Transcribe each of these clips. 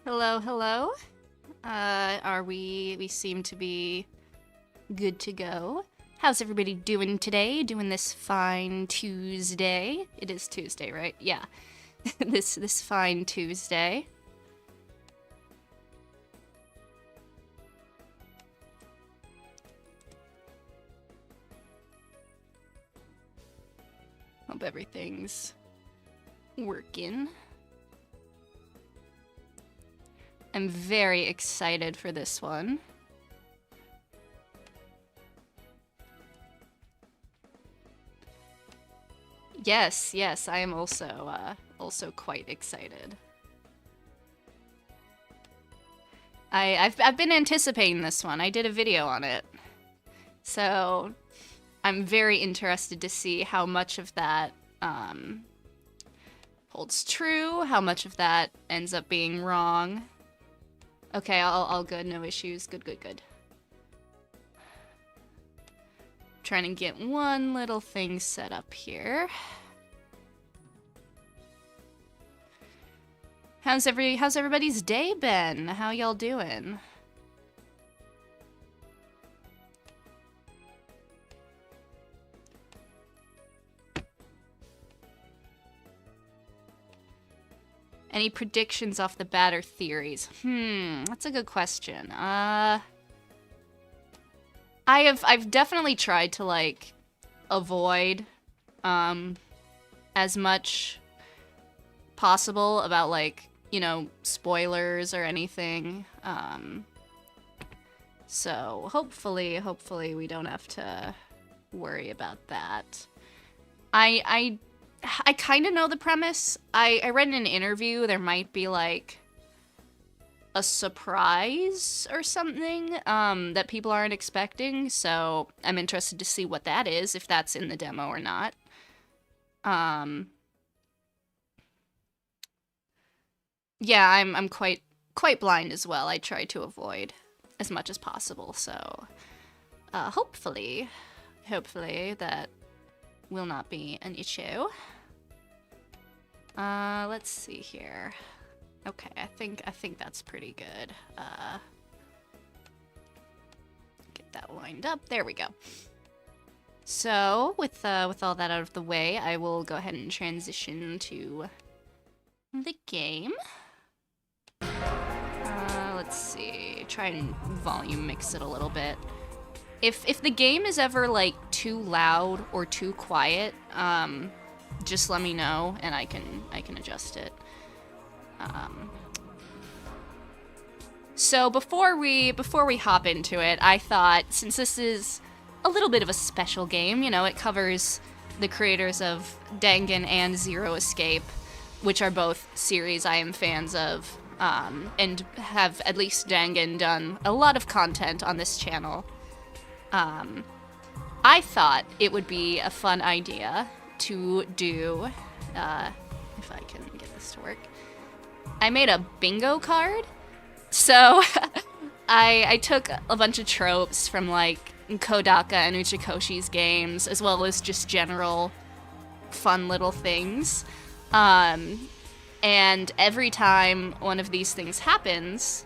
Hello, hello. We seem to be good to go. How's everybody doing today? Doing this fine Tuesday? It is Tuesday, right? Yeah. This fine Tuesday. Hope everything's working. I'm very excited for this one. Yes, I am also quite excited. I've been anticipating this one. I did a video on it. So I'm very interested to see how much of that holds true, how much of that ends up being wrong. Okay, all good, no issues. Good. Trying to get one little thing set up here. How's everybody's day been? How y'all doing? Any predictions off the bat or theories? That's a good question. I've definitely tried to like avoid as much possible about like, you know, spoilers or anything. So hopefully we don't have to worry about that. I kind of know the premise. I read in an interview there might be like a surprise or something that people aren't expecting, so I'm interested to see what that is, if that's in the demo or not. Yeah, I'm quite blind as well. I try to avoid as much as possible, so hopefully that will not be an issue. Let's see here. Okay, I think that's pretty good. Get that lined up. There we go. So, with all that out of the way, I will go ahead and transition to the game. Let's see. Try and volume mix it a little bit. If the game is ever like too loud or too quiet, just let me know and I can adjust it. So before we hop into it, I thought, since this is a little bit of a special game, you know, it covers the creators of Dangan and Zero Escape, which are both series I am fans of, and have, at least Dangan, done a lot of content on this channel. I thought it would be a fun idea to do, if I can get this to work, I made a bingo card. So I took a bunch of tropes from like Kodaka and Uchikoshi's games, as well as just general fun little things. And every time one of these things happens,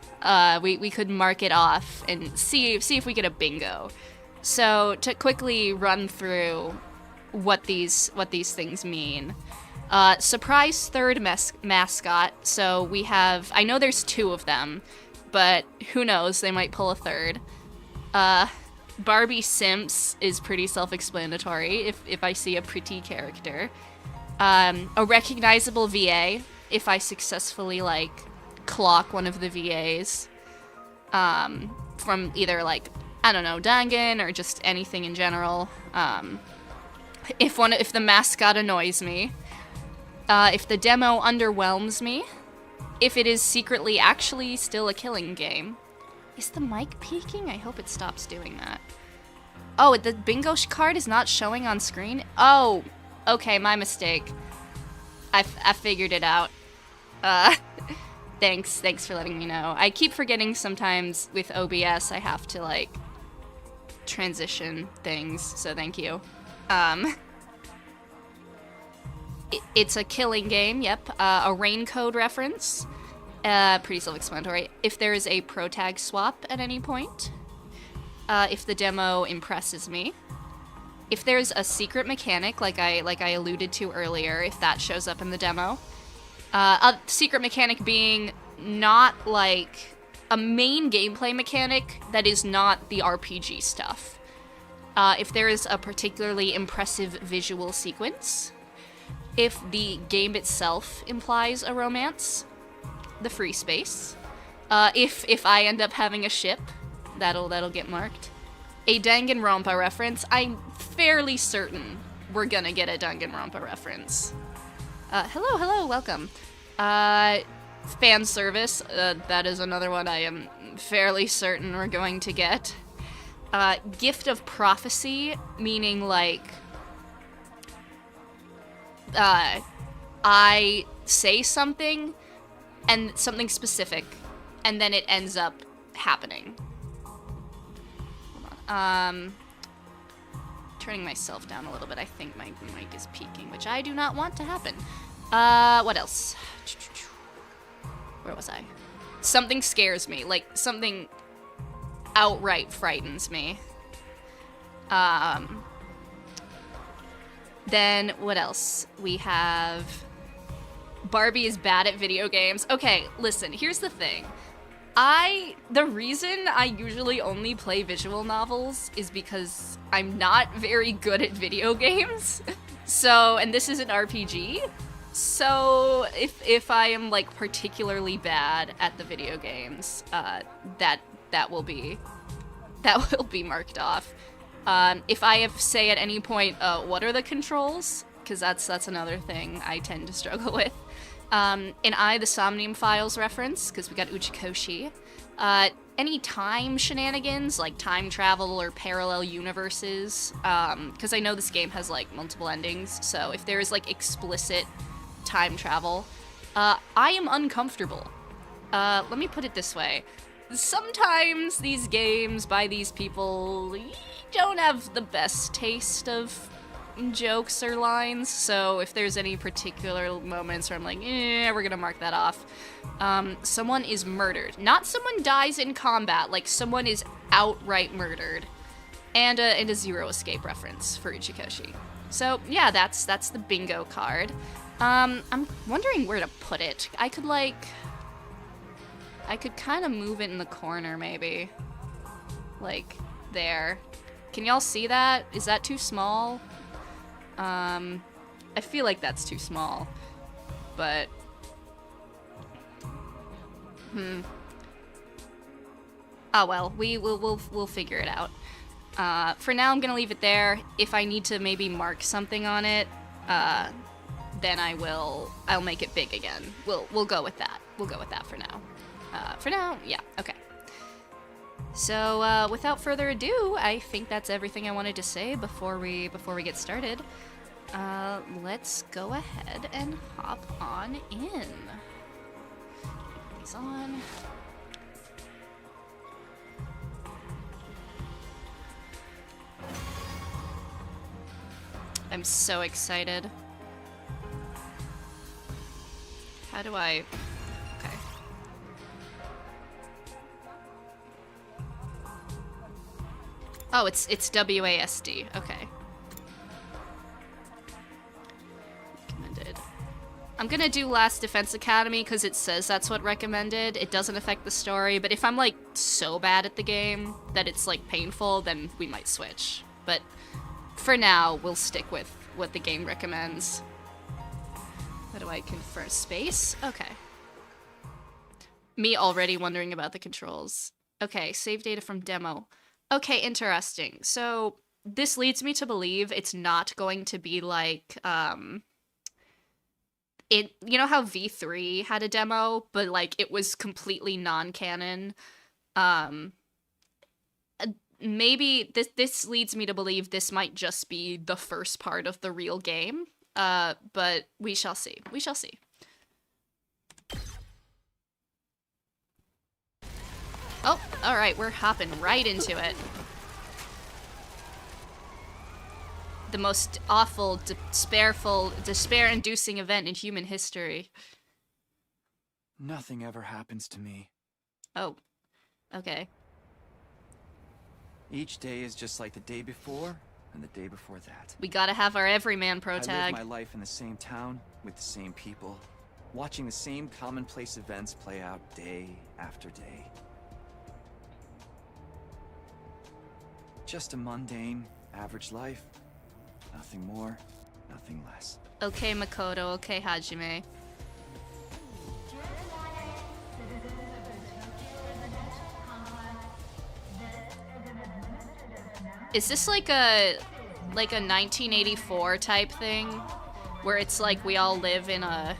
we could mark it off and see if we get a bingo. So to quickly run through what these things mean. Surprise third mascot. So we have, I know there's two of them, but who knows, they might pull a third. Barbie Simps is pretty self-explanatory if I see a pretty character. A recognizable VA, if I successfully like clock one of the VAs from either like, I don't know, Dangan or just anything in general. If the mascot annoys me, if the demo underwhelms me, if it is secretly actually still a killing game. Is the mic peaking? I hope it stops doing that. Oh, the bingo card is not showing on screen? Oh, okay, my mistake. I figured it out. Thanks for letting me know. I keep forgetting sometimes with OBS I have to like transition things, so thank you. It's a killing game, yep. A rain code reference. Pretty self-explanatory. If there is a pro-tag swap at any point, if the demo impresses me, if there's a secret mechanic, like I alluded to earlier, if that shows up in the demo, a secret mechanic being not like a main gameplay mechanic that is not the RPG stuff. If there is a particularly impressive visual sequence, if the game itself implies a romance, the free space, if I end up having a ship, that'll get marked. A Danganronpa reference. I'm fairly certain we're gonna get a Danganronpa reference. Hello, welcome. Fan service. That is another one I am fairly certain we're going to get. Gift of prophecy, meaning like, I say something, and something specific, and then it ends up happening. Turning myself down a little bit. I think my mic is peaking, which I do not want to happen. What else? Where was I? Something scares me, like something outright frightens me. Then what else? We have Barbie is bad at video games. Okay, listen, here's the thing. The reason I usually only play visual novels is because I'm not very good at video games. So, and this is an RPG. So, if I am like particularly bad at the video games, that will be marked off. If I have say at any point, what are the controls? Because that's another thing I tend to struggle with. And the Somnium Files reference, because we got Uchikoshi. Any time shenanigans, like time travel or parallel universes, because I know this game has, like, multiple endings, so if there is, like, explicit time travel, I am uncomfortable. Let me put it this way. Sometimes these games by these people don't have the best taste of jokes or lines, so if there's any particular moments where I'm like, we're gonna mark that off. Someone is murdered. Not someone dies in combat, like someone is outright murdered. And a Zero Escape reference for Uchikoshi. So yeah, that's the bingo card. I'm wondering where to put it. I could kind of move it in the corner, maybe. Like, there. Can y'all see that? Is that too small? I feel like that's too small, but, oh well, we'll figure it out. For now, I'm gonna leave it there. If I need to maybe mark something on it, then I'll make it big again. We'll go with that. We'll go with that for now. For now, yeah, okay. So, without further ado, I think that's everything I wanted to say before we get started. Let's go ahead and hop on in. Put these on. I'm so excited. How do I... Okay. Oh, it's WASD. Okay. Recommended. I'm gonna do Last Defense Academy because it says that's what recommended. It doesn't affect the story, but if I'm like so bad at the game that it's like painful, then we might switch. But for now, we'll stick with what the game recommends. How do I confer space? Okay. Me already wondering about the controls. Okay, save data from demo. Okay, interesting. So this leads me to believe it's not going to be like, you know how V3 had a demo, but like it was completely non-canon? Maybe this leads me to believe this might just be the first part of the real game. But we shall see. We shall see. Oh, alright, we're hopping right into it. The most awful, despair-inducing event in human history. Nothing ever happens to me. Oh. Okay. Each day is just like the day before and the day before that. We gotta have our everyman pro I live tag. my life in the same town with the same people, watching the same commonplace events play out day after day. Just a mundane, average life. Nothing more, nothing less. Okay, Makoto. Okay, Hajime. Is this like a 1984 type thing? Where it's like we all live in a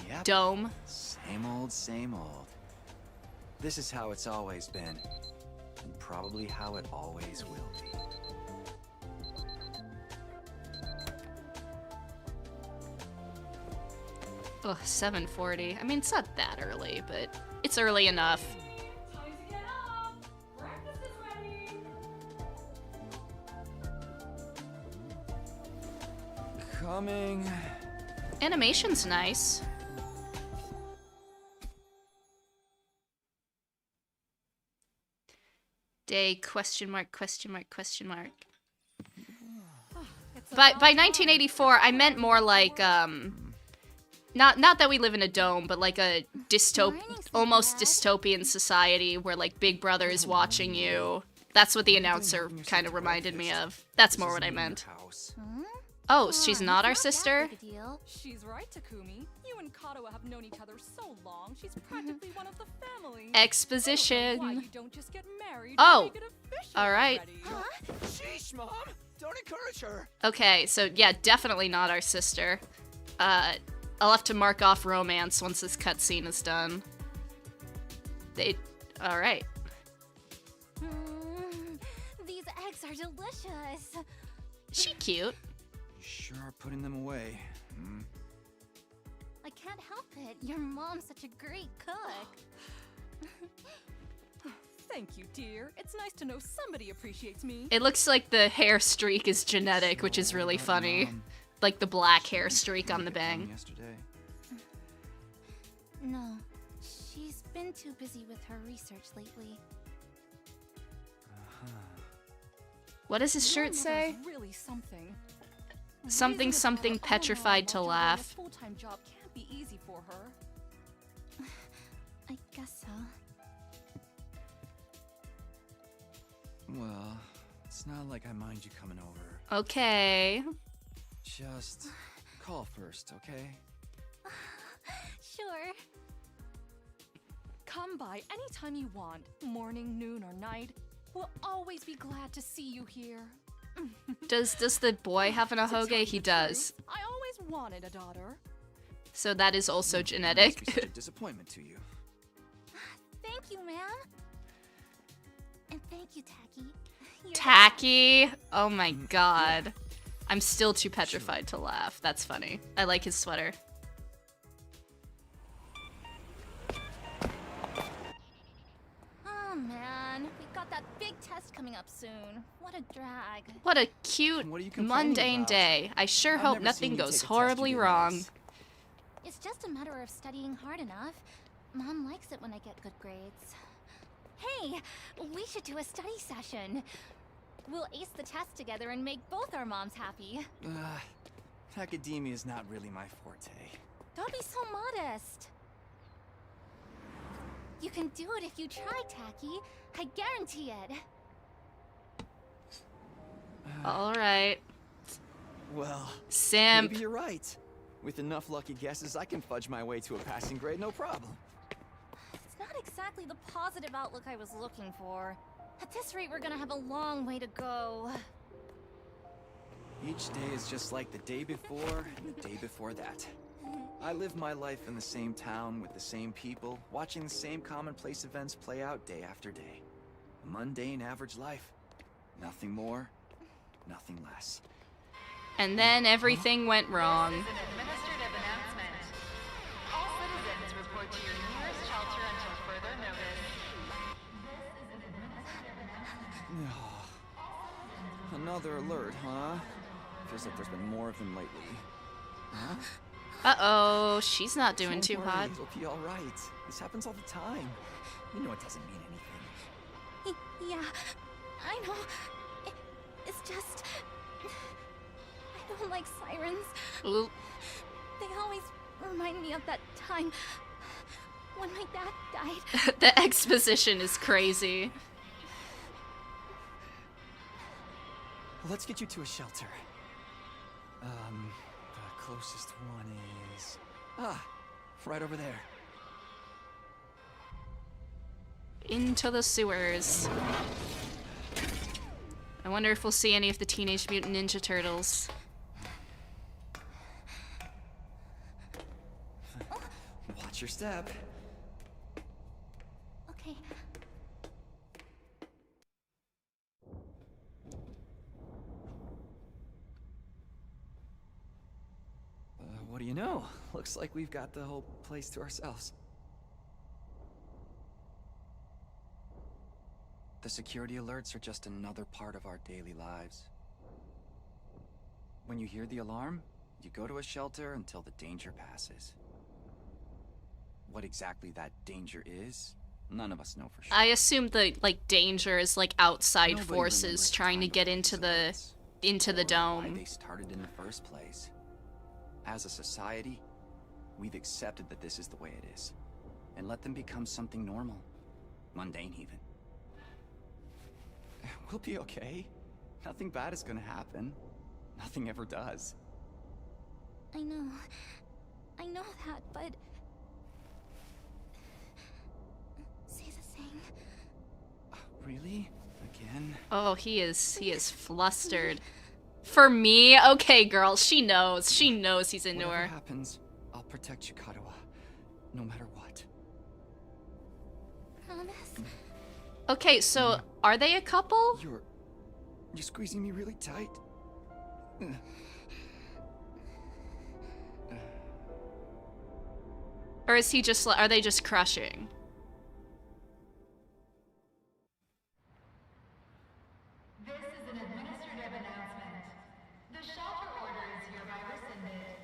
Yep. dome? Same old, same old. This is how it's always been. And probably how it always will be. Ugh, 7:40. I mean, it's not that early, but it's early enough. Time to get up! Breakfast is ready! Coming. Animation's nice. Day, question mark, question mark, question mark. By 1984, I meant more like, not that we live in a dome, but like a almost dystopian society where like Big Brother is watching you. That's what the announcer kind of reminded me of. That's more what I meant. Oh, she's not our sister? She's right, Takumi. You and Kato have known each other so long, she's practically one of the family. Exposition. Why you don't just get married? Oh, and make it official all right. already? Sheesh, Mom! Don't encourage her! Okay, so yeah, definitely not our sister. I'll have to mark off romance once this cutscene is done. Alright. These eggs are delicious. She cute. You sure are putting them away. Hmm? I can't help it. Your mom's such a great cook. Thank you, dear. It's nice to know somebody appreciates me. It looks like the hair streak is genetic, which is really funny. Like the black hair streak on the bang. Yesterday. No, she's been too busy with her research lately. What does his shirt say? Your mother's really something. Something, Raising a something daughter petrified to alone while laugh. juggling a full-time job can't be easy for her. I guess so. Well, it's not like I mind you coming over. Okay. Just call first, okay? Sure. Come by anytime you want, morning, noon, or night. We'll always be glad to see you here. Does the boy have an To tell ahoge? you He the does. truth, I always wanted a daughter. So that is also Must be genetic. such a disappointment to you. Thank you, ma'am. And thank you, Tacky. You're- Tacky. Oh my god. I'm still too petrified to laugh. That's funny. I like his sweater. Oh man, we've got that big test coming up soon. What a drag. What a cute, What are you complaining mundane about? day. I sure I've hope never nothing seen you goes take a test horribly you didn't wrong. ace. It's just a matter of studying hard enough. Mom likes it when I get good grades. Hey, we should do a study session. We'll ace the test together and make both our moms happy. Academia is not really my forte. Don't be so modest. You can do it if you try, Tacky. I guarantee it. Alright. Well, Simp. maybe you're right. With enough lucky guesses, I can fudge my way to a passing grade, no problem. It's not exactly the positive outlook I was looking for. At this rate, we're gonna have a long way to go. Each day is just like the day before and the day before that. I live my life in the same town with the same people, watching the same commonplace events play out day after day. A mundane, average life. Nothing more, nothing less. And then everything went wrong. This is an administrative announcement. All citizens report to your nearest shelter until further notice. Another alert, huh? Feels like there's been more of them lately. Huh? Uh-oh, she's not doing Don't too worry, hot. It'll be all right. This happens all the time. You know it doesn't mean anything. Yeah, I know. It's just... I don't like sirens. Ooh. They always remind me of that time when my dad died. The exposition is crazy. Let's get you to a shelter. The closest one is... right over there. Into the sewers. I wonder if we'll see any of the Teenage Mutant Ninja Turtles. Watch your step. Okay. What do you know? Looks like we've got the whole place to ourselves. The security alerts are just another part of our daily lives. When you hear the alarm, you go to a shelter until the danger passes. What exactly that danger is, none of us know for sure. I assume the danger is outside Nobody forces remembers trying to time get of into these the events, or why dome. they started in the first place. As a society, we've accepted that this is the way it is, and let them become something normal, mundane even. We'll be okay. Nothing bad is gonna happen. Nothing ever does. I know that, but... Say the thing. Really? Again? Oh, he is flustered. For me? Okay, girl, she knows. She knows he's into Whatever her. happens, I'll protect you, Katawa, no matter what. Promise? Okay, so are they a couple? You're squeezing me really tight. Or is he just are they just crushing? This is an administrative announcement. The shelter order is hereby rescinded.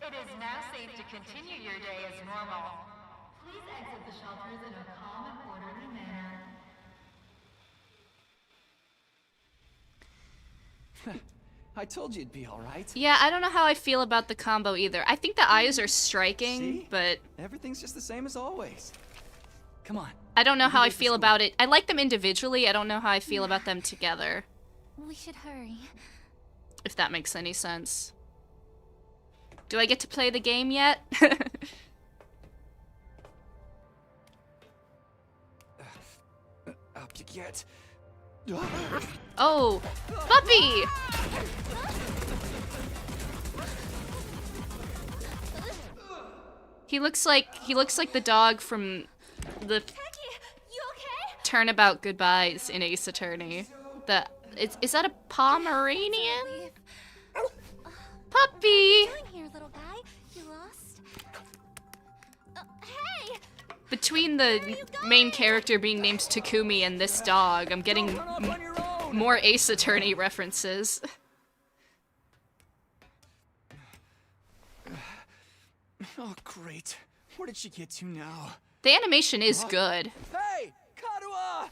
It is now safe to continue your day as normal. Please exit the shelters in a calm and orderly manner. I told you it'd be all right. Yeah, I don't know how I feel about the combo either. I think the eyes are striking, See? but Everything's just the same as always. Come on. I don't know We how can I get to feel school. about it. I like them individually. I don't know how I feel about them together, We should hurry. if that makes any sense. Do I get to play the game yet? Up you get. Oh, puppy! He looks like the dog from the Becky, you okay? Turnabout Goodbyes in Ace Attorney. Is that a Pomeranian? Leave. Puppy! What are you doing here, little guy? You lost? Hey! Between the main character being named Takumi and this dog, I'm getting Run off on your own! more Ace Attorney references. Oh, great. Where did she get to now? The animation is good. Hey! Katawa!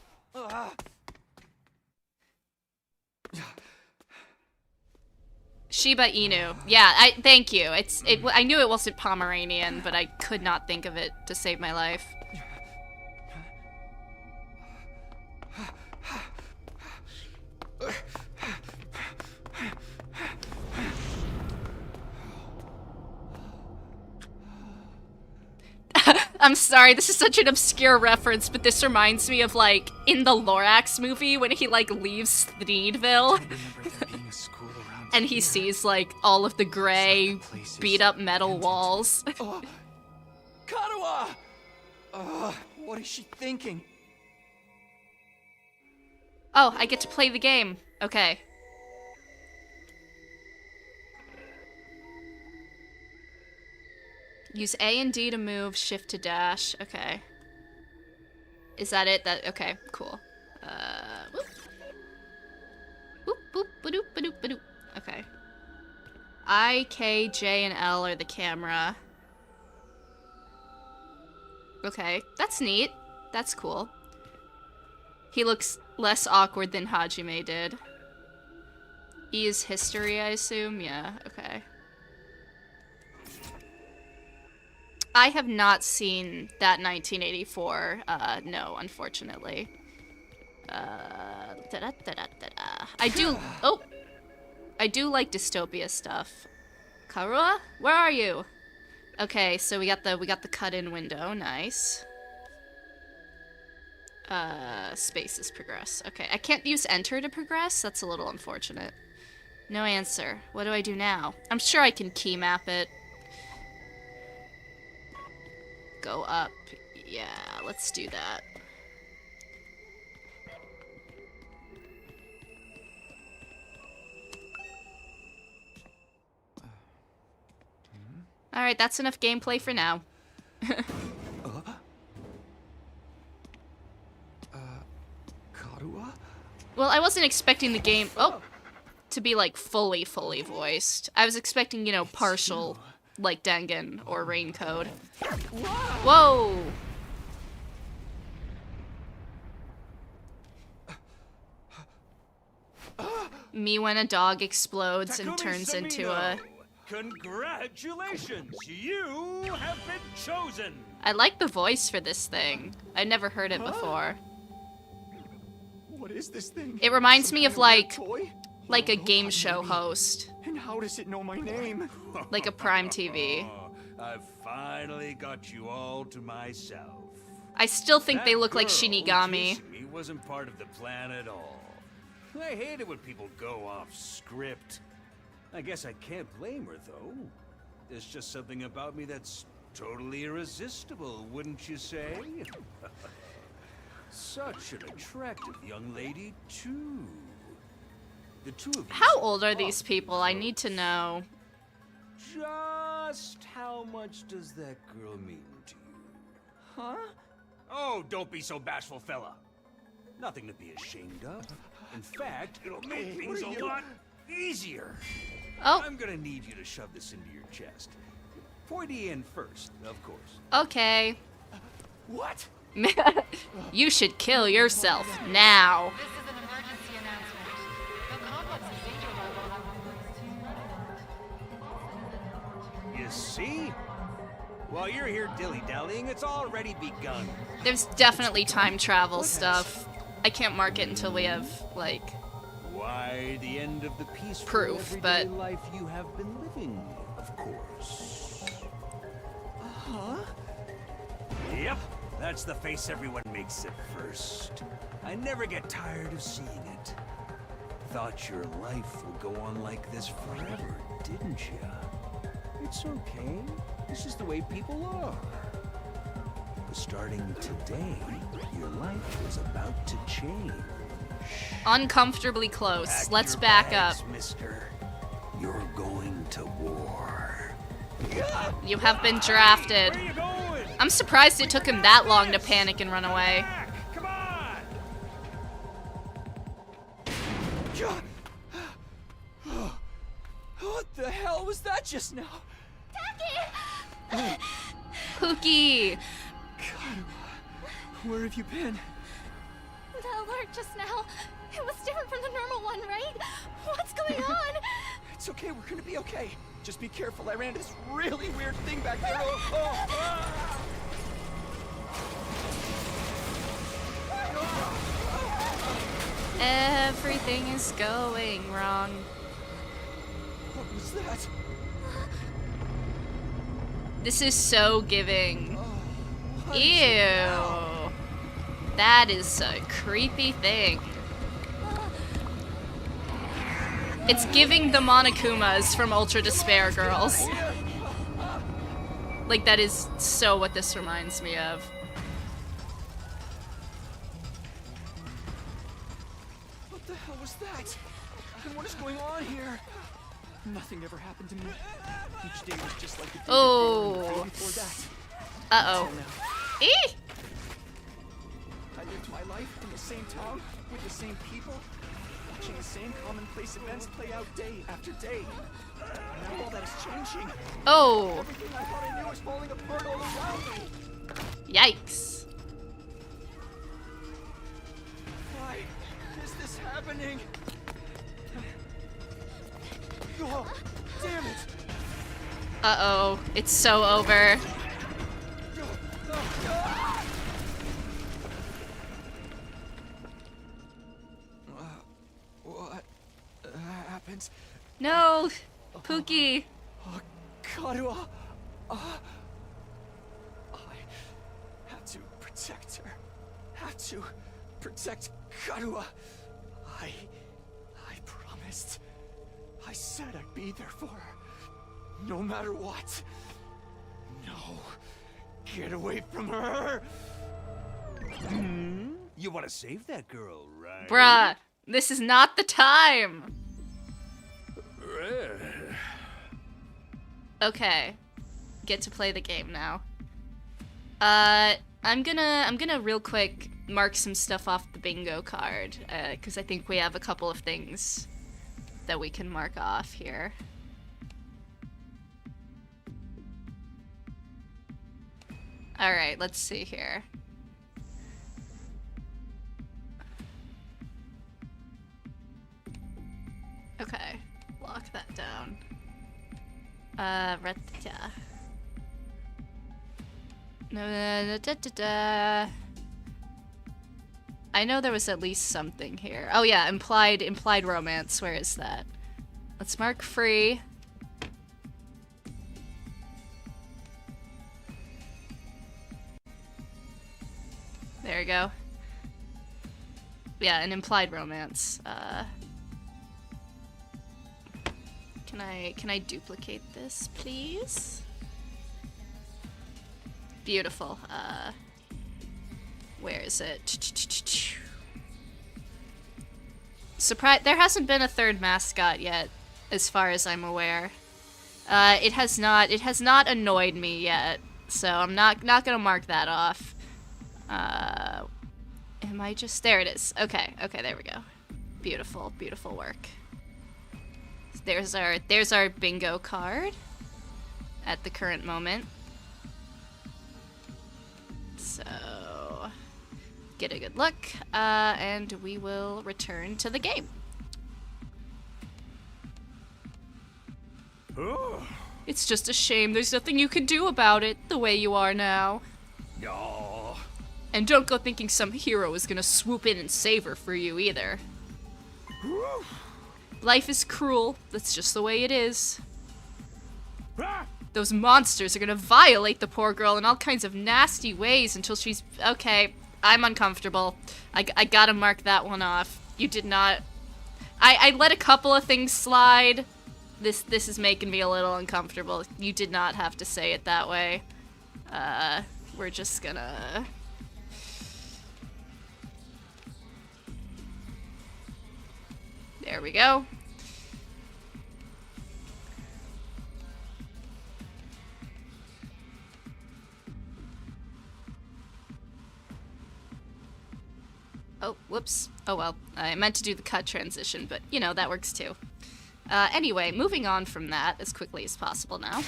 Shiba Inu. Yeah, thank you. I knew it wasn't Pomeranian, but I could not think of it to save my life. I'm sorry, this is such an obscure reference, but this reminds me of, in the Lorax movie when he, leaves Thneedville. I remember there being a school around And he here. sees, all of the gray, beat-up metal walls. Katawa! What is she thinking? Oh, I get to play the game. Okay. Use A and D to move, shift to dash. Okay. Is that it? Okay, cool. Whoop. Boop, boop, ba-doop, ba-doop, ba-doop. Okay. I, K, J, and L are the camera. Okay, that's neat. That's cool. He looks less awkward than Hajime did. E is history, I assume? Yeah, okay. I have not seen that 1984. No, unfortunately. I do. Oh, I do like dystopia stuff. Karua, where are you? Okay, so we got the cut-in window. Nice. Spaces progress. Okay, I can't use enter to progress. That's a little unfortunate. No answer. What do I do now? I'm sure I can key map it. Go up. Yeah, let's do that. Alright, that's enough gameplay for now. Karua? Well, I wasn't expecting the game to be like fully voiced. I was expecting, you know, partial, like Dangan or Raincode. Whoa! Me when a dog explodes and turns into a... Congratulations! You have been chosen! I like the voice for this thing. I'd never heard it before. What is this thing? It reminds me of like Toy? a game show host. And how does it know my name? Like a Prime TV. I've finally got you all to myself. I still think they That look like girl Shinigami. chasing me wasn't part of the plan at all. I hate it when people go off script. I guess I can't blame her, though. There's just something about me that's totally irresistible, wouldn't you say? Such an attractive young lady, too. The two of you. How old are these people? I need to know. Just how much does that girl mean to you? Huh? Oh, don't be so bashful, fella. Nothing to be ashamed of. In fact, it'll make things a lot easier. Oh, I'm gonna need you to shove this into your chest. Pointy end first, of course. okay. What? You should kill yourself now. This is an emergency announcement. The complex's danger level has been raised to 9. You see? While you're here dilly-dallying, it's already begun. There's definitely time travel stuff. I can't mark it until we have, like... Why, the end of the peaceful Proof, everyday but- life you have been living, of course. Huh? Yep, that's the face everyone makes at first. I never get tired of seeing it. Thought your life would go on like this forever, didn't you? It's okay. This is the way people are. But starting today, your life is about to change. Uncomfortably close. Pack Let's your back bags, up. mister. You're going to war. You have been drafted. Where you going? I'm surprised it took him that long to panic and run away. Back. Come on. What the hell was that just now? Pookie! Where have you been? The alert just now. It was different from the normal one, right? What's going on? It's okay, we're gonna be okay. Just be careful, I ran into this really weird thing back there. Everything is going wrong. What was that? This is so giving. What is Ew. it now? That is a creepy thing. It's giving the Monokumas from Ultra Despair Girls. Like, that is so what this reminds me of. What the hell was that? And what is going on here? Nothing ever happened to me. Each day was just like the day Oh. before and the day before that. Uh-oh. Until now. Eee! I lived my life in the same town with the same people. watching the same commonplace events play out day after day. Now all that is changing. Oh, Everything I thought I knew is falling apart all around me. yikes. Why is this happening? Oh, damn it! Uh-oh, it's so over. What happened? No, Pookie. Oh, Karua. I have to protect her. Have to protect Karua. I promised. I said I'd be there for her. No matter what. No. Get away from her. You want to save that girl, right? Bruh, this is not the time. Okay, get to play the game now. I'm gonna real quick mark some stuff off the bingo card, because I think we have a couple of things that we can mark off here. Alright, let's see here. Okay, lock that down. I know there was at least something here. Oh yeah, implied romance. Where is that? Let's mark free. There we go. Yeah, an implied romance. Can I duplicate this, please? Beautiful. Where is it? Surprise! There hasn't been a third mascot yet, as far as I'm aware. It has not annoyed me yet, so I'm not gonna mark that off. Am I just... There it is. Okay, there we go. Beautiful, beautiful work. There's our bingo card at the current moment. So, get a good look, and we will return to the game. Oh. It's just a shame there's nothing you can do about it, the way you are now. No. And don't go thinking some hero is gonna swoop in and save her for you either. Whew. Life is cruel, that's just the way it is. Ah. Those monsters are gonna violate the poor girl in all kinds of nasty ways until she's... Okay, I'm uncomfortable. I gotta mark that one off. You did not... I let a couple of things slide. This is making me a little uncomfortable. You did not have to say it that way. We're just gonna... There we go. Oh, whoops. Oh well, I meant to do the cut transition, but you know, that works too. Anyway, moving on from that as quickly as possible now.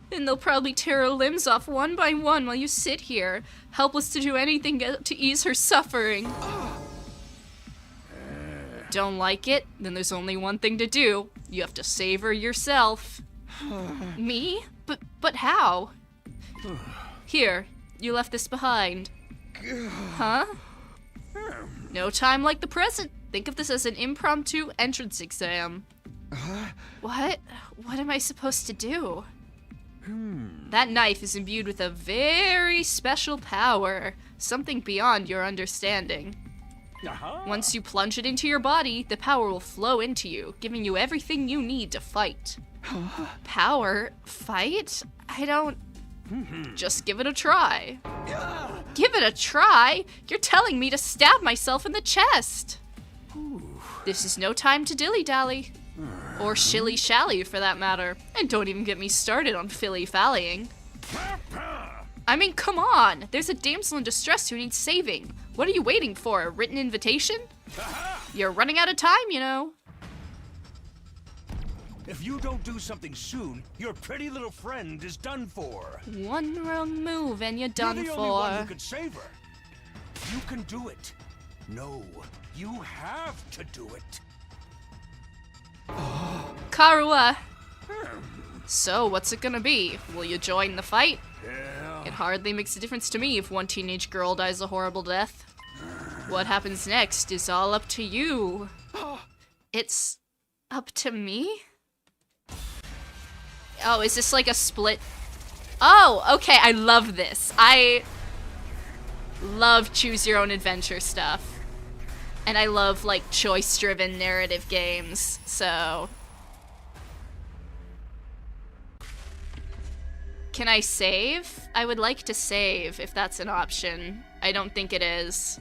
And they'll probably tear her limbs off one by one while you sit here, helpless to do anything to ease her suffering. Don't like it? Then there's only one thing to do. You have to save her yourself. Me? But how? Here, you left this behind. Huh? No time like the present. Think of this as an impromptu entrance exam. What? What am I supposed to do? That knife is imbued with a very special power. Something beyond your understanding. Once you plunge it into your body, the power will flow into you, giving you everything you need to fight. Power? Fight? I don't... Just give it a try. Give it a try? You're telling me to stab myself in the chest. This is no time to dilly-dally. Or shilly-shally, for that matter. And don't even get me started on filly-fallying. I mean, come on! There's a damsel in distress who needs saving. What are you waiting for? A written invitation? You're running out of time, you know. If you don't do something soon, your pretty little friend is done for. One wrong move and you're done You're the for. only one who could save her. You can do it. No, you have to do it. Karua. So, what's it gonna be? Will you join the fight? Yeah. It hardly makes a difference to me if one teenage girl dies a horrible death. What happens next is all up to you. It's up to me? Oh, is this like a split? Oh, okay, I love this. I love choose your own adventure stuff. And I love like choice-driven narrative games, so... Can I save? I would like to save, if that's an option. I don't think it is.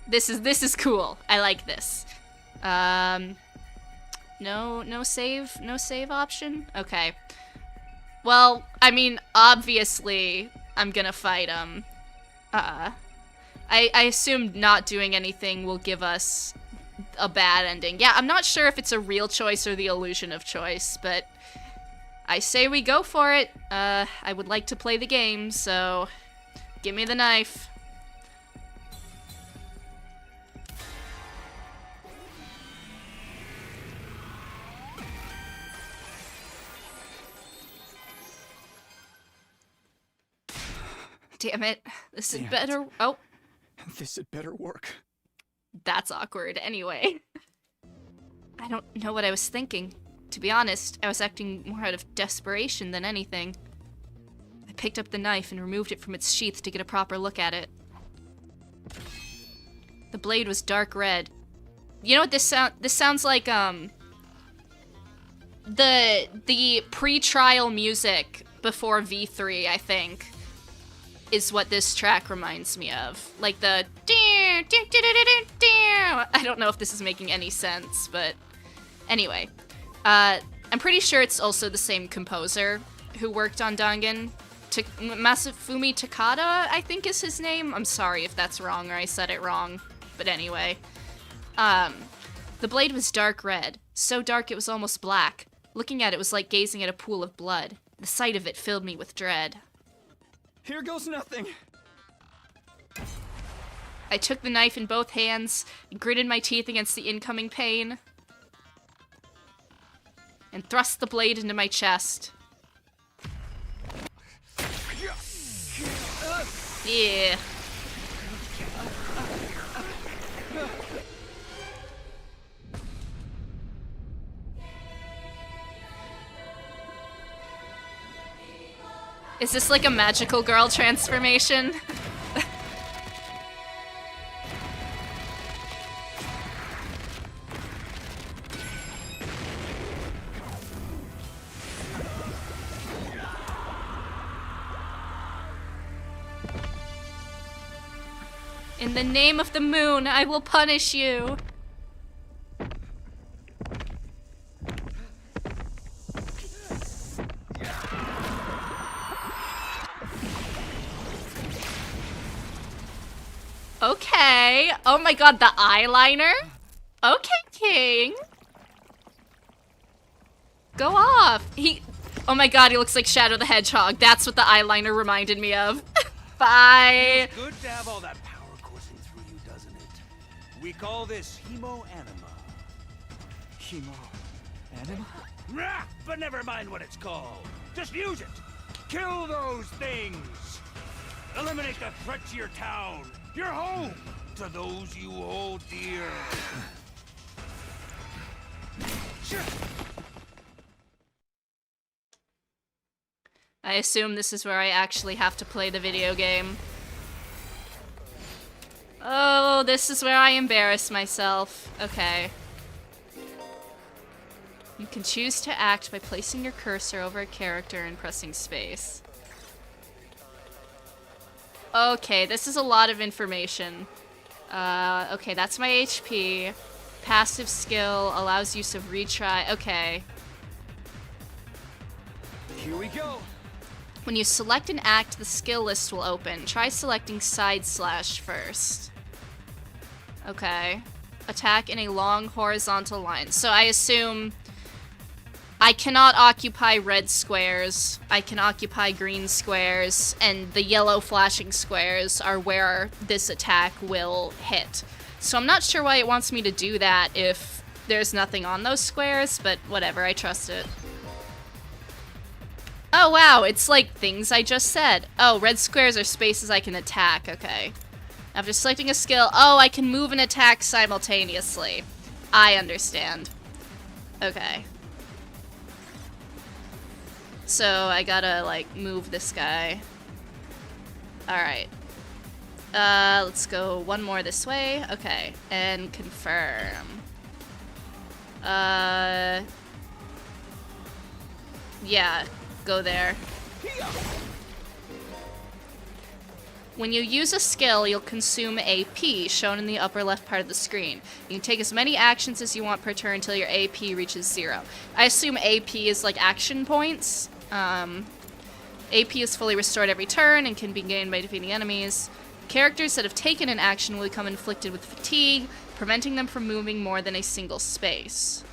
This is cool. I like this. No save option? Okay. Well, I mean, obviously, I'm gonna fight him. I assume not doing anything will give us a bad ending. Yeah, I'm not sure if it's a real choice or the illusion of choice, but I say we go for it. I would like to play the game, so give me the knife. Damn it. This had better... Oh. This had better work. That's awkward. Anyway. I don't know what I was thinking. To be honest, I was acting more out of desperation than anything. I picked up the knife and removed it from its sheath to get a proper look at it. The blade was dark red. You know what this sounds like, the pre-trial music before V3, I think, is what this track reminds me of. Like the... I don't know if this is making any sense, but... Anyway. I'm pretty sure it's also the same composer who worked on Dangan. Masafumi Takada, I think is his name. I'm sorry if that's wrong or I said it wrong. But anyway. The blade was dark red. So dark it was almost black. Looking at it was like gazing at a pool of blood. The sight of it filled me with dread. Here goes nothing. I took the knife in both hands and gritted my teeth against the incoming pain. And thrust the blade into my chest. Yeah. Is this like a magical girl transformation? In the name of the moon, I will punish you. Okay. Oh my god, the eyeliner? Okay, King. Go off. Oh my god, he looks like Shadow the Hedgehog. That's what the eyeliner reminded me of. Bye. It's good to have all that power coursing through you, doesn't it? We call this hemo-anima. Hemo-anima? Rah, but never mind what it's called. Just use it. Kill those things. Eliminate the threat to your town, your home, to those you hold dear. I assume this is where I actually have to play the video game. Oh, this is where I embarrass myself. Okay. You can choose to act by placing your cursor over a character and pressing space. Okay, this is a lot of information. Okay, that's my HP. Passive skill allows use of retry. Okay. Here we go. When you select an act, the skill list will open. Try selecting side slash first. Okay. Attack in a long horizontal line. So I assume I cannot occupy red squares. I can occupy green squares, and the yellow flashing squares are where this attack will hit. So I'm not sure why it wants me to do that if there's nothing on those squares, but whatever, I trust it. Oh wow, it's like things I just said. Oh, red squares are spaces I can attack, okay. After selecting a skill, oh, I can move and attack simultaneously. I understand. Okay. So I gotta, like, move this guy. Alright. Let's go one more this way. Okay, and confirm. Yeah, go there. When you use a skill, you'll consume AP, shown in the upper left part of the screen. You can take as many actions as you want per turn until your AP reaches 0. I assume AP is like action points. AP is fully restored every turn and can be gained by defeating enemies. Characters that have taken an action will become inflicted with fatigue, preventing them from moving more than a single space.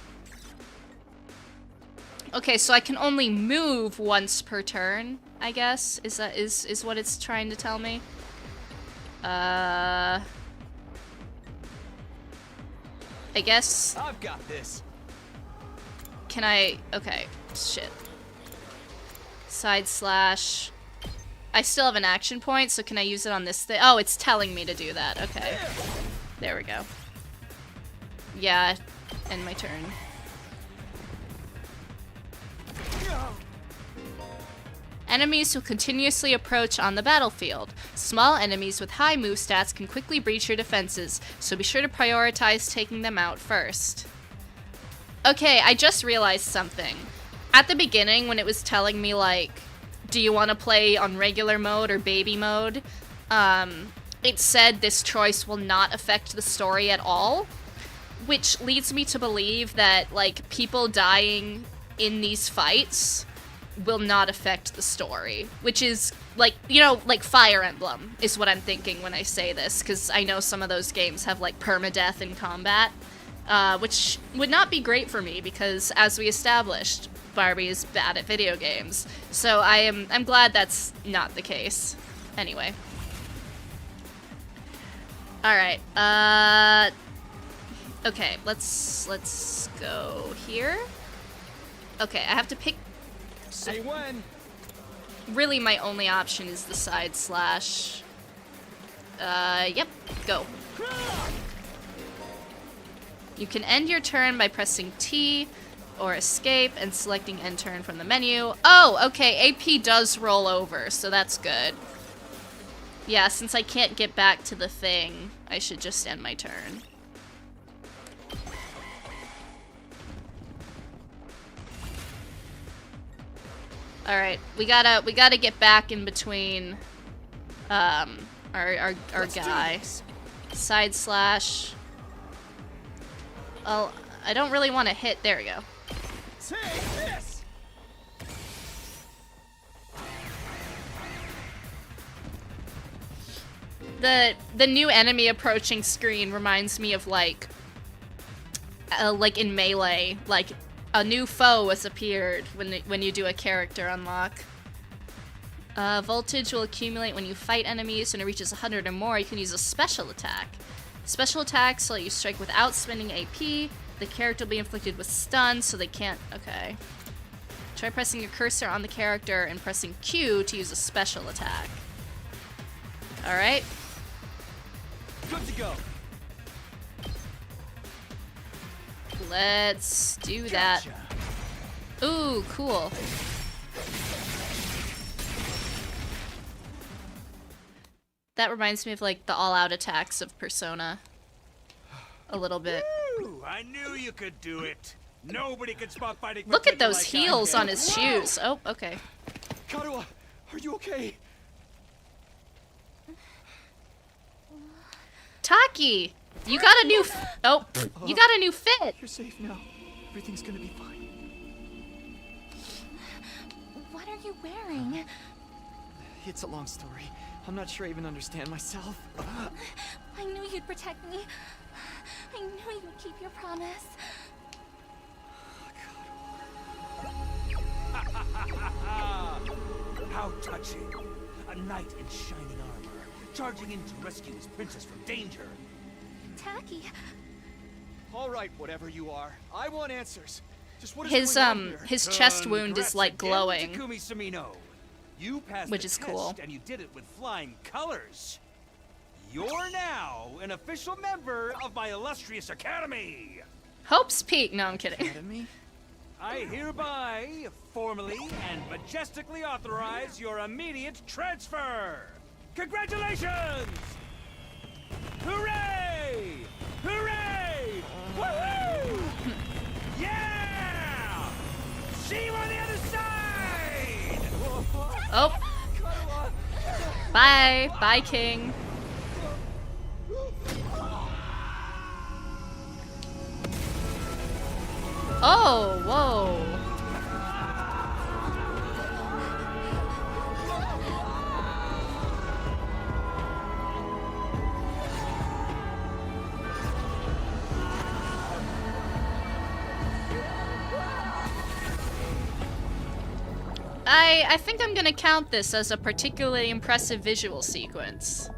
Okay, so I can only move once per turn, I guess. Is what it's trying to tell me? I guess. I've got this. Can I? Okay, shit. Side slash. I still have an action point, so can I use it on this thing? Oh, it's telling me to do that. Okay. There we go. Yeah, end my turn. Enemies will continuously approach on the battlefield. Small enemies with high move stats can quickly breach your defenses, so be sure to prioritize taking them out first. Okay, I just realized something. At the beginning, when it was telling me, like, do you want to play on regular mode or baby mode, it said this choice will not affect the story at all, which leads me to believe that, like, people dying in these fights will not affect the story, which is, like, you know, like Fire Emblem is what I'm thinking when I say this, because I know some of those games have, like, permadeath in combat, which would not be great for me, because, as we established, Barbie is bad at video games. So I'm glad that's not the case. Anyway. Alright, okay, let's go here. Okay, I have to pick. Say when. Really, my only option is the side slash. Yep, go. You can end your turn by pressing T or escape and selecting end turn from the menu. Oh, okay, AP does roll over, so that's good. Yeah, since I can't get back to the thing, I should just end my turn. Alright, we gotta get back in between our guy. Side slash. Well, I don't really want to hit. There we go. Take this. The new enemy approaching screen reminds me of like in Melee, like a new foe has appeared when you do a character unlock. Voltage will accumulate when you fight enemies. When it reaches 100 or more, you can use a special attack. Special attacks let you strike without spending AP. The character will be inflicted with stun, so they can't. Okay. Try pressing your cursor on the character and pressing Q to use a special attack. Alright. Good to go. Let's do that. Ooh, cool. That reminds me of like the all-out attacks of Persona. A little bit. Woo! I knew you could do it. Nobody can spot fighting. Look at those like heels on his shoes. Oh, okay. Karuha, are you okay? Taki! You got a new you got a new fit! You're safe now. Everything's gonna be fine. What are you wearing? It's a long story. I'm not sure I even understand myself. I knew you'd protect me. I knew you'd keep your promise. How touching! A knight in shining armor, charging in to rescue his princess from danger. Tacky. All right, whatever you are, I want answers. Just what is going on here? His chest wound is like glowing, Takumi Sumino. You passed which the is test, cool. and you did it with flying colors. You're now an official member of my illustrious academy. Hope's Peak. No, I'm kidding. Academy? I hereby, formally and majestically authorize your immediate transfer. Congratulations! Hooray! Hooray! Woohoo! Yeah! See you on the other side! Oh. Bye. Bye, King. Oh, whoa. I think I'm gonna count this as a particularly impressive visual sequence.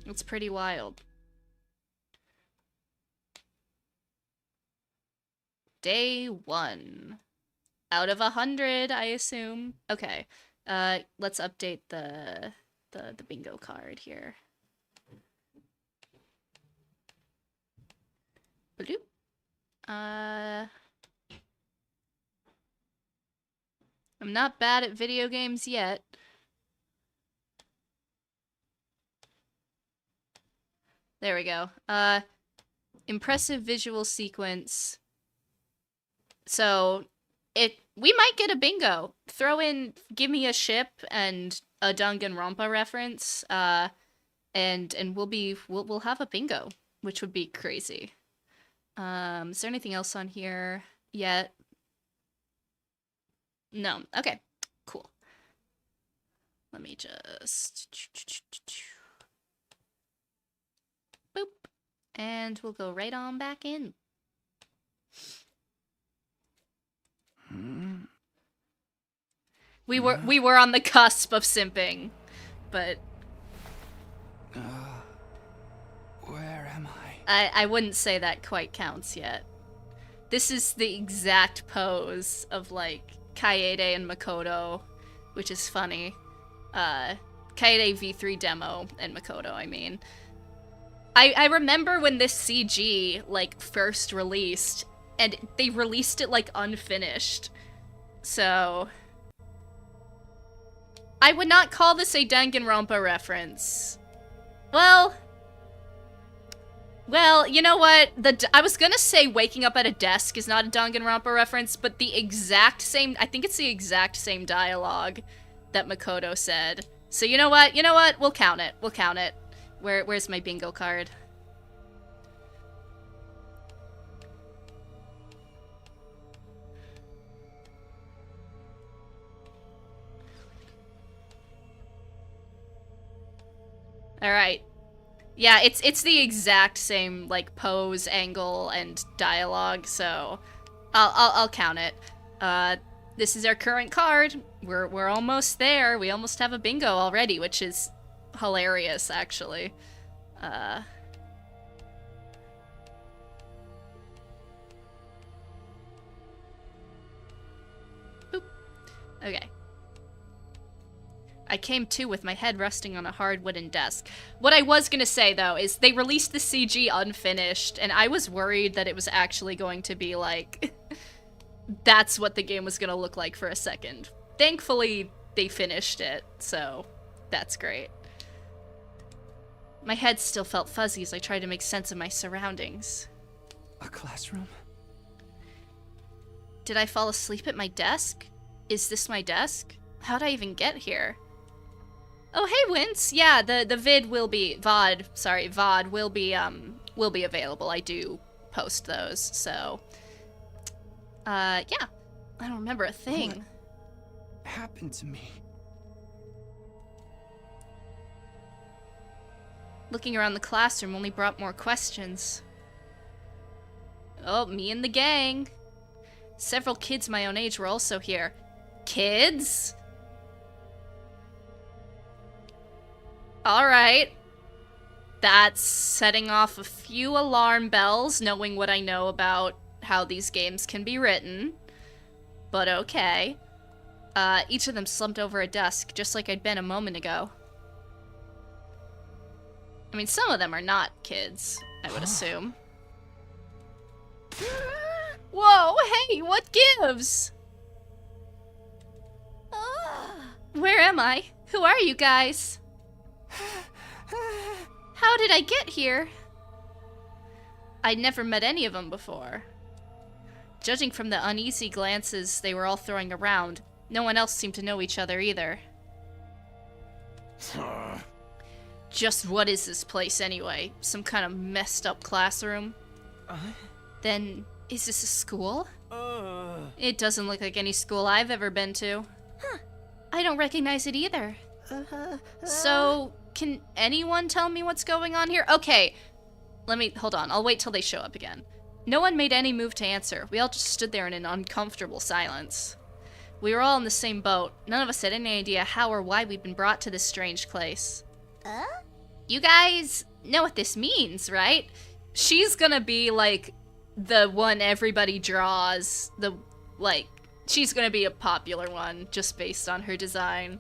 It's pretty wild. Day 1. Out of 100, I assume. Okay. Let's update the bingo card here. Bloop. I'm not bad at video games yet. There we go. Impressive visual sequence. So, we might get a bingo. Throw in "Give Me a Ship" and a Danganronpa reference, and we'll have a bingo, which would be crazy. Is there anything else on here yet? No. Okay. Cool. Let me just boop, and we'll go right on back in. We were on the cusp of simping, but Where am I? I wouldn't say that quite counts yet. This is the exact pose of like Kaede and Makoto, which is funny. Kaede V3 demo and Makoto, I mean. I remember when this CG like first released, and they released it like unfinished. So I would not call this a Danganronpa reference. Well, you know what? I was gonna say waking up at a desk is not a Danganronpa reference, but the exact same, I think it's the exact same dialogue that Makoto said. So you know what? We'll count it. We'll count it. Where's my bingo card? All right. Yeah, it's the exact same like pose, angle, and dialogue. So, I'll count it. This is our current card. We're almost there. We almost have a bingo already, which is hilarious, actually. Boop. Okay. I came to with my head resting on a hard wooden desk. What I was gonna say, though, is they released the CG unfinished, and I was worried that it was actually going to be, like, that's what the game was gonna look like for a second. Thankfully, they finished it, so that's great. My head still felt fuzzy as I tried to make sense of my surroundings. A classroom? Did I fall asleep at my desk? Is this my desk? How'd I even get here? Oh, hey, Wince. Yeah, the vid will be VOD will be available. I do post those, so yeah. I don't remember a thing. What happened to me? Looking around the classroom only brought more questions. Oh, me and the gang. Several kids my own age were also here. Kids? Alright. That's setting off a few alarm bells, knowing what I know about how these games can be written. But okay. Each of them slumped over a desk, just like I'd been a moment ago. I mean, some of them are not kids, I would assume. Whoa, hey, what gives? Where am I? Who are you guys? How did I get here? I'd never met any of them before. Judging from the uneasy glances they were all throwing around, no one else seemed to know each other either. Just what is this place anyway? Some kind of messed up classroom? Then, is this a school? It doesn't look like any school I've ever been to. I don't recognize it either. So, can anyone tell me what's going on here? Okay, hold on, I'll wait till they show up again. No one made any move to answer. We all just stood there in an uncomfortable silence. We were all in the same boat. None of us had any idea how or why we'd been brought to this strange place. You guys know what this means, right? She's gonna be, like, the one everybody draws. She's gonna be a popular one, just based on her design.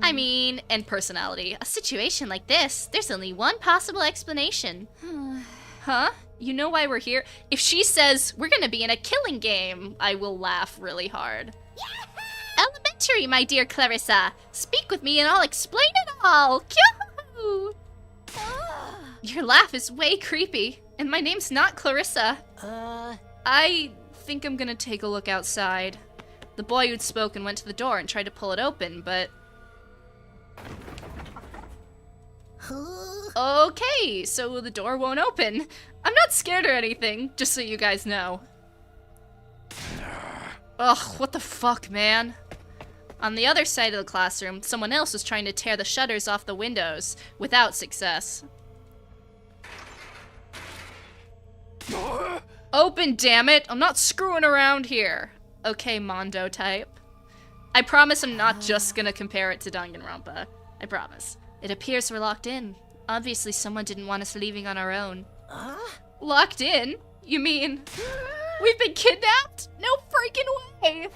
I mean, and personality. A situation like this, there's only one possible explanation. Huh? You know why we're here? If she says, we're gonna be in a killing game, I will laugh really hard. Elementary, my dear Clarissa. Speak with me and I'll explain it all. Yoo-hoo! Your laugh is way creepy, and my name's not Clarissa. I think I'm gonna take a look outside. The boy who'd spoken went to the door and tried to pull it open, but... Okay, so the door won't open. I'm not scared or anything, just so you guys know. Ugh, what the fuck, man? On the other side of the classroom, someone else was trying to tear the shutters off the windows, without success. Open, damn it! I'm not screwing around here. Okay, Mondo type. I promise I'm not just gonna compare it to Danganronpa. I promise. It appears we're locked in. Obviously someone didn't want us leaving on our own. Locked in? You mean... We've been kidnapped? No freaking way!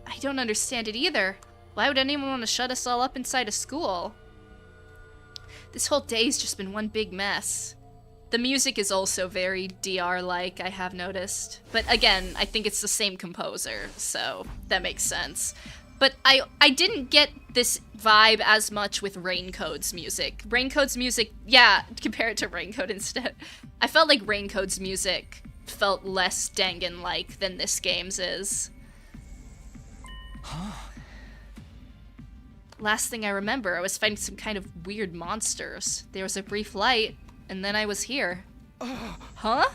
I don't understand it either. Why would anyone want to shut us all up inside a school? This whole day's just been one big mess. The music is also very DR-like, I have noticed. But again, I think it's the same composer, so that makes sense. But I didn't get this vibe as much with Raincode's music. Raincode's music, yeah, compare it to Raincoat instead. I felt like Raincode's music felt less Dangan-like than this game's is. Last thing I remember, I was fighting some kind of weird monsters. There was a brief light, and then I was here. Huh?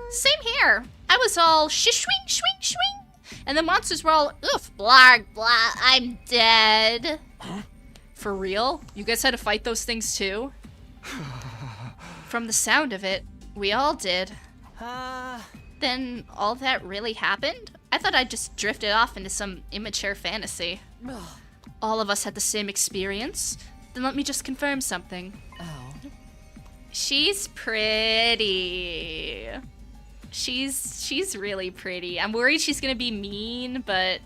Same here. I was all shish-swing, swing, swing. And the monsters were all, oof, blah, blah, I'm dead. Huh? For real? You guys had to fight those things too? From the sound of it, we all did. Then all that really happened? I thought I'd just drifted off into some immature fantasy. All of us had the same experience? Then let me just confirm something. She's pretty. She's really pretty. I'm worried she's gonna be mean, but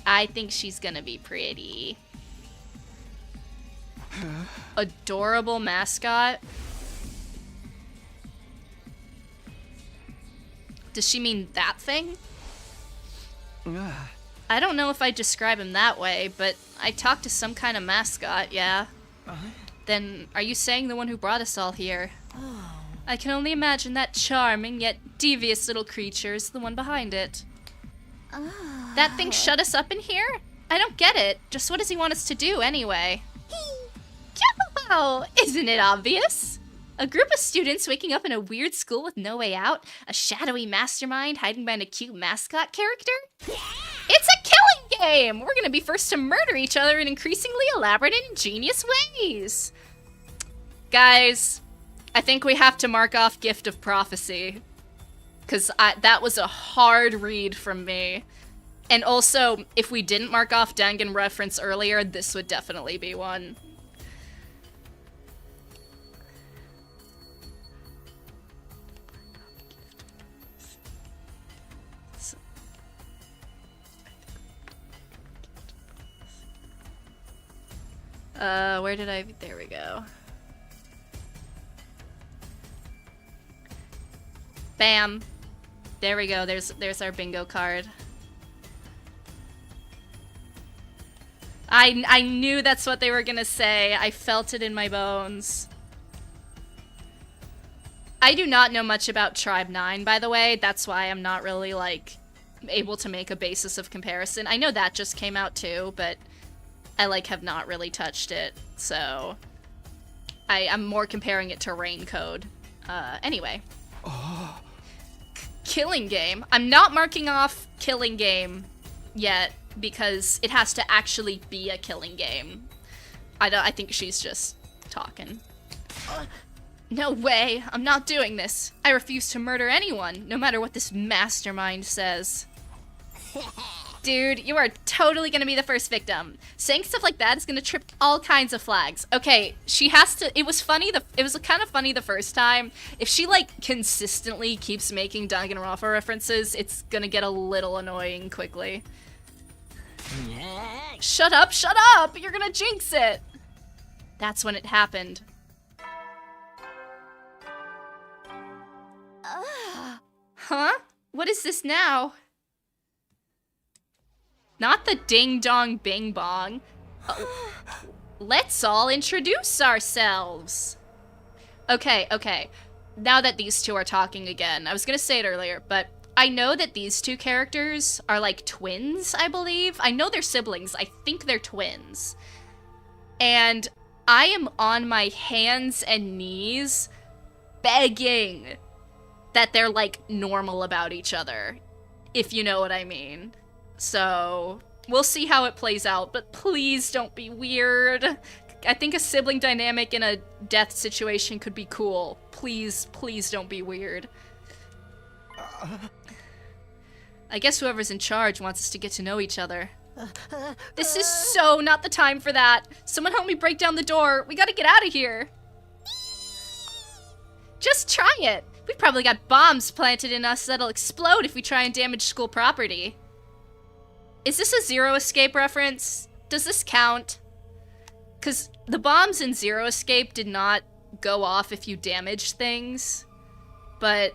I think she's gonna be pretty. Adorable mascot. Does she mean that thing? I don't know if I'd describe him that way, but I talked to some kind of mascot, yeah. Then, are you saying the one who brought us all here? I can only imagine that charming yet devious little creature is the one behind it. That thing shut us up in here? I don't get it. Just what does he want us to do anyway? Isn't it obvious? A group of students waking up in a weird school with no way out? A shadowy mastermind hiding behind a cute mascot character? It's a killing game! We're gonna be first to murder each other in increasingly elaborate and ingenious ways. Guys, I think we have to mark off Gift of Prophecy. Because that was a hard read from me. And also, if we didn't mark off Dangan reference earlier, this would definitely be one. Where did I... There we go. Bam. There we go. There's our bingo card. I knew that's what they were gonna say. I felt it in my bones. I do not know much about Tribe 9, by the way. That's why I'm not really, like, able to make a basis of comparison. I know that just came out too, but I, like, have not really touched it. So I'm more comparing it to Rain Code. Anyway. Killing Game. I'm not marking off Killing Game yet because it has to actually be a killing game. I think she's just talking. No way. I'm not doing this. I refuse to murder anyone, no matter what this mastermind says. Dude, you are totally gonna be the first victim. Saying stuff like that is gonna trip all kinds of flags. Okay, she has to. It was funny. It was kind of funny the first time. If she like consistently keeps making Danganronpa references, it's gonna get a little annoying quickly. Shut up! Shut up! You're gonna jinx it. That's when it happened. Huh? What is this now? Not the ding dong bing bong. Let's all introduce ourselves. Okay. Now that these two are talking again, I was gonna say it earlier, but I know that these two characters are like twins, I believe. I know they're siblings. I think they're twins. And I am on my hands and knees begging that they're like normal about each other, if you know what I mean. So, we'll see how it plays out, but please don't be weird. I think a sibling dynamic in a death situation could be cool. Please don't be weird. I guess whoever's in charge wants us to get to know each other. This is so not the time for that. Someone help me break down the door. We gotta get out of here. Just try it. We've probably got bombs planted in us that'll explode if we try and damage school property. Is this a Zero Escape reference? Does this count? Because the bombs in Zero Escape did not go off if you damaged things. But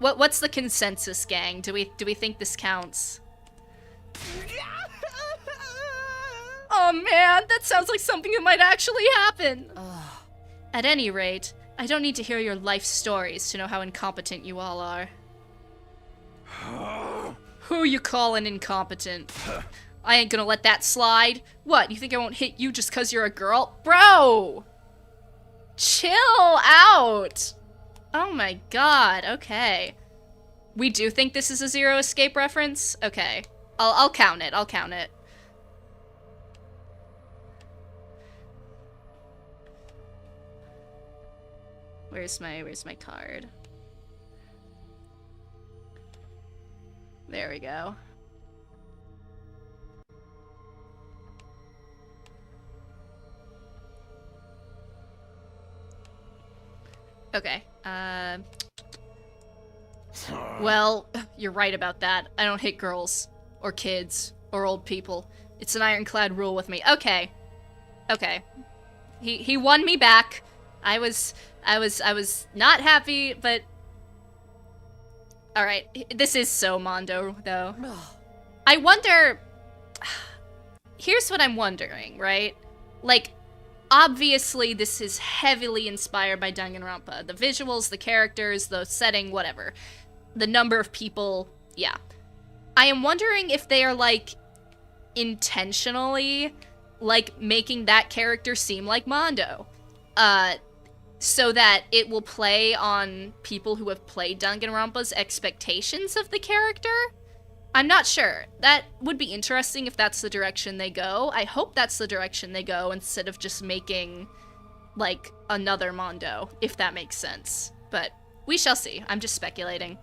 what's the consensus, gang? Do we think this counts? Oh man, that sounds like something that might actually happen. At any rate, I don't need to hear your life stories to know how incompetent you all are. Who you calling incompetent? I ain't gonna let that slide. What, you think I won't hit you just cause you're a girl? Bro! Chill out! Oh my god, okay. We do think this is a Zero Escape reference? Okay. I'll count it, Where's my card? There we go. Okay, well, you're right about that. I don't hit girls, or kids, or old people. It's an ironclad rule with me. Okay. He won me back. I was not happy, but... Alright, this is so Mondo, though. I wonder... Here's what I'm wondering, right? Like, obviously this is heavily inspired by Danganronpa. The visuals, the characters, the setting, whatever. The number of people, yeah. I am wondering if they are, like, intentionally, like, making that character seem like Mondo. So that it will play on people who have played Danganronpa's expectations of the character. I'm not sure. That would be interesting if that's the direction they go. I hope that's the direction they go instead of just making, like, another Mondo, if that makes sense. But we shall see. I'm just speculating.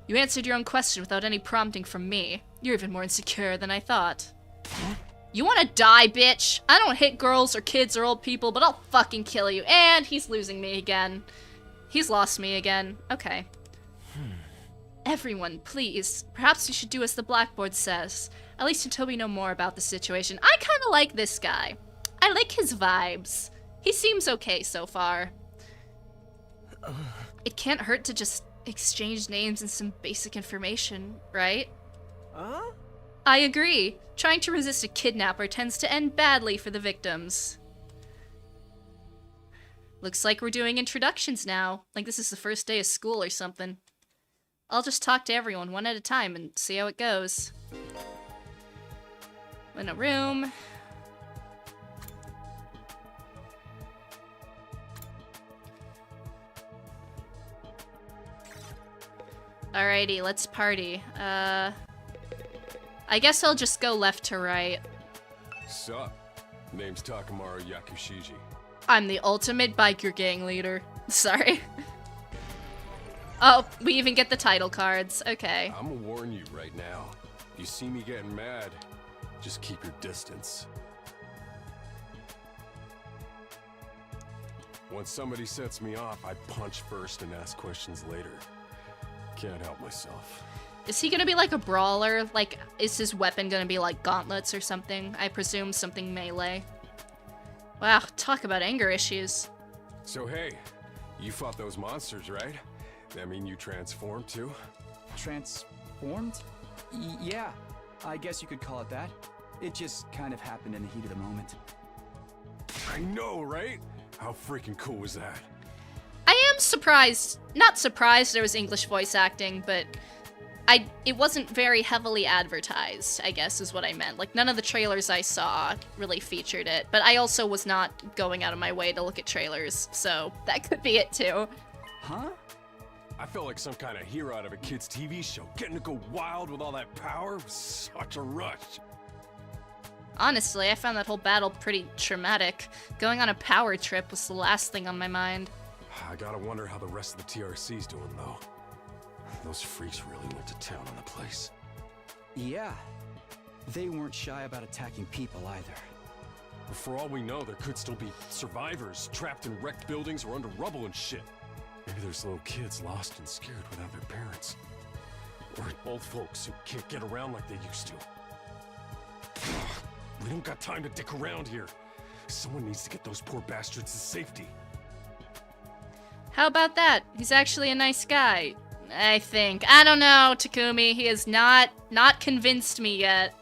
You answered your own question without any prompting from me. You're even more insecure than I thought. You wanna die, bitch? I don't hit girls or kids or old people, but I'll fucking kill you. And he's losing me again. He's lost me again. Okay. Everyone, please. Perhaps we should do as the blackboard says. At least until we know more about the situation. I kinda like this guy. I like his vibes. He seems okay so far. It can't hurt to just exchange names and some basic information, right? Huh? I agree. Trying to resist a kidnapper tends to end badly for the victims. Looks like we're doing introductions now. Like this is the first day of school or something. I'll just talk to everyone one at a time and see how it goes. In a room. Alrighty, let's party. I guess I'll just go left to right. Sup? Name's Takamaru Yakushiji. I'm the ultimate biker gang leader. Sorry. Oh, we even get the title cards. Okay. I'ma warn you right now. You see me getting mad, just keep your distance. When somebody sets me off, I punch first and ask questions later. Can't help myself. Is he gonna be like a brawler? Like, is his weapon gonna be like gauntlets or something? I presume something melee. Wow, talk about anger issues. So hey, you fought those monsters, right? That mean you transformed too? Transformed? Yeah, I guess you could call it that. It just kind of happened in the heat of the moment. I know, right? How freaking cool was that? I am surprised, not surprised there was English voice acting, but it wasn't very heavily advertised, I guess is what I meant. Like, none of the trailers I saw really featured it, but I also was not going out of my way to look at trailers, so that could be it too. Huh? I felt like some kind of hero out of a kid's TV show. Getting to go wild with all that power was such a rush. Honestly, I found that whole battle pretty traumatic. Going on a power trip was the last thing on my mind. I gotta wonder how the rest of the TRC's doing, though. Those freaks really went to town on the place. Yeah. They weren't shy about attacking people either. But for all we know, there could still be survivors trapped in wrecked buildings or under rubble and shit. Maybe there's little kids lost and scared without their parents. Or old folks who can't get around like they used to. We don't got time to dick around here. Someone needs to get those poor bastards to safety. How about that? He's actually a nice guy. I think. I don't know, Takumi. He has not convinced me yet.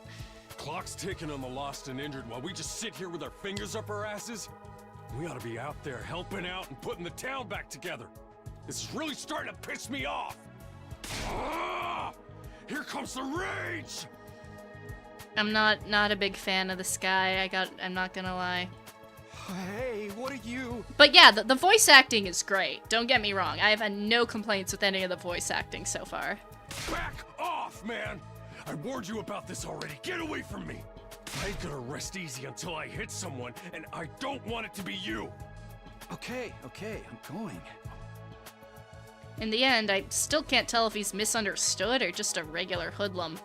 Clock's ticking on the lost and injured while we just sit here with our fingers up our asses? We ought to be out there helping out and putting the town back together. This is really starting to piss me off. Ah! Here comes the rage! I'm not a big fan of this guy. I'm not gonna lie. Hey, what are you? But yeah, the voice acting is great. Don't get me wrong. I have had no complaints with any of the voice acting so far. Back off, man! I warned you about this already. Get away from me! I ain't gonna rest easy until I hit someone, and I don't want it to be you! Okay, I'm going. In the end, I still can't tell if he's misunderstood or just a regular hoodlum.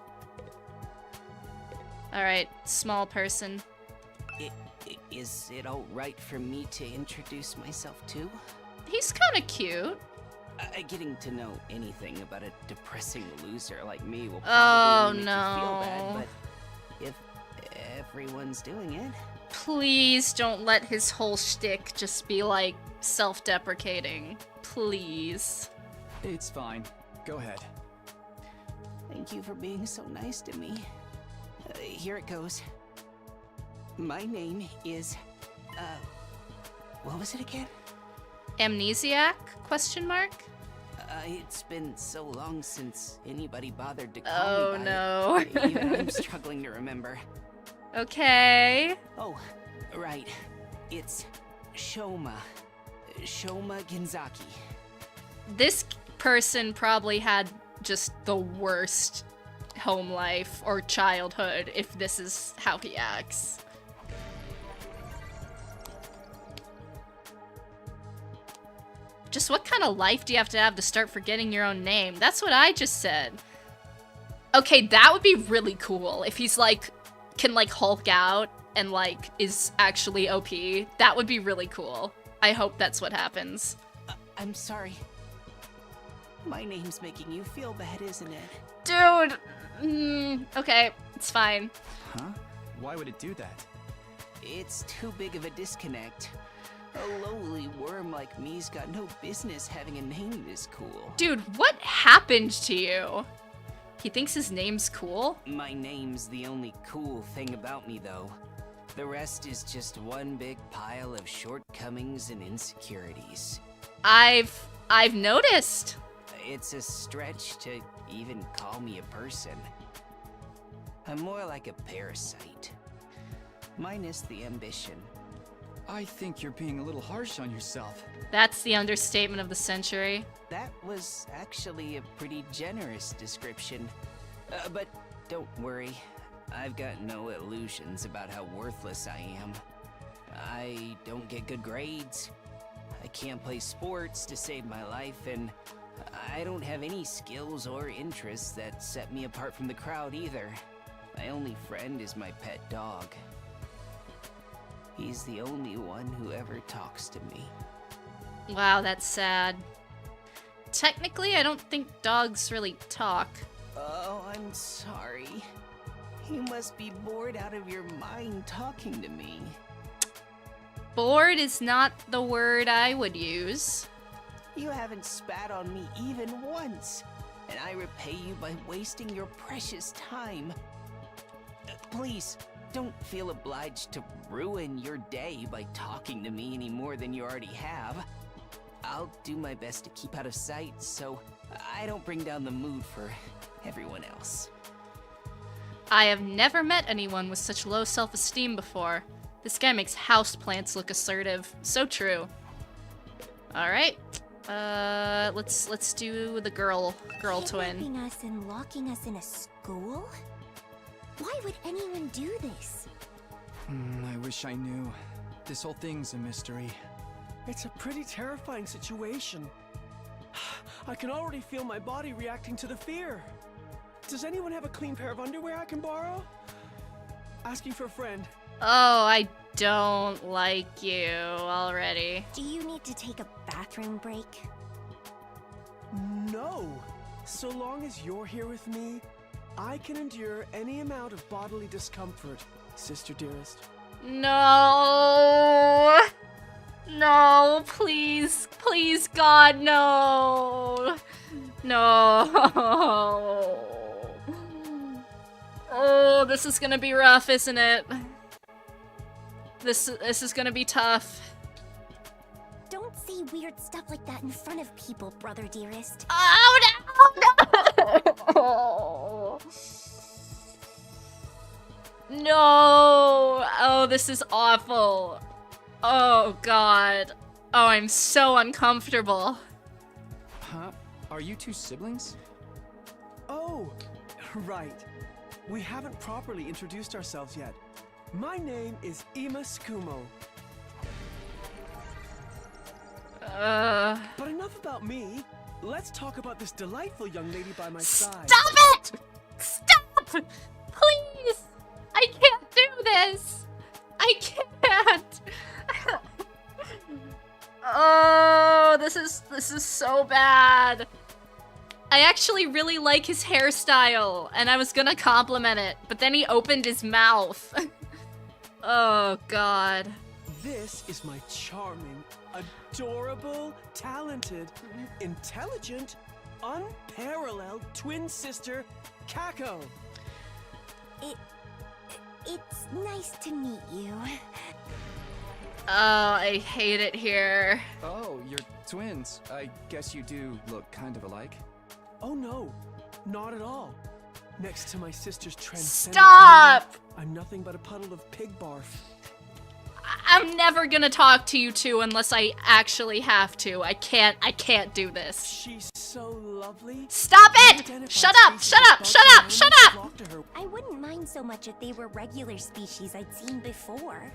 Alright, small person. Is it alright for me to introduce myself too? He's kinda cute. Getting to know anything about a depressing loser like me will Oh, probably make no. you feel bad, but if everyone's doing it... Please don't let his whole shtick just be, like, self-deprecating. Please. It's fine. Go ahead. Thank you for being so nice to me. Here it goes. My name is, what was it again? Amnesiac? Question mark? It's been so long since anybody bothered to call me by no. it. Even I'm struggling to remember. Okay. Oh, right. It's Shoma. Shoma Genzaki. This person probably had just the worst home life or childhood if this is how he acts. Just what kind of life do you have to start forgetting your own name? That's what I just said. Okay, that would be really cool if he's like, can like Hulk out and like is actually OP. That would be really cool. I hope that's what happens. I'm sorry. My name's making you feel bad, isn't it? Dude! Okay, it's fine. Huh? Why would it do that? It's too big of a disconnect. A lowly worm like me's got no business having a name this cool. Dude, what happened to you? He thinks his name's cool? My name's the only cool thing about me, though. The rest is just one big pile of shortcomings and insecurities. I've noticed. It's a stretch to even call me a person. I'm more like a parasite. Minus the ambition. I think you're being a little harsh on yourself. That's the understatement of the century. That was actually a pretty generous description. But don't worry. I've got no illusions about how worthless I am. I don't get good grades. I can't play sports to save my life, and I don't have any skills or interests that set me apart from the crowd either. My only friend is my pet dog. He's the only one who ever talks to me. Wow, that's sad. Technically, I don't think dogs really talk. Oh, I'm sorry. You must be bored out of your mind talking to me. Bored is not the word I would use. You haven't spat on me even once, and I repay you by wasting your precious time. Please, don't feel obliged to ruin your day by talking to me any more than you already have. I'll do my best to keep out of sight so I don't bring down the mood for everyone else. I have never met anyone with such low self-esteem before. This guy makes houseplants look assertive. So true. Alright. Let's do the girl twin. Kidnapping us and locking us in a school? Why would anyone do this? I wish I knew. This whole thing's a mystery. It's a pretty terrifying situation. I can already feel my body reacting to the fear. Does anyone have a clean pair of underwear I can borrow? Asking for a friend. Oh, I don't like you already. Do you need to take a bathroom break? No. So long as you're here with me, I can endure any amount of bodily discomfort, sister dearest. No! No, please, please, God, no! No! Oh, this is gonna be rough, isn't it? This is gonna be tough. Don't say weird stuff like that in front of people, brother dearest. Oh, no! No! Oh, this is awful. Oh, God. Oh, I'm so uncomfortable. Huh? Are you two siblings? Oh, right. We haven't properly introduced ourselves yet. My name is Ima Skumo. But enough about me. Let's talk about this delightful young lady by my side. Stop it! Stop! Please! I can't do this! I can't! Oh, this is so bad. I actually really like his hairstyle, and I was gonna compliment it, but then he opened his mouth. Oh, God. This is my charming, adorable, talented, intelligent, unparalleled twin sister, Kako. It's nice to meet you. I hate it here. Oh, you're twins. I guess you do look kind of alike. Oh no, not at all. Next to my sister's transcendent Stop! beauty, I'm nothing but a puddle of pig barf. I'm never gonna talk to you two unless I actually have to. I can't do this. She's so lovely. Stop it! Shut up! Shut up! Shut up! Shut up! I wouldn't mind so much if they were regular species I'd seen before.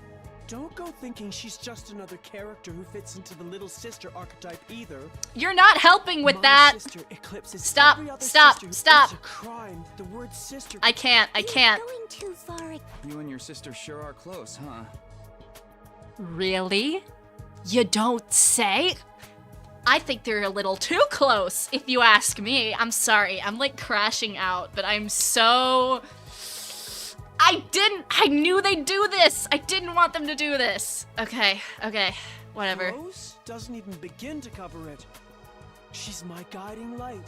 Don't go thinking she's just another character who fits into the little sister archetype either. You're not helping with My that. sister eclipses Stop, every other stop, sister who stop. is a crime. The word sister. I can't. You're going too far. You and your sister sure are close, huh? Really? You don't say? I think they're a little too close, if you ask me. I'm sorry. I'm like crashing out, but I'm so... I knew they'd do this. I didn't want them to do this. Okay, whatever. Rose doesn't even begin to cover it. She's my guiding light.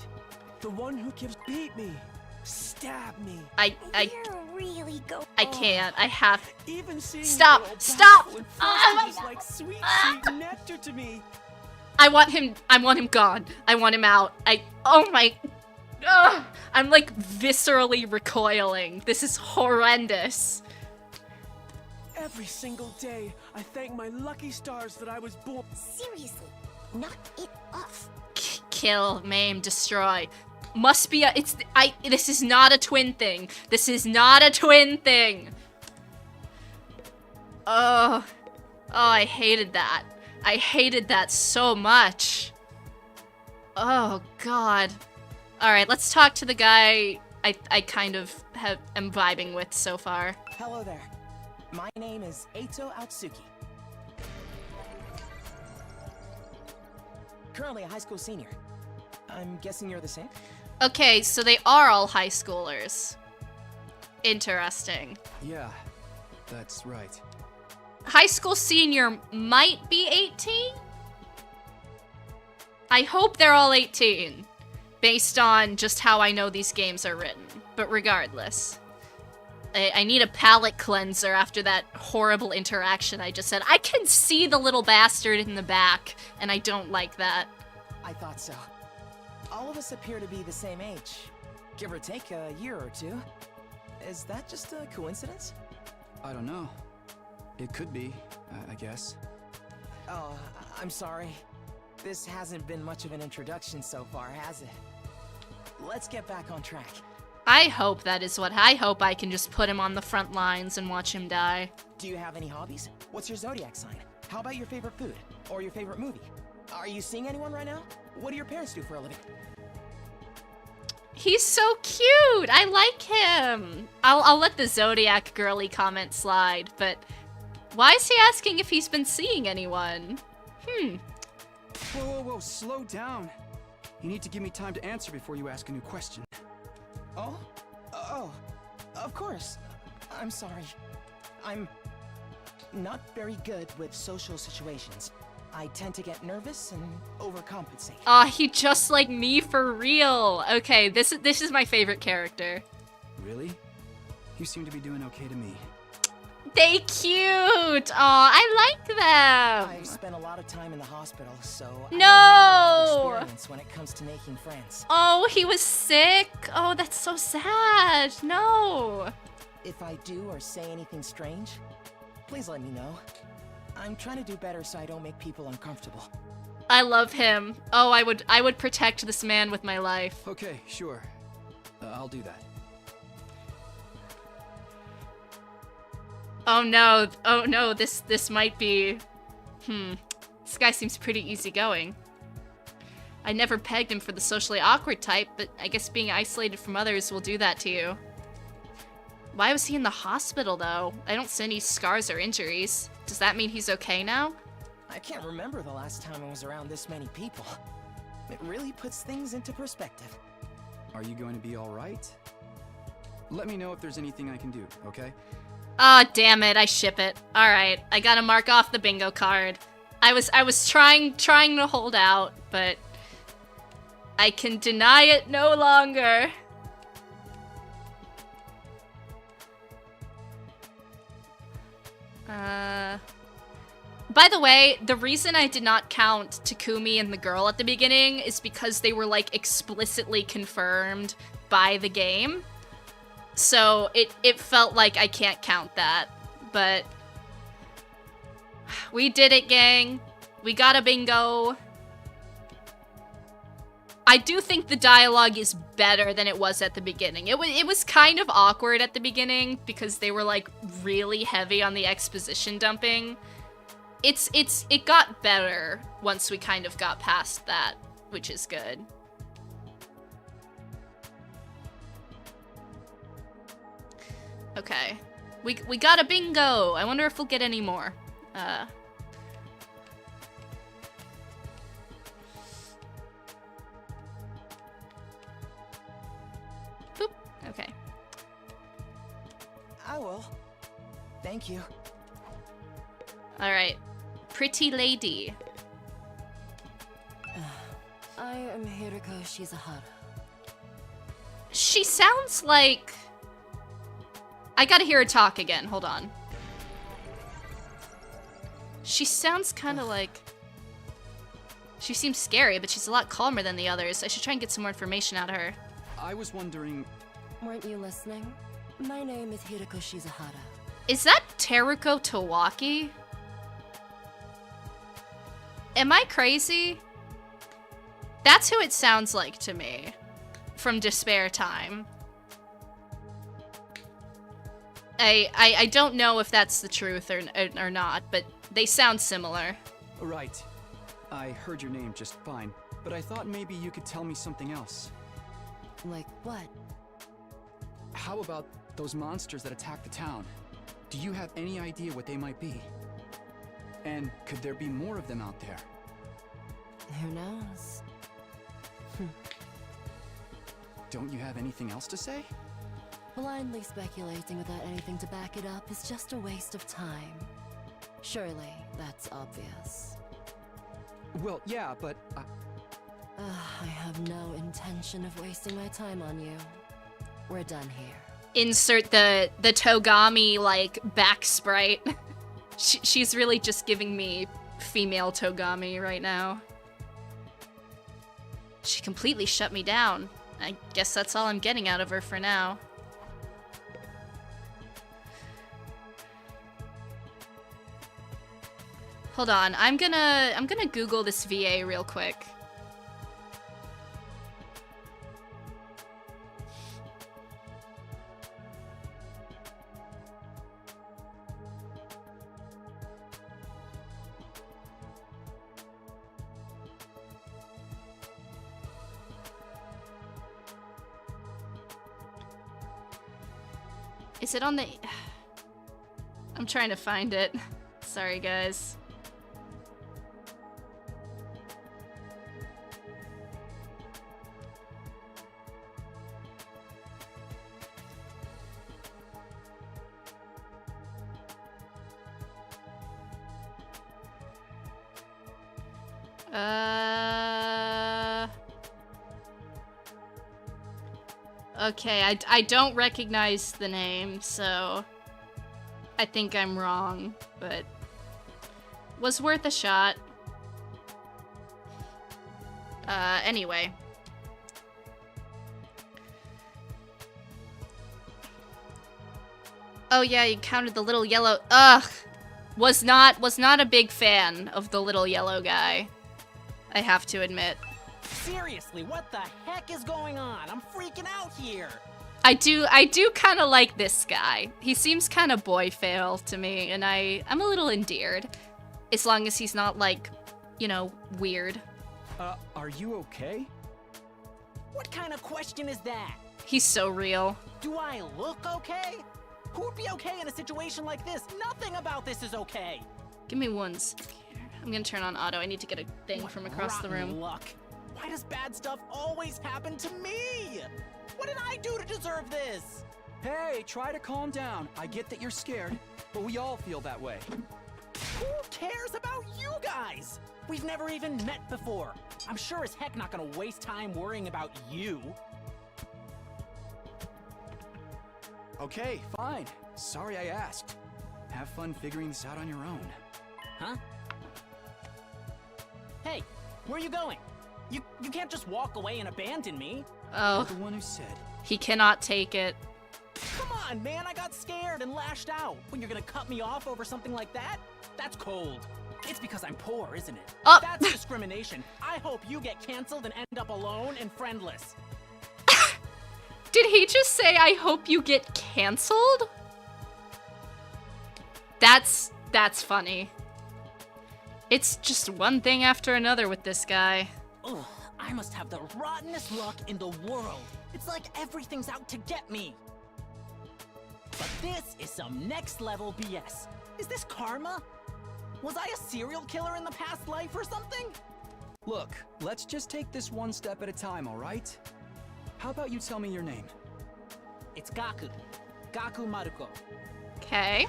The one who gives beat me, stab me. You're really go. I can't. I have... Even seeing Stop, the little stop. baffle and Oh my is God. like sweet nectar to me. I want him gone. I want him out. Oh my... Ugh, I'm like viscerally recoiling. This is horrendous. Every single day, I thank my lucky stars that I was born. Seriously, knock it off. Kill, maim, destroy. Must be a... This is not a twin thing. This is not a twin thing. Oh, I hated that. I hated that so much. Oh, God. Alright, let's talk to the guy I kind of am vibing with so far. Hello there. My name is Eito Atsuki. Currently a high school senior. I'm guessing you're the same? Okay, so they are all high schoolers. Interesting. Yeah, that's right. High school senior might be 18? I hope they're all 18. Based on just how I know these games are written. But regardless. I need a palate cleanser after that horrible interaction I just said. I can see the little bastard in the back, and I don't like that. I thought so. All of us appear to be the same age. Give or take a year or two. Is that just a coincidence? I don't know. It could be, I guess. Oh, I'm sorry. This hasn't been much of an introduction so far, has it? Let's get back on track. I hope that is what I hope I can just put him on the front lines and watch him die. Do you have any hobbies? What's your zodiac sign? How about your favorite food? Or your favorite movie? Are you seeing anyone right now? What do your parents do for a living? He's so cute! I like him! I'll let the Zodiac girly comment slide, but why is he asking if he's been seeing anyone? Whoa, slow down. You need to give me time to answer before you ask a new question. Oh, of course. I'm sorry. I'm not very good with social situations. I tend to get nervous and overcompensate. Aw, he just like me for real. Okay, this is my favorite character. Really? You seem to be doing okay to me. They cute! Aw, I like them! I've spent a lot of time in the hospital, so I No! don't have a lot of experience when it comes to making friends. Oh, he was sick? Oh, that's so sad. No. If I do or say anything strange, please let me know. I'm trying to do better so I don't make people uncomfortable. I love him. Oh, I would protect this man with my life. Okay, sure. I'll do that. Oh no, this might be... This guy seems pretty easygoing. I never pegged him for the socially awkward type, but I guess being isolated from others will do that to you. Why was he in the hospital, though? I don't see any scars or injuries. Does that mean he's okay now? I can't remember the last time I was around this many people. It really puts things into perspective. Are you going to be alright? Let me know if there's anything I can do, okay? Ah, damn it, I ship it. Alright, I gotta mark off the bingo card. I was trying to hold out, but I can deny it no longer. By the way, the reason I did not count Takumi and the girl at the beginning is because they were, like, explicitly confirmed by the game. So it felt like I can't count that. But we did it, gang. We got a bingo. I do think the dialogue is better than it was at the beginning. It was kind of awkward at the beginning because they were, like, really heavy on the exposition dumping. It got better once we kind of got past that, which is good. Okay. We got a bingo! I wonder if we'll get any more. Boop. Okay. I will. Thank you. Alright. Pretty lady. I am Hiriko Shizahara. She sounds like... I gotta hear her talk again. Hold on. She sounds kind of like... She seems scary, but she's a lot calmer than the others. I should try and get some more information out of her. I was wondering... Weren't you listening? My name is Hiriko Shizahara. Is that Teruko Towaki? Am I crazy? That's who it sounds like to me. From Despair Time. I don't know if that's the truth or not, but they sound similar. Right. I heard your name just fine, but I thought maybe you could tell me something else. Like what? How about those monsters that attacked the town? Do you have any idea what they might be? And could there be more of them out there? Who knows? Don't you have anything else to say? Blindly speculating without anything to back it up is just a waste of time. Surely, that's obvious. Well, yeah, but... I have no intention of wasting my time on you. We're done here. Insert the Togami, like, back sprite. She's really just giving me female Togami right now. She completely shut me down. I guess that's all I'm getting out of her for now. Hold on, I'm gonna Google this VA real quick. Is it on the... I'm trying to find it. Sorry, guys. Okay, I don't recognize the name, so I think I'm wrong, but was worth a shot. Anyway. Oh yeah, you counted the little yellow... Ugh! Was not a big fan of the little yellow guy. I have to admit. Seriously, what the heck is going on? I'm freaking out here. I do kind of like this guy. He seems kind of boy fail to me, and I'm a little endeared. As long as he's not, like, you know, weird. Are you okay? What kind of question is that? He's so real. Do I look okay? Who'd be okay in a situation like this? Nothing about this is okay. Give me one second here. I'm gonna turn on auto. I need to get a thing from across the room. Luck. Why does bad stuff always happen to me? What did I do to deserve this? Hey, try to calm down. I get that you're scared, but we all feel that way. Who cares about you guys? We've never even met before. I'm sure as heck not gonna waste time worrying about you. Okay, fine. Sorry I asked. Have fun figuring this out on your own. Huh? Hey, where are you going? You can't just walk away and abandon me. Oh. You're the one who said. He cannot take it. Come on, man, I got scared and lashed out. When you're gonna cut me off over something like that? That's cold. It's because I'm poor, isn't it? Oh. That's discrimination. I hope you get canceled and end up alone and friendless. Did he just say, I hope you get canceled? That's funny. It's just one thing after another with this guy. Ugh, I must have the rottenest luck in the world. It's like everything's out to get me. But this is some next level BS. Is this karma? Was I a serial killer in the past life or something? Look, let's just take this one step at a time, all right? How about you tell me your name? It's Gaku. Gaku Maruko. Okay.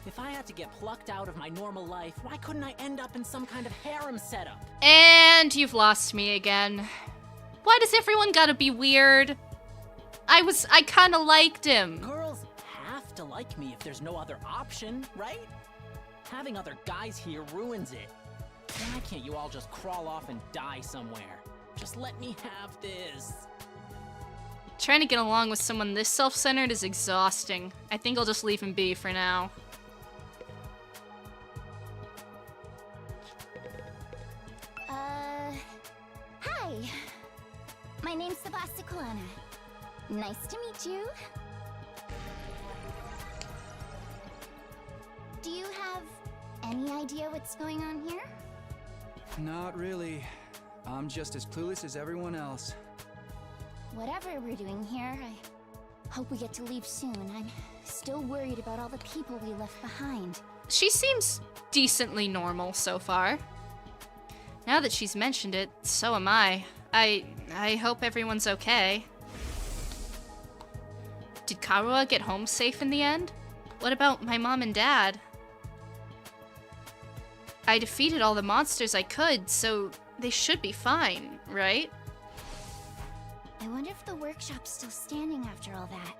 If I had to get plucked out of my normal life, why couldn't I end up in some kind of harem setup? And you've lost me again. Why does everyone gotta be weird? I kinda liked him. Girls have to like me if there's no other option, right? Having other guys here ruins it. Why can't you all just crawl off and die somewhere? Just let me have this. Trying to get along with someone this self-centered is exhausting. I think I'll just leave him be for now. Hi. My name's Sebastiana. Nice to meet you. Do you have any idea what's going on here? Not really. I'm just as clueless as everyone else. Whatever we're doing here, I hope we get to leave soon. I'm still worried about all the people we left behind. She seems decently normal so far. Now that she's mentioned it, so am I. I hope everyone's okay. Did Karuha get home safe in the end? What about my mom and dad? I defeated all the monsters I could, so they should be fine, right? I wonder if the workshop's still standing after all that.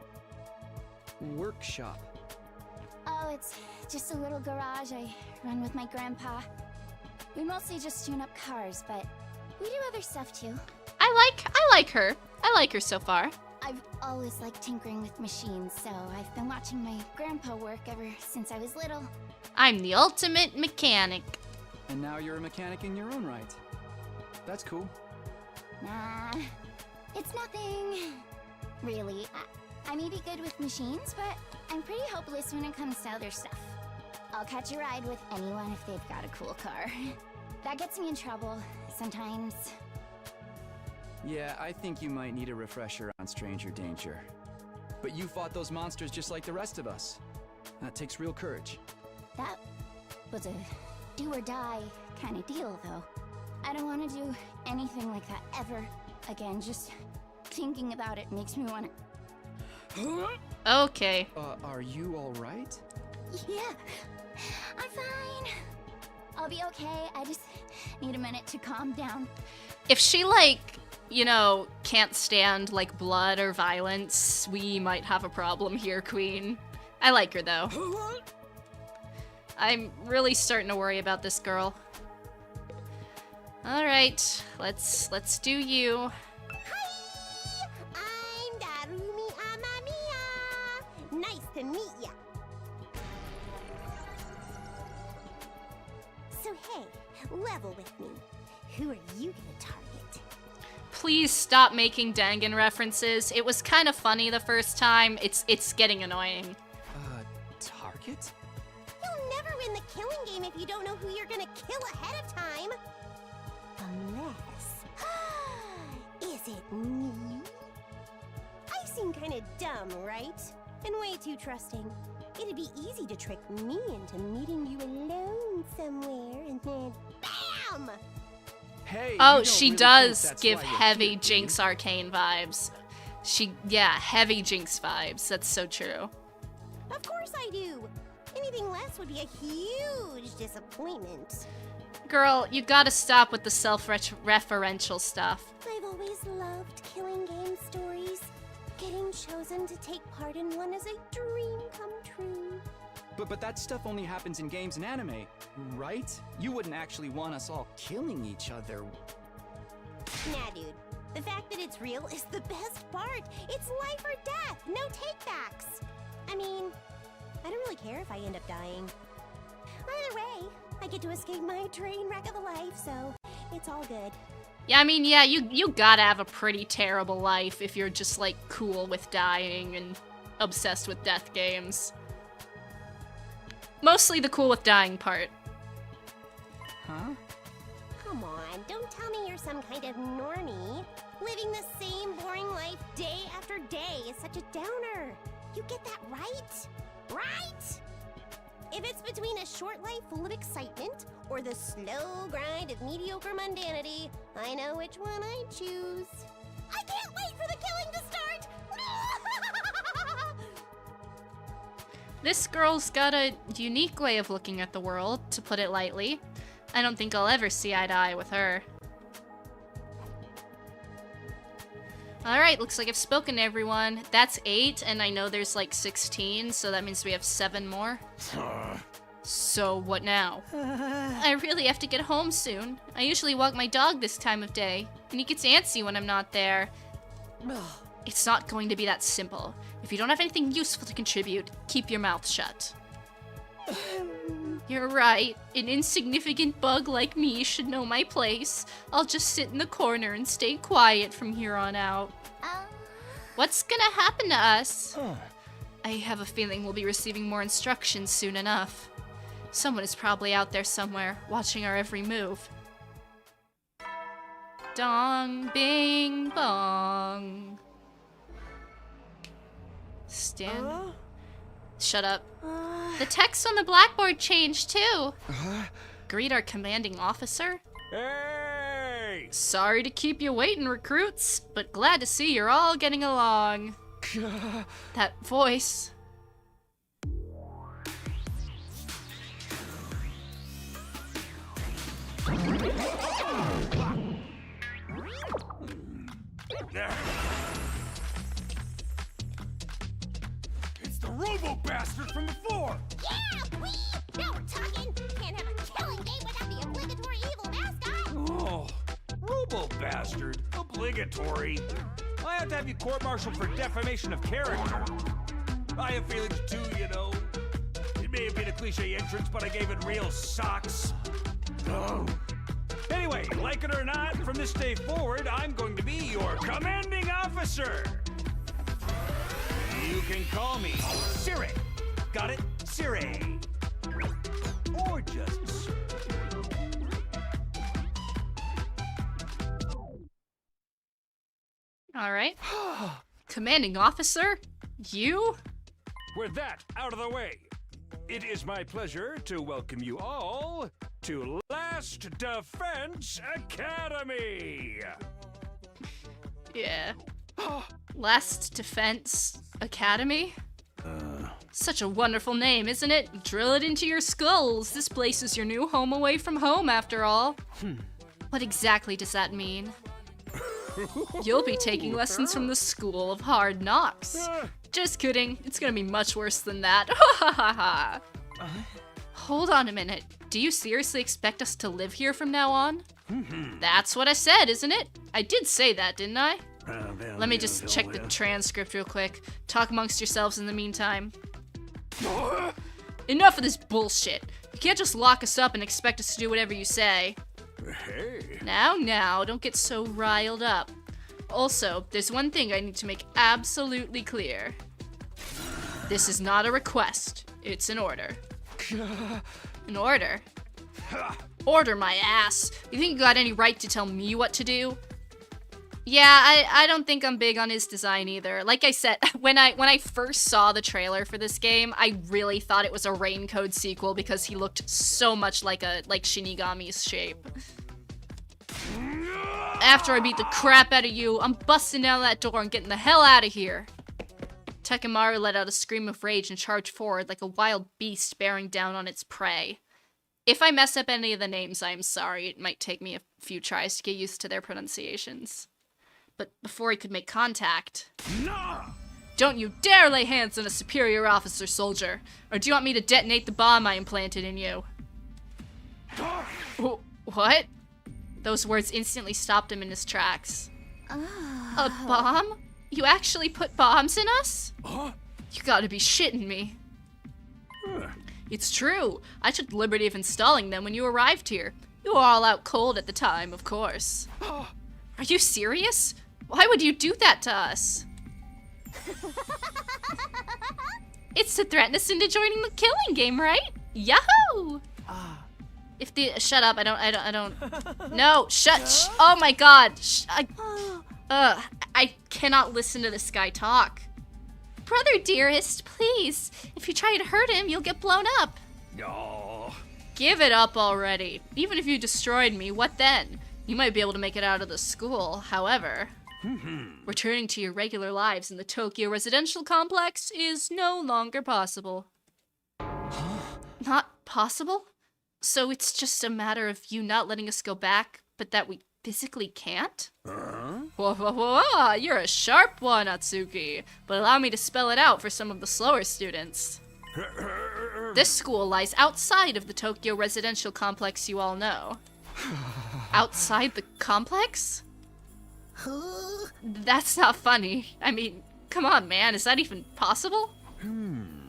Workshop. Oh, it's just a little garage I run with my grandpa. We mostly just tune up cars, but we do other stuff too. I like her. I like her so far. I've always liked tinkering with machines, so I've been watching my grandpa work ever since I was little. I'm the ultimate mechanic. And now you're a mechanic in your own right. That's cool. Nah, it's nothing. Really, I may be good with machines, but I'm pretty hopeless when it comes to other stuff. I'll catch a ride with anyone if they've got a cool car. That gets me in trouble, sometimes. Yeah, I think you might need a refresher on stranger danger. But you fought those monsters just like the rest of us. That takes real courage. That was a do-or-die kind of deal, though. I don't want to do anything like that ever again. Just thinking about it makes me want to... Okay. Are you alright? Yeah, I'm fine. I'll be okay. I just need a minute to calm down. If she, like, you know, can't stand, like, blood or violence, we might have a problem here, Queen. I like her, though. I'm really starting to worry about this girl. Alright, let's do you. Hi! I'm Darumi Amamiya! Nice to meet ya! So hey, level with me. Who are you gonna target? Please stop making Dangan references. It was kind of funny the first time. It's getting annoying. Target? You'll never win the killing game if you don't know who you're gonna kill ahead of time. Unless... Is it me? I seem kinda dumb, right? And way too trusting. It'd be easy to trick me into meeting you alone somewhere and then BAM! Hey, Oh, she does give heavy Jinx Arcane vibes. Yeah, heavy Jinx vibes. That's so true. Of course I do. Anything less would be a huge disappointment. Girl, you gotta stop with the self-referential stuff. I've always loved killing game stories. Getting chosen to take part in one is a dream come true. But that stuff only happens in games and anime, right? You wouldn't actually want us all killing each other. Nah, dude. The fact that it's real is the best part. It's life or death, no takebacks. I mean, I don't really care if I end up dying. Either way, I get to escape my train wreck of a life, so it's all good. Yeah, I mean, yeah, you gotta have a pretty terrible life if you're just, like, cool with dying and obsessed with death games. Mostly the cool with dying part. Huh? Come on, don't tell me you're some kind of normie. Living the same boring life day after day is such a downer. You get that right? Right? If it's between a short life full of excitement or the slow grind of mediocre mundanity, I know which one I'd choose. I can't wait for the killing to start! This girl's got a unique way of looking at the world, to put it lightly. I don't think I'll ever see eye to eye with her. Alright, looks like I've spoken to everyone. That's 8, and I know there's like 16, so that means we have 7 more. So, what now? I really have to get home soon. I usually walk my dog this time of day, and he gets antsy when I'm not there. It's not going to be that simple. If you don't have anything useful to contribute, keep your mouth shut. You're right. An insignificant bug like me should know my place. I'll just sit in the corner and stay quiet from here on out. What's gonna happen to us? I have a feeling we'll be receiving more instructions soon enough. Someone is probably out there somewhere, watching our every move. Dong, bing, bong. Stand. Shut up. The text on the blackboard changed too. Greet our commanding officer. Hey! Sorry to keep you waiting, recruits, but glad to see you're all getting along. That voice. It's the robo-bastard from before! Yeah, wee! Now we're talking! Can't have a killing day without the obligatory evil mascot! Oh, robo-bastard. Obligatory. I have to have you court-martialed for defamation of character. I have feelings too, you know. It may have been a cliche entrance, but I gave it real socks. Oh. Anyway, like it or not, from this day forward, I'm going to be your commanding officer. You can call me Siri. Got it? Siri. Or just Siri. All right. Commanding officer? You? With that out of the way, it is my pleasure to welcome you all to Last Defense Academy! Yeah. Last Defense Academy? Such a wonderful name, isn't it? Drill it into your skulls. This place is your new home away from home, after all. What exactly does that mean? You'll be taking lessons from the School of Hard Knocks. Just kidding. It's gonna be much worse than that. Hold on a minute. Do you seriously expect us to live here from now on? That's what I said, isn't it? I did say that, didn't I? Let me just check the transcript real quick. Talk amongst yourselves in the meantime. Enough of this bullshit. You can't just lock us up and expect us to do whatever you say. Hey. Now, don't get so riled up. Also, there's one thing I need to make absolutely clear. This is not a request. It's an order. An order? Order my ass. You think you got any right to tell me what to do? Yeah, I don't think I'm big on his design either. Like I said, when I first saw the trailer for this game, I really thought it was a Raincode sequel because he looked so much like Shinigami's shape. After I beat the crap out of you, I'm busting down that door and getting the hell out of here. Tekamaru let out a scream of rage and charged forward like a wild beast bearing down on its prey. If I mess up any of the names, I'm sorry. It might take me a few tries to get used to their pronunciations. But before he could make contact... Nah! Don't you dare lay hands on a superior officer, soldier. Or do you want me to detonate the bomb I implanted in you? What? Those words instantly stopped him in his tracks. A bomb? You actually put bombs in us? You gotta be shitting me. It's true. I took the liberty of installing them when you arrived here. You were all out cold at the time, of course. Are you serious? Why would you do that to us? It's to threaten us into joining the killing game, right? Yahoo! If the shut up, I don't. No, shut. Oh my God. I cannot listen to this guy talk. Brother dearest, please. If you try to hurt him, you'll get blown up. No. Give it up already. Even if you destroyed me, what then? You might be able to make it out of the school, however. Returning to your regular lives in the Tokyo residential complex is no longer possible. Not possible? So it's just a matter of you not letting us go back, but that we physically can't? Whoa, you're a sharp one, Atsuki. But allow me to spell it out for some of the slower students. This school lies outside of the Tokyo residential complex you all know. Outside the complex? That's not funny. I mean, come on, man, is that even possible?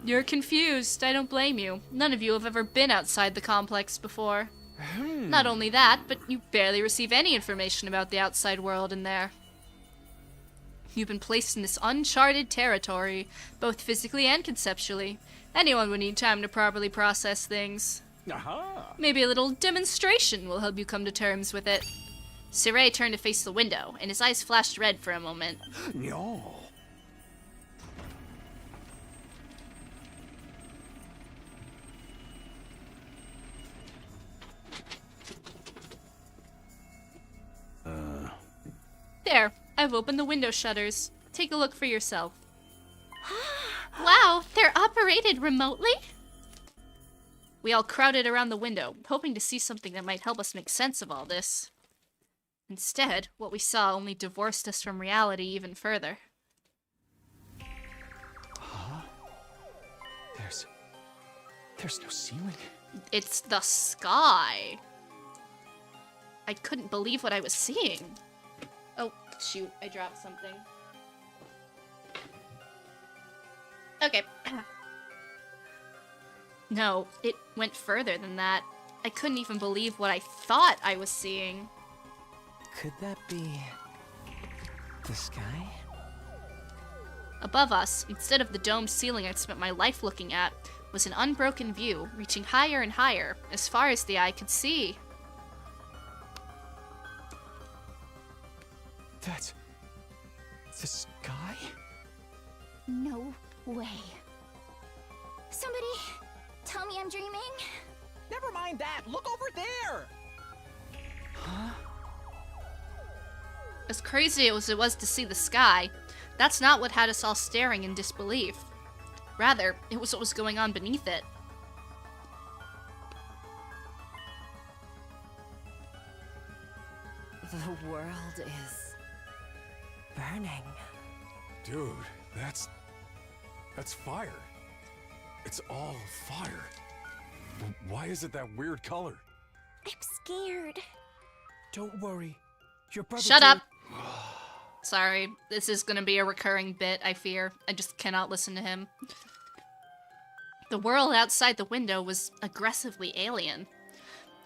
You're confused, I don't blame you. None of you have ever been outside the complex before. Not only that, but you barely receive any information about the outside world in there. You've been placed in this uncharted territory, both physically and conceptually. Anyone would need time to properly process things. Maybe a little demonstration will help you come to terms with it. Sirei turned to face the window, and his eyes flashed red for a moment. No. There, I've opened the window shutters. Take a look for yourself. Wow, they're operated remotely? We all crowded around the window, hoping to see something that might help us make sense of all this. Instead, what we saw only divorced us from reality even further. There's no ceiling. It's the sky. I couldn't believe what I was seeing. Oh, shoot, I dropped something. Okay. No, it went further than that. I couldn't even believe what I thought I was seeing. Could that be the sky? Above us, instead of the domed ceiling I'd spent my life looking at, was an unbroken view, reaching higher and higher, as far as the eye could see. That's the sky? No way. Somebody tell me I'm dreaming? Never mind that. Look over there. As crazy as it was to see the sky, that's not what had us all staring in disbelief. Rather, it was what was going on beneath it. The world is burning. Dude, that's fire. It's all fire. Why is it that weird color? I'm scared. Don't worry. Your brother. Shut up! Sorry, this is gonna be a recurring bit, I fear. I just cannot listen to him. The world outside the window was aggressively alien.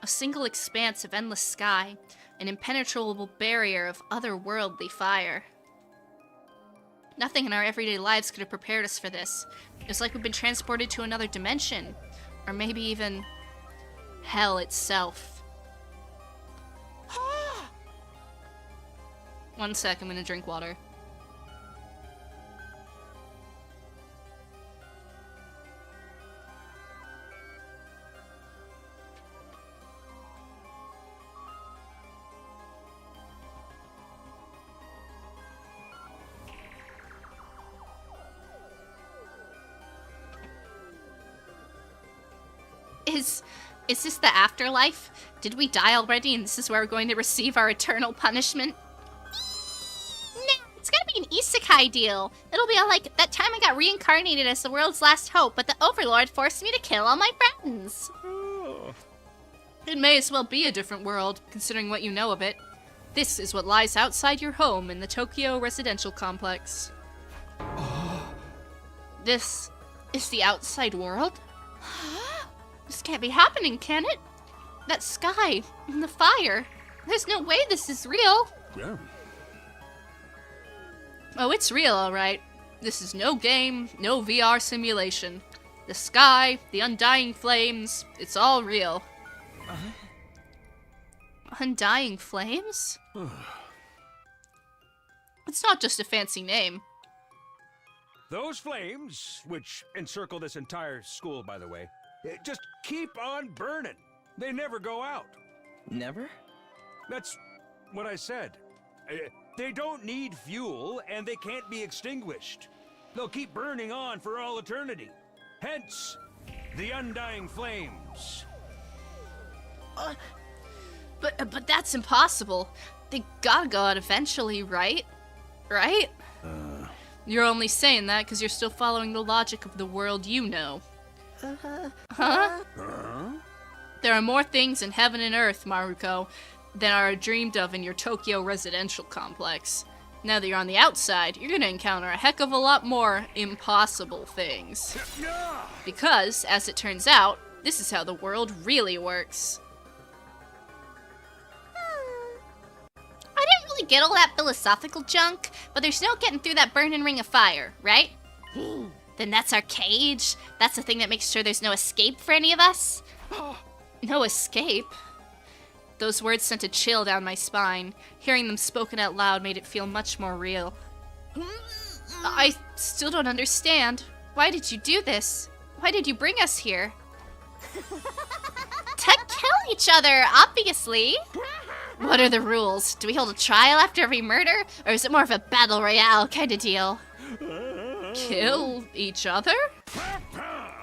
A single expanse of endless sky, an impenetrable barrier of otherworldly fire. Nothing in our everyday lives could have prepared us for this. It was like we'd been transported to another dimension. Or maybe even hell itself. 1 sec, I'm gonna drink water. Is this the afterlife? Did we die already and this is where we're going to receive our eternal punishment? No, it's gotta be an isekai deal. It'll be all like, that time I got reincarnated as the world's last hope, but the Overlord forced me to kill all my friends. It may as well be a different world, considering what you know of it. This is what lies outside your home in the Tokyo residential complex. This is the outside world? This can't be happening, can it? That sky and the fire. There's no way this is real. Yeah. Oh, it's real, alright. This is no game, no VR simulation. The sky, the undying flames, it's all real. Undying flames? It's not just a fancy name. Those flames, which encircle this entire school, by the way, just keep on burning. They never go out. Never? That's what I said. They don't need fuel, and they can't be extinguished. They'll keep burning on for all eternity. Hence, the undying flames. But that's impossible. They gotta go out eventually, right? Right? You're only saying that because you're still following the logic of the world you know. Huh? There are more things in heaven and earth, Maruko, than are dreamed of in your Tokyo residential complex. Now that you're on the outside, you're gonna encounter a heck of a lot more impossible things. Because, as it turns out, this is how the world really works. I didn't really get all that philosophical junk, but there's no getting through that burning ring of fire, right? Then that's our cage. That's the thing that makes sure there's no escape for any of us. No escape? Those words sent a chill down my spine. Hearing them spoken out loud made it feel much more real. I still don't understand. Why did you do this? Why did you bring us here? To kill each other, obviously. What are the rules? Do we hold a trial after every murder? Or is it more of a battle royale kind of deal? Kill each other?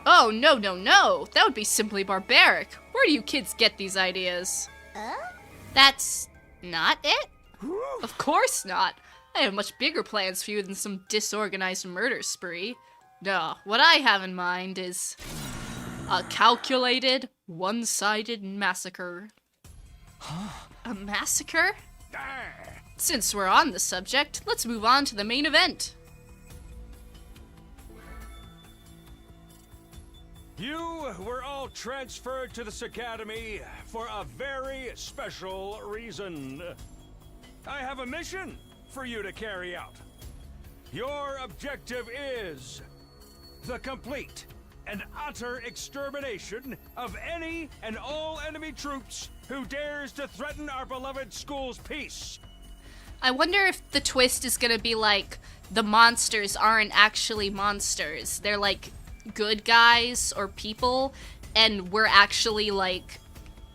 Oh, no, no, no. That would be simply barbaric. Where do you kids get these ideas? That's not it? Of course not. I have much bigger plans for you than some disorganized murder spree. No, what I have in mind is a calculated, one-sided massacre. A massacre? Since we're on the subject, let's move on to the main event. You were all transferred to this academy for a very special reason. I have a mission for you to carry out. Your objective is the complete and utter extermination of any and all enemy troops who dares to threaten our beloved school's peace. I wonder if the twist is gonna be like, the monsters aren't actually monsters. They're like good guys or people, and we're actually like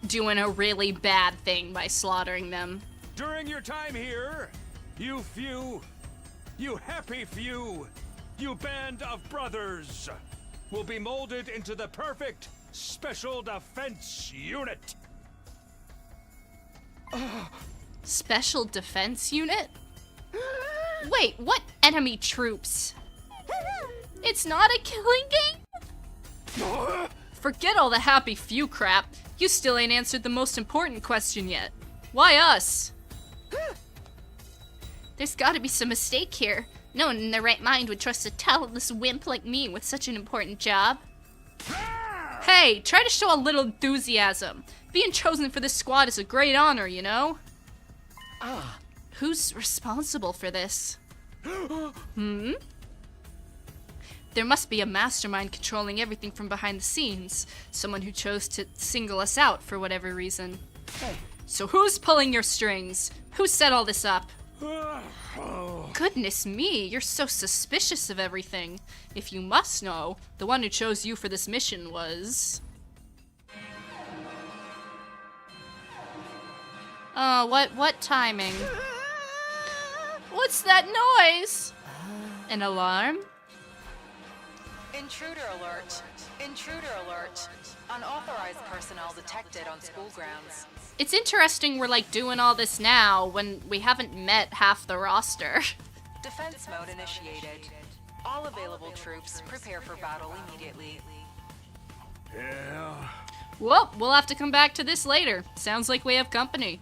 doing a really bad thing by slaughtering them. During your time here, you happy few, you band of brothers, will be molded into the perfect special defense unit. Special defense unit? Wait, what enemy troops? It's not a killing game? Forget all the happy few crap. You still ain't answered the most important question yet. Why us? There's gotta be some mistake here. No one in their right mind would trust a talentless wimp like me with such an important job. Hey, try to show a little enthusiasm. Being chosen for this squad is a great honor, you know? Who's responsible for this? There must be a mastermind controlling everything from behind the scenes. Someone who chose to single us out for whatever reason. So who's pulling your strings? Who set all this up? Goodness me, you're so suspicious of everything. If you must know, the one who chose you for this mission was... what timing? What's that noise? An alarm? Intruder alert. Intruder alert. Unauthorized personnel detected on school grounds. It's interesting we're like doing all this now when we haven't met half the roster. Defense mode initiated. All available troops, prepare for battle immediately. Yeah. Well, we'll have to come back to this later. Sounds like we have company.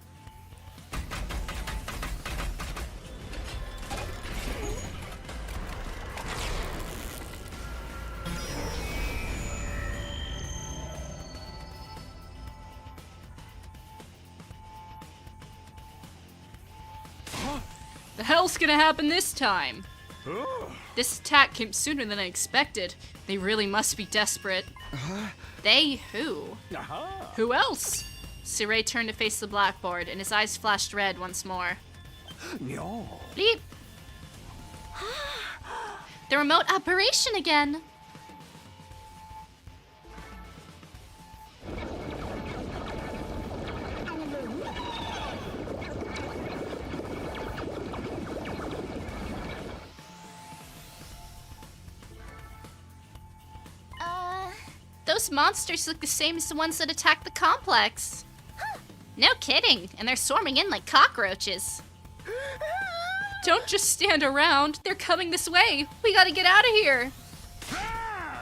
The hell's gonna happen this time? This attack came sooner than I expected. They really must be desperate. They who? Who else? Sirei turned to face the blackboard, and his eyes flashed red once more. No. Bleep! The remote operation again! Those monsters look the same as the ones that attacked the complex. No kidding, and they're swarming in like cockroaches. Don't just stand around, they're coming this way. We gotta get out of here.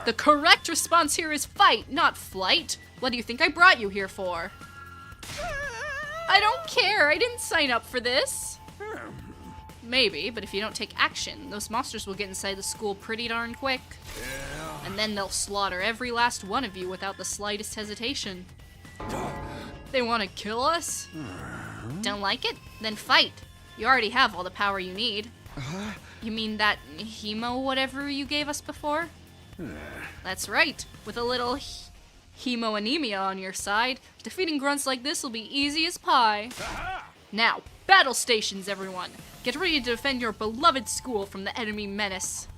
The correct response here is fight, not flight. What do you think I brought you here for? I don't care, I didn't sign up for this. Maybe, but if you don't take action, those monsters will get inside the school pretty darn quick. And then they'll slaughter every last one of you without the slightest hesitation. They want to kill us? Don't like it? Then fight. You already have all the power you need. You mean that hemo whatever you gave us before? That's right. With a little hemo anemia on your side, defeating grunts like this will be easy as pie. Now, battle stations, everyone. Get ready to defend your beloved school from the enemy menace.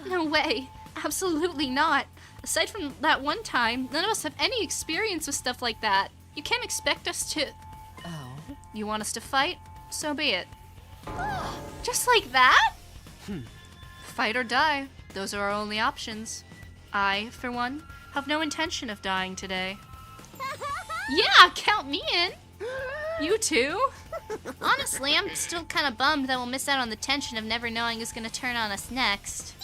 No way. Absolutely not. Aside from that one time, none of us have any experience with stuff like that. You can't expect us to... Oh. You want us to fight? So be it. Just like that? Fight or die. Those are our only options. I, for one, have no intention of dying today. Yeah, count me in. You too? Honestly, I'm still kind of bummed that we'll miss out on the tension of never knowing who's gonna turn on us next.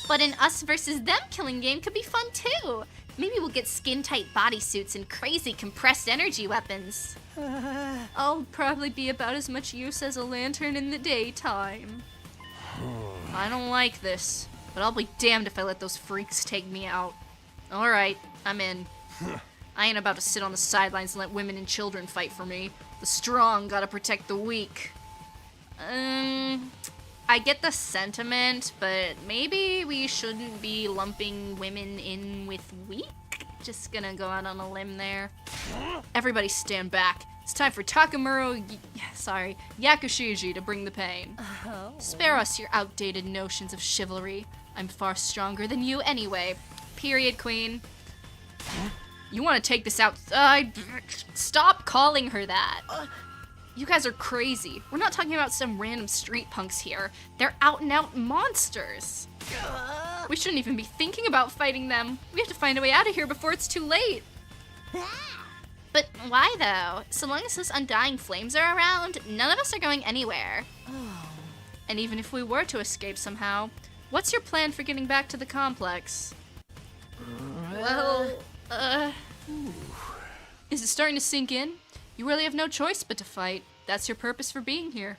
But an us versus them killing game could be fun too. Maybe we'll get skin-tight bodysuits and crazy compressed energy weapons. I'll probably be about as much use as a lantern in the daytime. I don't like this, but I'll be damned if I let those freaks take me out. Alright, I'm in. I ain't about to sit on the sidelines and let women and children fight for me. The strong gotta protect the weak. I get the sentiment, but maybe we shouldn't be lumping women in with weak? Just gonna go out on a limb there. Everybody stand back. It's time for Yakushiji to bring the pain. Spare us your outdated notions of chivalry. I'm far stronger than you anyway. Period, queen. You want to take this outside? Stop calling her that. You guys are crazy. We're not talking about some random street punks here. They're out and out monsters. We shouldn't even be thinking about fighting them. We have to find a way out of here before it's too late. But why though? So long as those undying flames are around, none of us are going anywhere. And even if we were to escape somehow, what's your plan for getting back to the complex? Well, is it starting to sink in? You really have no choice but to fight. That's your purpose for being here.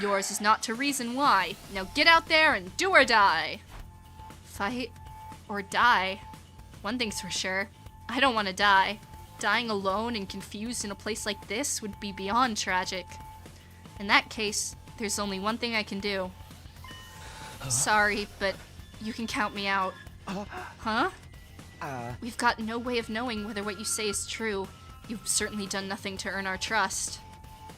Yours is not to reason why. Now get out there and do or die. Fight or die. One thing's for sure. I don't want to die. Dying alone and confused in a place like this would be beyond tragic. In that case, there's only one thing I can do. Sorry, but you can count me out. Huh? We've got no way of knowing whether what you say is true. You've certainly done nothing to earn our trust.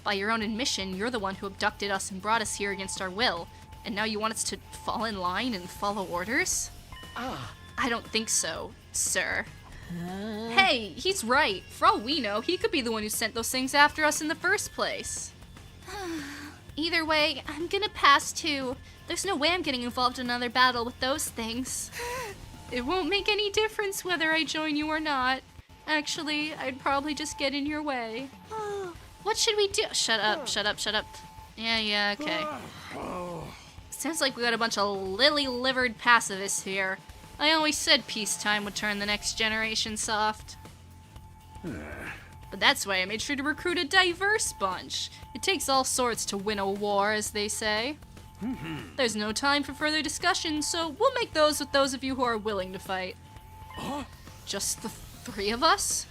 By your own admission, you're the one who abducted us and brought us here against our will. And now you want us to fall in line and follow orders? I don't think so, sir. Hey, he's right. For all we know, he could be the one who sent those things after us in the first place. Either way, I'm gonna pass too. There's no way I'm getting involved in another battle with those things. It won't make any difference whether I join you or not. Actually, I'd probably just get in your way. What should we do? Shut up, shut up, shut up. Yeah, okay. Sounds like we got a bunch of lily-livered pacifists here. I always said peacetime would turn the next generation soft. But that's why I made sure to recruit a diverse bunch. It takes all sorts to win a war, as they say. There's no time for further discussion, so we'll make those with those of you who are willing to fight. Just the 3 of us?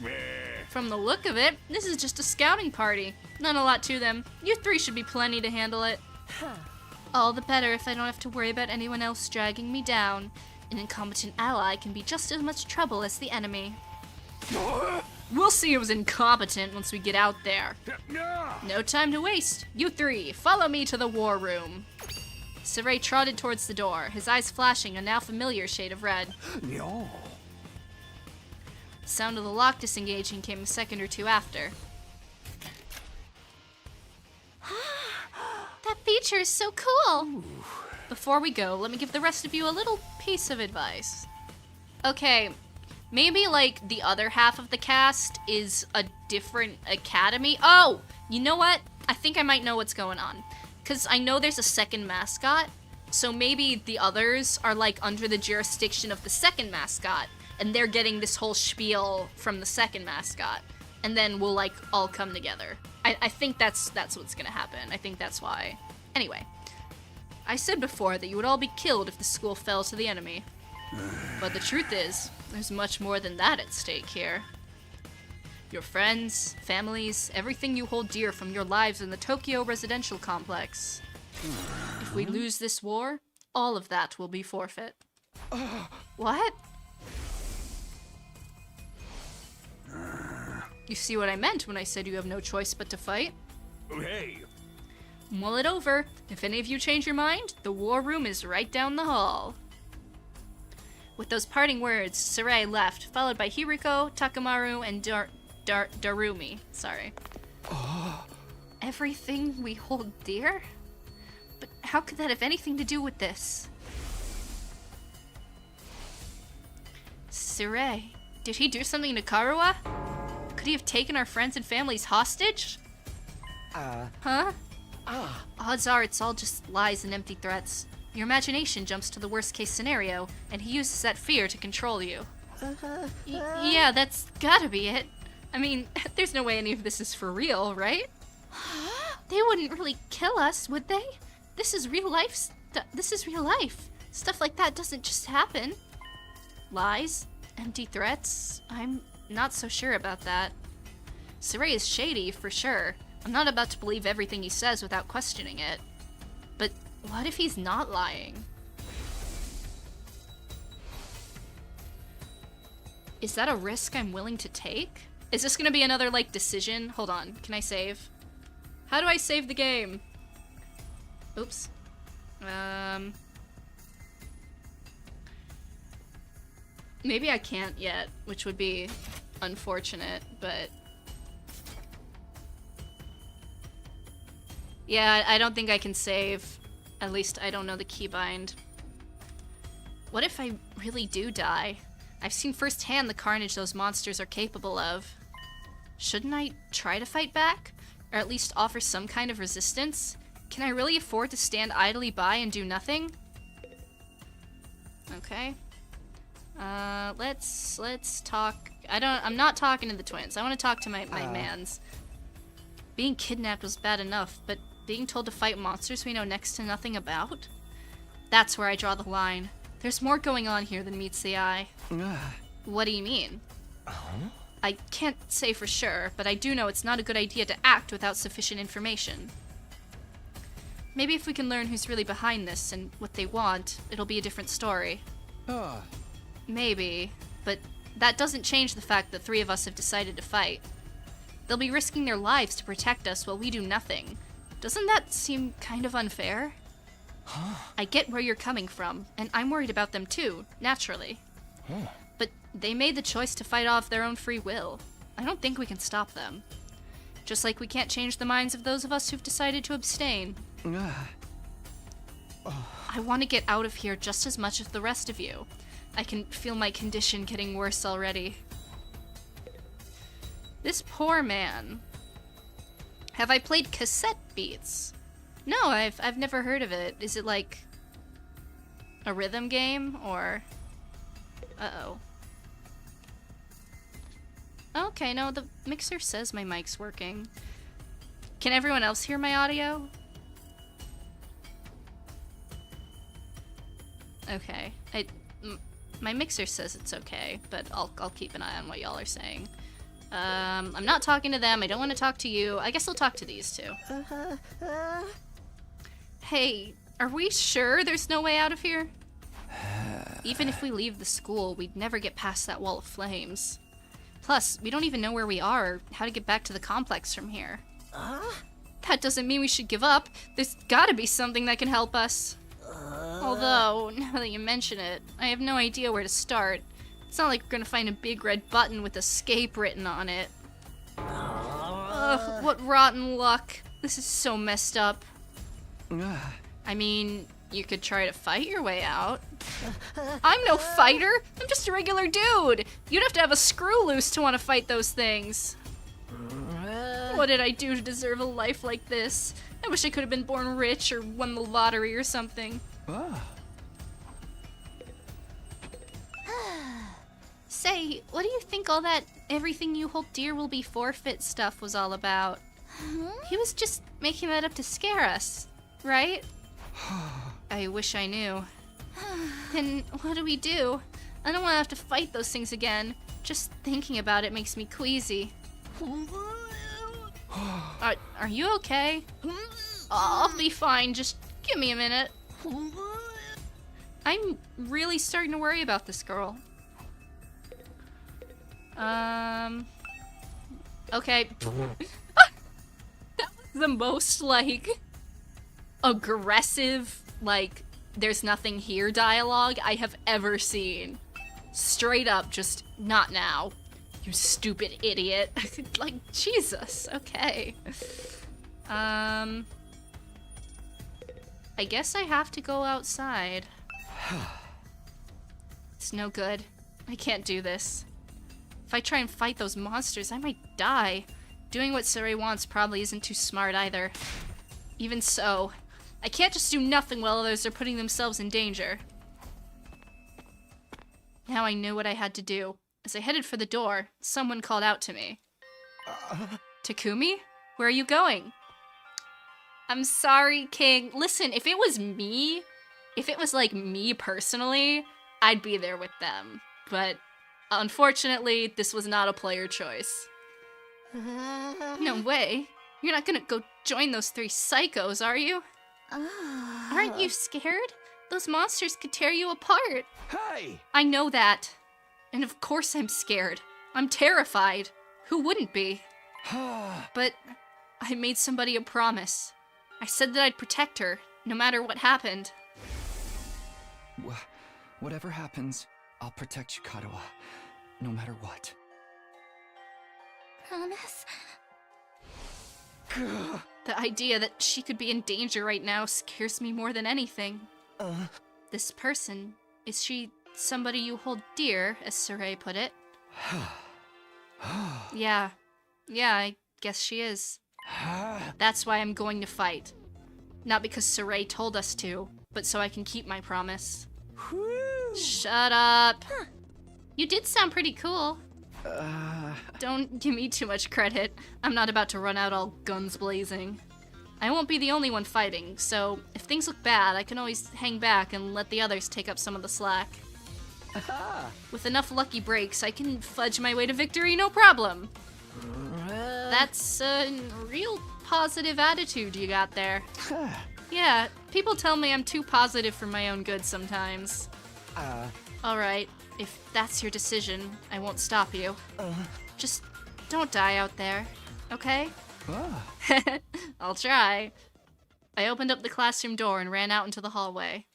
From the look of it, this is just a scouting party. Not a lot to them. You 3 should be plenty to handle it. All the better if I don't have to worry about anyone else dragging me down. An incompetent ally can be just as much trouble as the enemy. We'll see who's incompetent once we get out there. No time to waste. You 3, follow me to the war room. Saray trotted towards the door, his eyes flashing a now familiar shade of red. No. The sound of the lock disengaging came a second or two after. That feature is so cool! Before we go, let me give the rest of you a little piece of advice. Okay, maybe like the other half of the cast is a different academy. Oh, you know what? I think I might know what's going on. Because I know there's a second mascot, so maybe the others are like under the jurisdiction of the second mascot, and they're getting this whole spiel from the second mascot, and then we'll like all come together. I think that's what's gonna happen. I think that's why. Anyway, I said before that you would all be killed if the school fell to the enemy. But the truth is, there's much more than that at stake here. Your friends, families, everything you hold dear from your lives in the Tokyo residential complex. If we lose this war, all of that will be forfeit. What? You see what I meant when I said you have no choice but to fight? Hey! Mull it over. If any of you change your mind, the war room is right down the hall. With those parting words, Saray left, followed by Hiriko, Takamaru, and Darumi. Sorry. Everything we hold dear? But how could that have anything to do with this? Saray, did he do something to Karuwa? Could he have taken our friends and families hostage? Huh? Odds are it's all just lies and empty threats. Your imagination jumps to the worst case scenario, and he uses that fear to control you. Yeah, that's gotta be it. I mean, there's no way any of this is for real, right? They wouldn't really kill us, would they? This is real life. This is real life. Stuff like that doesn't just happen. Lies, empty threats. I'm not so sure about that. Saray is shady, for sure. I'm not about to believe everything he says without questioning it. But what if he's not lying? Is that a risk I'm willing to take? Is this gonna be another, like, decision? Hold on, can I save? How do I save the game? Oops. Maybe I can't yet, which would be unfortunate, but... Yeah, I don't think I can save. At least I don't know the keybind. What if I really do die? I've seen firsthand the carnage those monsters are capable of. Shouldn't I try to fight back? Or at least offer some kind of resistance? Can I really afford to stand idly by and do nothing? Okay. Let's talk. I'm not talking to the twins. I want to talk to my mans. Being kidnapped was bad enough, but being told to fight monsters we know next to nothing about? That's where I draw the line. There's more going on here than meets the eye. What do you mean? I can't say for sure, but I do know it's not a good idea to act without sufficient information. Maybe if we can learn who's really behind this and what they want, it'll be a different story. Maybe, but that doesn't change the fact that 3 of us have decided to fight. They'll be risking their lives to protect us while we do nothing. Doesn't that seem kind of unfair? I get where you're coming from, and I'm worried about them too, naturally. But they made the choice to fight off their own free will. I don't think we can stop them. Just like we can't change the minds of those of us who've decided to abstain. I want to get out of here just as much as the rest of you. I can feel my condition getting worse already. This poor man. Have I played cassette beats? No, I've never heard of it. Is it like a rhythm game or? Uh-oh. Okay, no, the mixer says my mic's working. Can everyone else hear my audio? Okay. My mixer says it's okay, but I'll keep an eye on what y'all are saying. I'm not talking to them. I don't want to talk to you. I guess I'll talk to these two. Hey, are we sure there's no way out of here? Even if we leave the school, we'd never get past that wall of flames. Plus, we don't even know where we are or how to get back to the complex from here. That doesn't mean we should give up. There's gotta be something that can help us. Although, now that you mention it, I have no idea where to start. It's not like we're gonna find a big red button with escape written on it. Ugh, what rotten luck. This is so messed up. I mean, you could try to fight your way out. I'm no fighter! I'm just a regular dude! You'd have to have a screw loose to want to fight those things. What did I do to deserve a life like this? I wish I could have been born rich or won the lottery or something. Say, what do you think all that everything you hold dear will be forfeit stuff was all about? He was just making that up to scare us, right? I wish I knew. Then what do we do? I don't want to have to fight those things again. Just thinking about it makes me queasy. Are you okay? I'll be fine, just give me a minute. I'm really starting to worry about this girl. Okay. That was the most, like, aggressive, like, there's nothing here dialogue I have ever seen. Straight up, just, not now. You stupid idiot. Like, Jesus, okay. I guess I have to go outside. It's no good. I can't do this. If I try and fight those monsters, I might die. Doing what Saray wants probably isn't too smart either. Even so, I can't just do nothing while others are putting themselves in danger. Now I knew what I had to do. As I headed for the door, someone called out to me. Takumi? Where are you going? I'm sorry, King. Listen, if it was me, if it was like me personally, I'd be there with them. But unfortunately, this was not a player choice. No way. You're not gonna go join those three psychos, are you? Aren't you scared? Those monsters could tear you apart. Hey! I know that. And of course I'm scared. I'm terrified. Who wouldn't be? But I made somebody a promise. I said that I'd protect her, no matter what happened. Whatever happens, I'll protect you, Katawa. No matter what. Promise? The idea that she could be in danger right now scares me more than anything. This person, is she somebody you hold dear, as Saray put it? Yeah, I guess she is. That's why I'm going to fight. Not because Saray told us to, but so I can keep my promise. Shut up. You did sound pretty cool. Don't give me too much credit. I'm not about to run out all guns blazing. I won't be the only one fighting, so if things look bad, I can always hang back and let the others take up some of the slack. With enough lucky breaks, I can fudge my way to victory, no problem. That's a real positive attitude you got there. Yeah, people tell me I'm too positive for my own good sometimes. Alright, if that's your decision, I won't stop you. Just don't die out there, okay? I'll try. I opened up the classroom door and ran out into the hallway.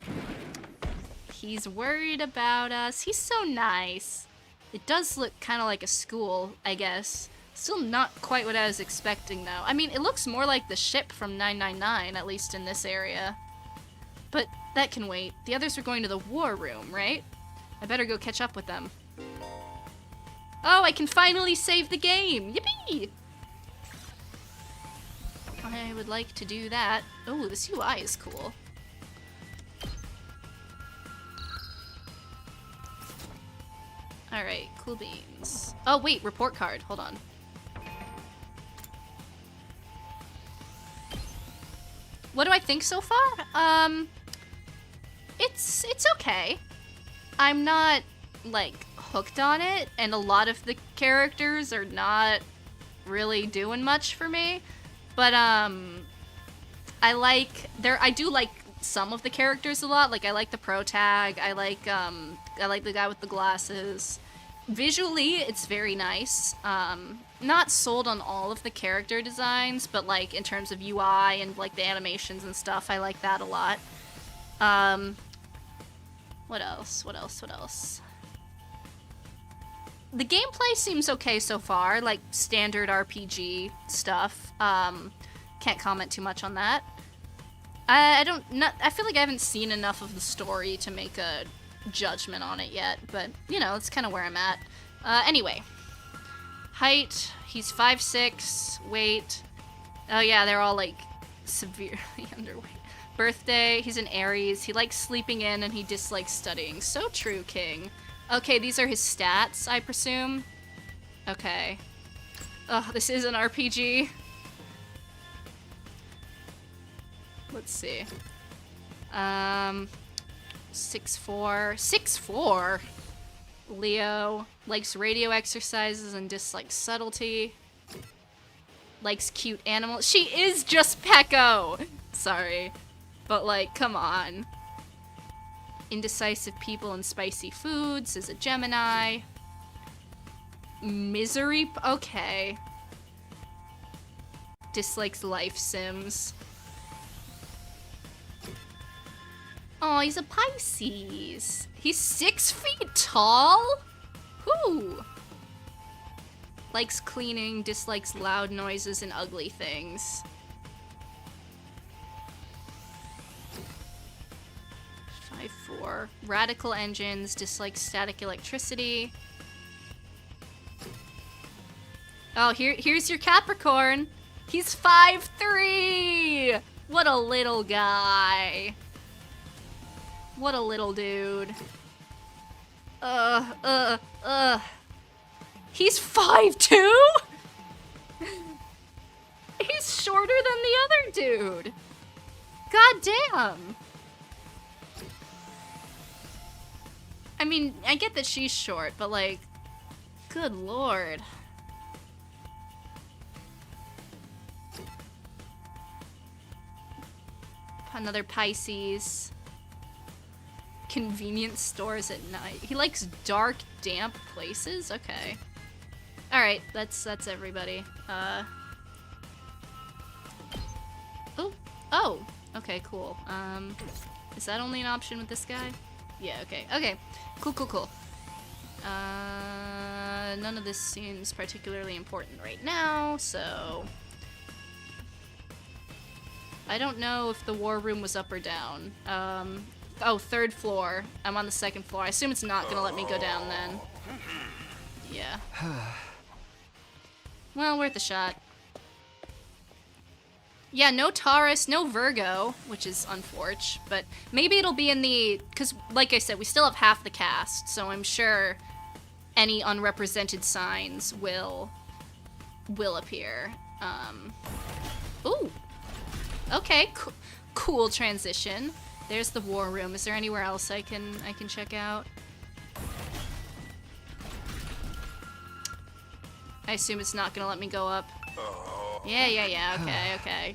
He's worried about us. He's so nice. It does look kind of like a school, I guess. Still not quite what I was expecting, though. I mean, it looks more like the ship from 999, at least in this area. But that can wait. The others are going to the war room, right? I better go catch up with them. Oh, I can finally save the game! Yippee! I would like to do that. Oh, this UI is cool. Alright, cool beans. Oh, wait, report card. Hold on. What do I think so far? It's okay. I'm not, like, hooked on it, and a lot of the characters are not really doing much for me. But, I do like some of the characters a lot. Like, I like the protag. I like the guy with the glasses. Visually, it's very nice. Not sold on all of the character designs, but, like, in terms of UI and, like, the animations and stuff, I like that a lot. What else? The gameplay seems okay so far, like, standard RPG stuff. Can't comment too much on that. I feel like I haven't seen enough of the story to make a judgment on it yet, but, you know, that's kind of where I'm at. Anyway. Height, he's 5'6", weight. Oh yeah, they're all, like, severely underweight. Birthday, he's an Aries. He likes sleeping in and he dislikes studying. So true, King. Okay, these are his stats, I presume. Okay. Ugh, this is an RPG. Let's see. 6'4". 6'4"? Leo. Likes radio exercises and dislikes subtlety. Likes cute animals. She is just Pecco! Sorry. But, like, come on. Indecisive people and spicy foods. Is a Gemini. Misery? Okay. Dislikes life sims. Oh, he's a Pisces. He's 6 feet tall? Who? Likes cleaning, dislikes loud noises and ugly things. 5'4". Radical engines, dislikes static electricity. Oh, here's your Capricorn. He's 5'3". What a little guy. What a little dude. He's 5'2"? He's shorter than the other dude. God damn. I mean, I get that she's short, but like, good lord. Another Pisces. Convenience stores at night. He likes dark, damp places? Okay. Alright, that's everybody. Oh! Okay, cool. Is that only an option with this guy? Yeah, okay. Okay. Cool. None of this seems particularly important right now, so... I don't know if the war room was up or down. Oh, 3rd floor. I'm on the 2nd floor. I assume it's not gonna let me go down then. Yeah. Well, worth a shot. Yeah, no Taurus, no Virgo, which is unfortunate, but maybe it'll be in the... Because, like I said, we still have half the cast, so I'm sure any unrepresented signs will appear. Ooh! Okay, cool transition. There's the war room. Is there anywhere else I can check out? I assume it's not gonna let me go up. Yeah. Okay.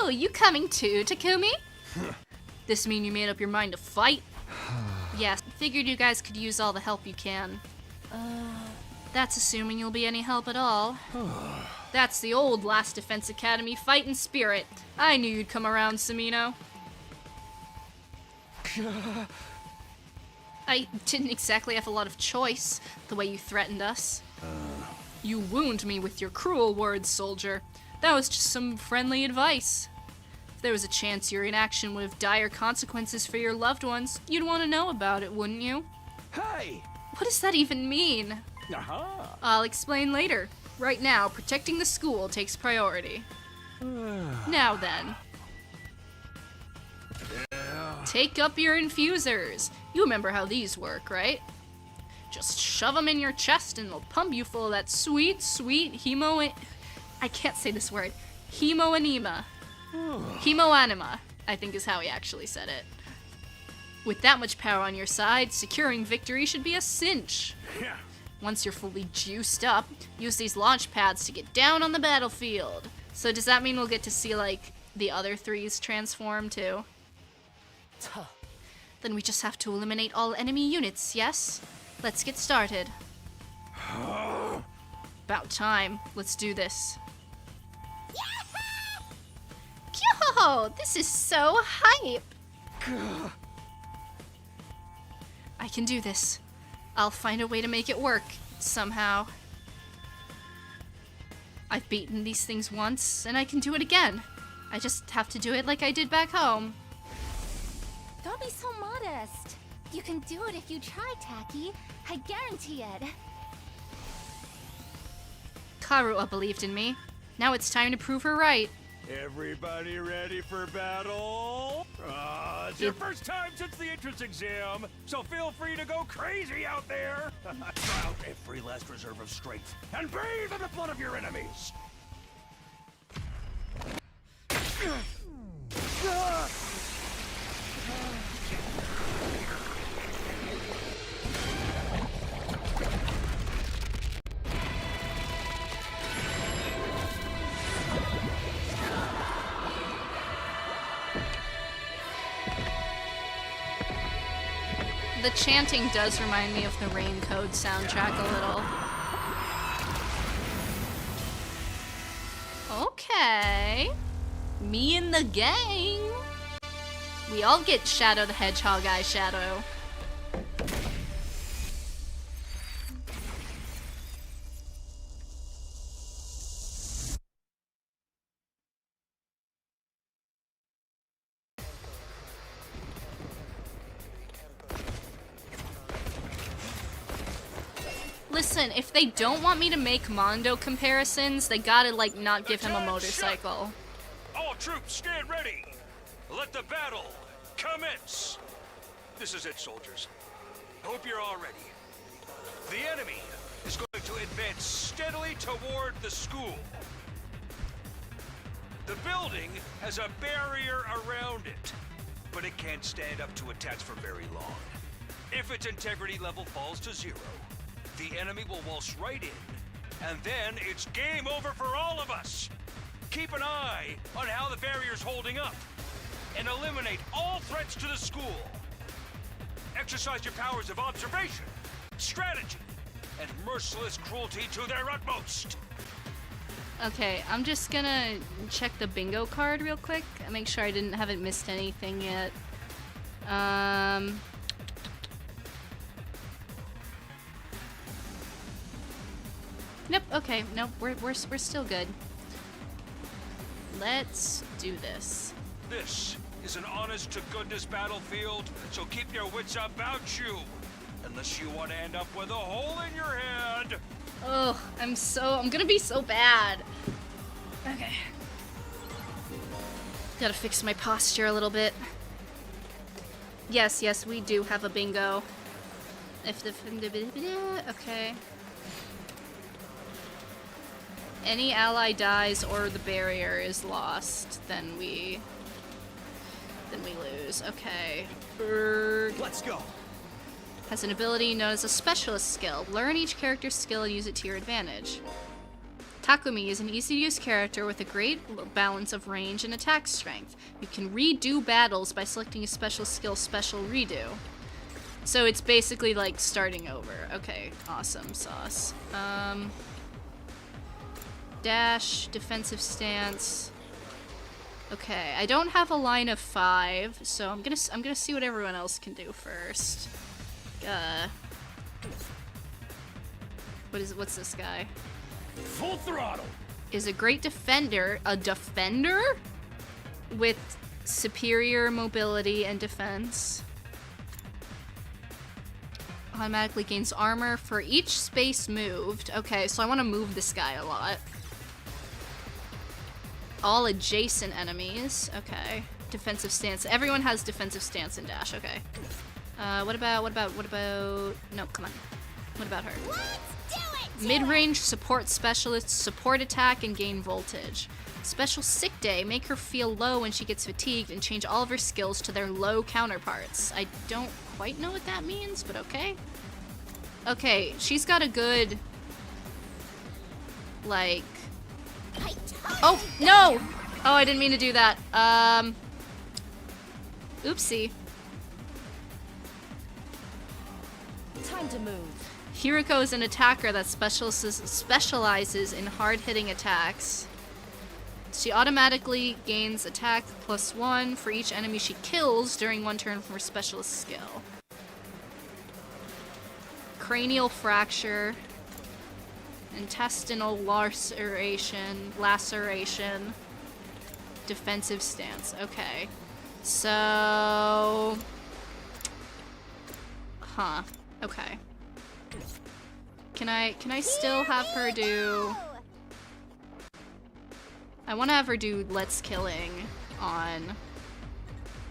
Oh, you coming too, Takumi? This mean you made up your mind to fight? Yes, figured you guys could use all the help you can. That's assuming you'll be any help at all. That's the old Last Defense Academy fighting spirit. I knew you'd come around, Samino. I didn't exactly have a lot of choice, the way you threatened us. You wound me with your cruel words, soldier. That was just some friendly advice. If there was a chance your inaction would have dire consequences for your loved ones, you'd want to know about it, wouldn't you? Hey! What does that even mean? I'll explain later. Right now, protecting the school takes priority. Now then. Take up your infusers. You remember how these work, right? Just shove them in your chest and they'll pump you full of that sweet, sweet I can't say this word. Hemoanima. Hemoanima, I think is how he actually said it. With that much power on your side, securing victory should be a cinch. Once you're fully juiced up, use these launch pads to get down on the battlefield. So does that mean we'll get to see, like, the other threes transform too? Then we just have to eliminate all enemy units, yes? Let's get started. About time. Let's do this. Yo, this is so hype. I can do this. I'll find a way to make it work, somehow. I've beaten these things once, and I can do it again. I just have to do it like I did back home. Don't be so modest. You can do it if you try, Taki. I guarantee it. Karua believed in me. Now it's time to prove her right. Everybody ready for battle? It's your first time since the entrance exam, so feel free to go crazy out there. Try out every last reserve of strength and bathe in the blood of your enemies. The chanting does remind me of the Rain Code soundtrack a little. Okay. Me and the gang. We all get Shadow the Hedgehog eyeshadow. Listen, if they don't want me to make Mondo comparisons, they gotta, like, not give him a motorcycle. All troops, stand ready. Let the battle commence. This is it, soldiers. Hope you're all ready. The enemy is going to advance steadily toward the school. The building has a barrier around it, but it can't stand up to attacks for very long. If its integrity level falls to 0, the enemy will waltz right in, and then it's game over for all of us. Keep an eye on how the barrier's holding up, and eliminate all threats to the school. Exercise your powers of observation, strategy, and merciless cruelty to their utmost. Okay, I'm just gonna check the bingo card real quick and make sure I haven't missed anything yet. Nope, okay, nope, we're still good. Let's do this. This is an honest-to-goodness battlefield, so keep your wits about you. Unless you want to end up with a hole in your head. Oh, I'm gonna be so bad. Okay. Gotta fix my posture a little bit. Yes, we do have a bingo. Okay. Any ally dies or the barrier is lost, then we lose. Okay. Let's go. Has an ability known as a specialist skill. Learn each character's skill and use it to your advantage. Takumi is an easy-to-use character with a great balance of range and attack strength. You can redo battles by selecting a special skill special redo. So it's basically like starting over. Okay, awesome sauce. Dash, defensive stance. Okay, I don't have a line of 5, so I'm gonna see what everyone else can do first. What's this guy? Full throttle. Is a great defender. A defender? with superior mobility and defense. Automatically gains armor for each space moved. Okay, so I want to move this guy a lot. All adjacent enemies. Okay. Defensive stance. Everyone has defensive stance and dash. Okay. What about... No, come on. What about her? Mid-range support specialist, support attack, and gain voltage. Special sick day. Make her feel low when she gets fatigued and change all of her skills to their low counterparts. I don't quite know what that means, but okay. Okay, she's got a good... like... Oh, no! Oh, I didn't mean to do that. Oopsie. Time to move. Hiriko is an attacker that specializes in hard-hitting attacks. She automatically gains attack +1 for each enemy she kills during one turn from her specialist skill. Cranial fracture. Intestinal laceration. Defensive stance. Okay. So... Huh. Okay. Can I still have her do... I want to have her do Let's Killing on...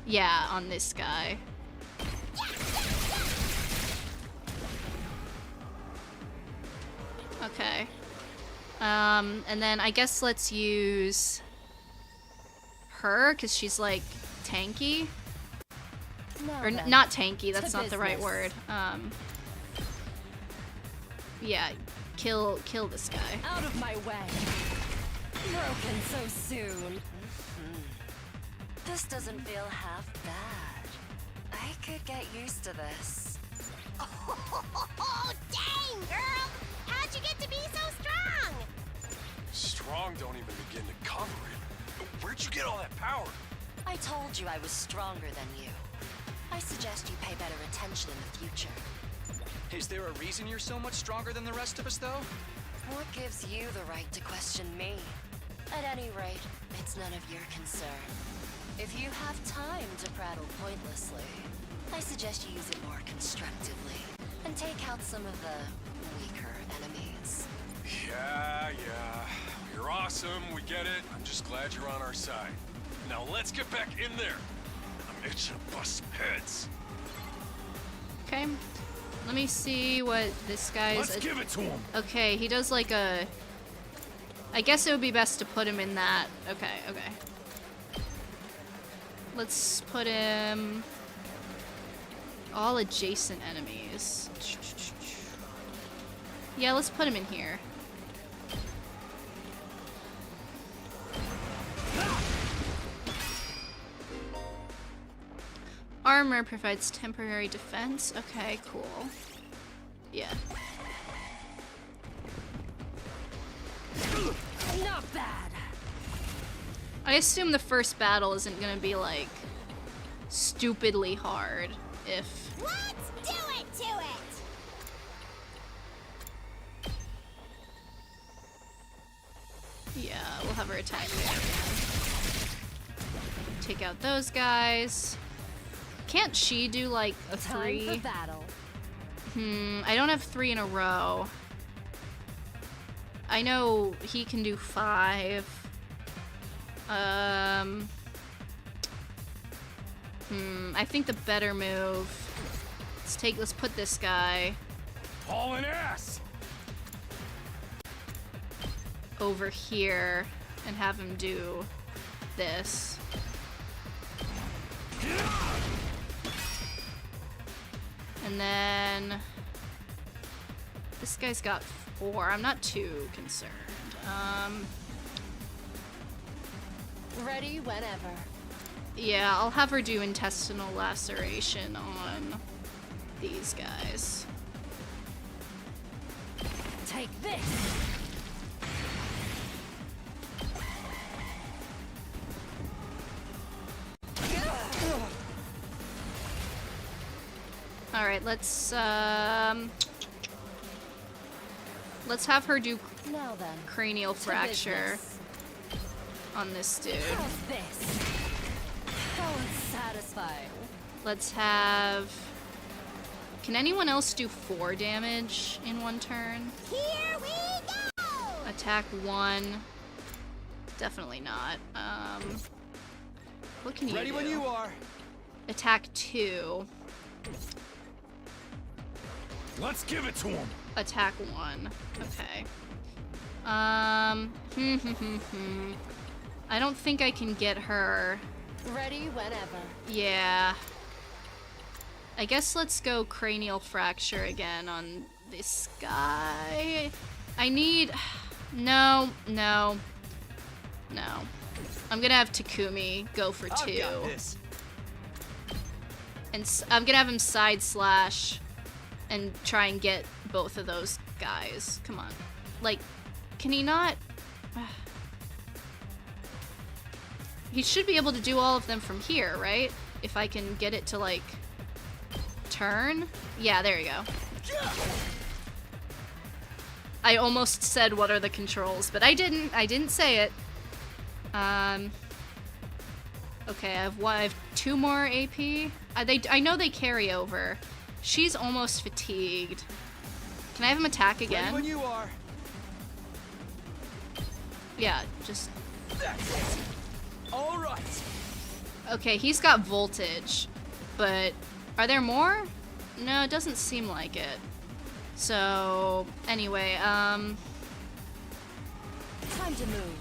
Yeah, on this guy. Okay. And then I guess let's use her, because she's like tanky. Or not tanky, that's not the right word. Yeah, kill this guy. Out of my way. Broken so soon. This doesn't feel half bad. I could get used to this. Oh, dang, girl! How'd you get to be so strong? Strong don't even begin to cover it. Where'd you get all that power? I told you I was stronger than you. I suggest you pay better attention in the future. Is there a reason you're so much stronger than the rest of us, though? What gives you the right to question me? At any rate, it's none of your concern. If you have time to prattle pointlessly, I suggest you use it more constructively and take out some of the weaker enemies. Yeah. You're awesome, we get it. I'm just glad you're on our side. Now let's get back in there. I'm itching to bust some heads. Okay. Let me see what this guy's... Let's give it to him! Okay, he does like a... I guess it would be best to put him in that. Okay. Let's put him... all adjacent enemies. Yeah, let's put him in here. Armor provides temporary defense. Okay, cool. Yeah. Not bad. I assume the first battle isn't gonna be like stupidly hard if... Let's do it to it! Yeah, we'll have her attack there. Take out those guys. Can't she do like a 3? Time for battle. I don't have 3 in a row. I know he can do 5. I think the better move. Let's put this guy Hauling ass! over here and have him do this. And then this guy's got 4. I'm not too concerned. Ready whenever. Yeah, I'll have her do intestinal laceration on these guys. Take this. All right, let's have her do Now then, cranial fracture on this dude. how's this? How unsatisfying. Let's have... Can anyone else do 4 damage in one turn? Here we go! Attack 1. Definitely not. What can you Ready do? when you are. Attack 2. Let's give it to him. Attack 1. Okay. I don't think I can get her. Ready whenever. Yeah. I guess let's go cranial fracture again on this guy. I need... No. I'm gonna have Takumi go for 2. I've got this. And I'm gonna have him side slash and try and get both of those guys. Come on. Like, can he not? He should be able to do all of them from here, right? If I can get it to, like, turn? Yeah, there you go. I almost said what are the controls, but I didn't. I didn't say it. Okay, I have 2 more AP. I know they carry over. She's almost fatigued. Can I have him attack again? Ready when you are. Yeah, just... That's it. All right. Okay, he's got voltage, but are there more? No, it doesn't seem like it. So, anyway, Time to move.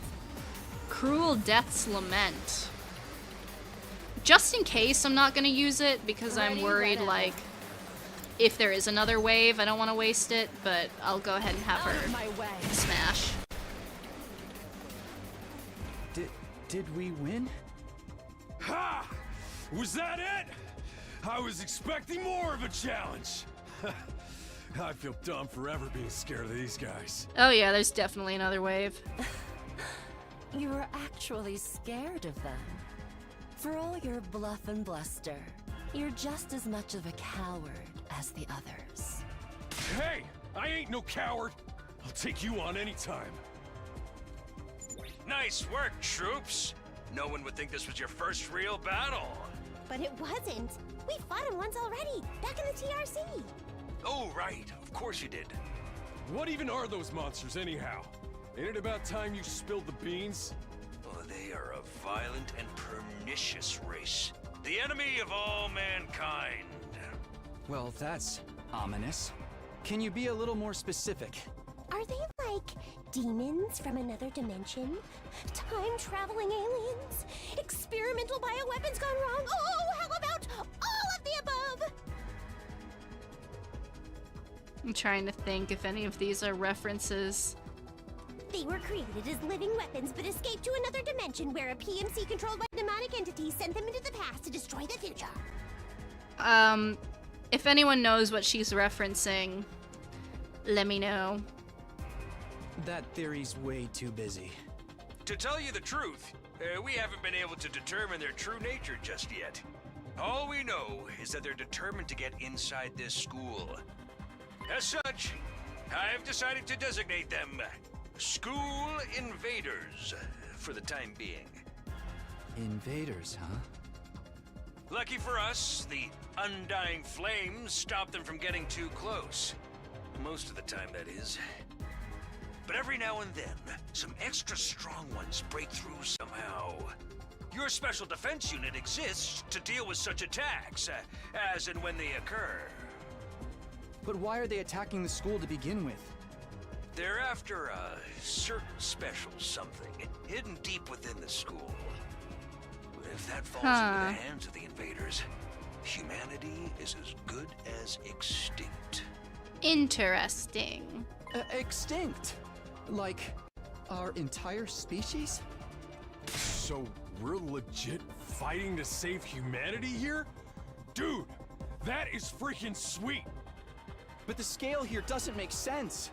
Cruel Death's Lament. Just in case I'm not gonna use it, because I'm worried, like, if there is another wave, I don't want to waste it, but I'll go ahead and have her smash. Did we win? Ha! Was that it? I was expecting more of a challenge. I feel dumb forever being scared of these guys. Oh yeah, there's definitely another wave. You were actually scared of them. For all your bluff and bluster, you're just as much of a coward as the others. Hey, I ain't no coward. I'll take you on anytime. Nice work, troops. No one would think this was your first real battle. But it wasn't. We fought him once already, back in the TRC. Oh, right. Of course you did. What even are those monsters, anyhow? Ain't it about time you spilled the beans? Oh, they are a violent and pernicious race. The enemy of all mankind. Well, that's ominous. Can you be a little more specific? Are they like demons from another dimension? Time-traveling aliens? Experimental bioweapons gone wrong? Oh, how about all of the above? I'm trying to think if any of these are references. They were created as living weapons, but escaped to another dimension where a PMC controlled by demonic entities sent them into the past to destroy the future. If anyone knows what she's referencing, let me know. That theory's way too busy. To tell you the truth, we haven't been able to determine their true nature just yet. All we know is that they're determined to get inside this school. As such, I've decided to designate them School Invaders for the time being. Invaders, huh? Lucky for us, the undying flames stop them from getting too close. Most of the time, that is. But every now and then, some extra strong ones break through somehow. Your special defense unit exists to deal with such attacks, as and when they occur. But why are they attacking the school to begin with? They're after a certain special something hidden deep within the school. If that falls into the hands of the invaders, humanity is as good as extinct. Interesting. Extinct? Like, our entire species? So we're legit fighting to save humanity here? Dude, that is freaking sweet. But the scale here doesn't make sense.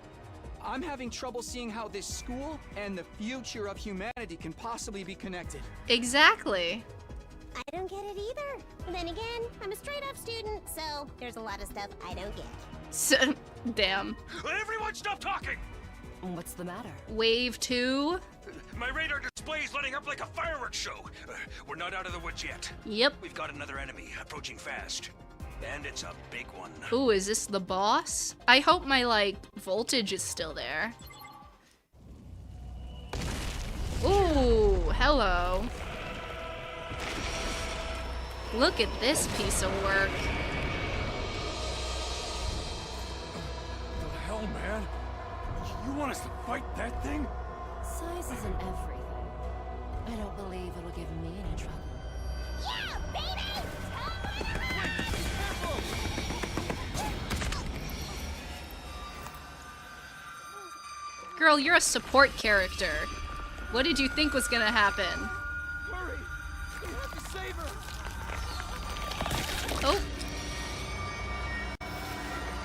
I'm having trouble seeing how this school and the future of humanity can possibly be connected. Exactly. I don't get it either. Then again, I'm a straight-up student, so there's a lot of stuff I don't get. So, damn. Everyone stop talking! What's the matter? Wave 2. My radar display's lighting up like a fireworks show. We're not out of the woods yet. Yep. We've got another enemy approaching fast. And it's a big one. Ooh, is this the boss? I hope my, like, voltage is still there. Ooh, hello. Look at this piece of work. What the hell, man? You want us to fight that thing? Size isn't everything. I don't believe it'll give me any trouble. Yeah, baby! Girl, you're a support character. What did you think was gonna happen? Hurry! We have to save her! Oh.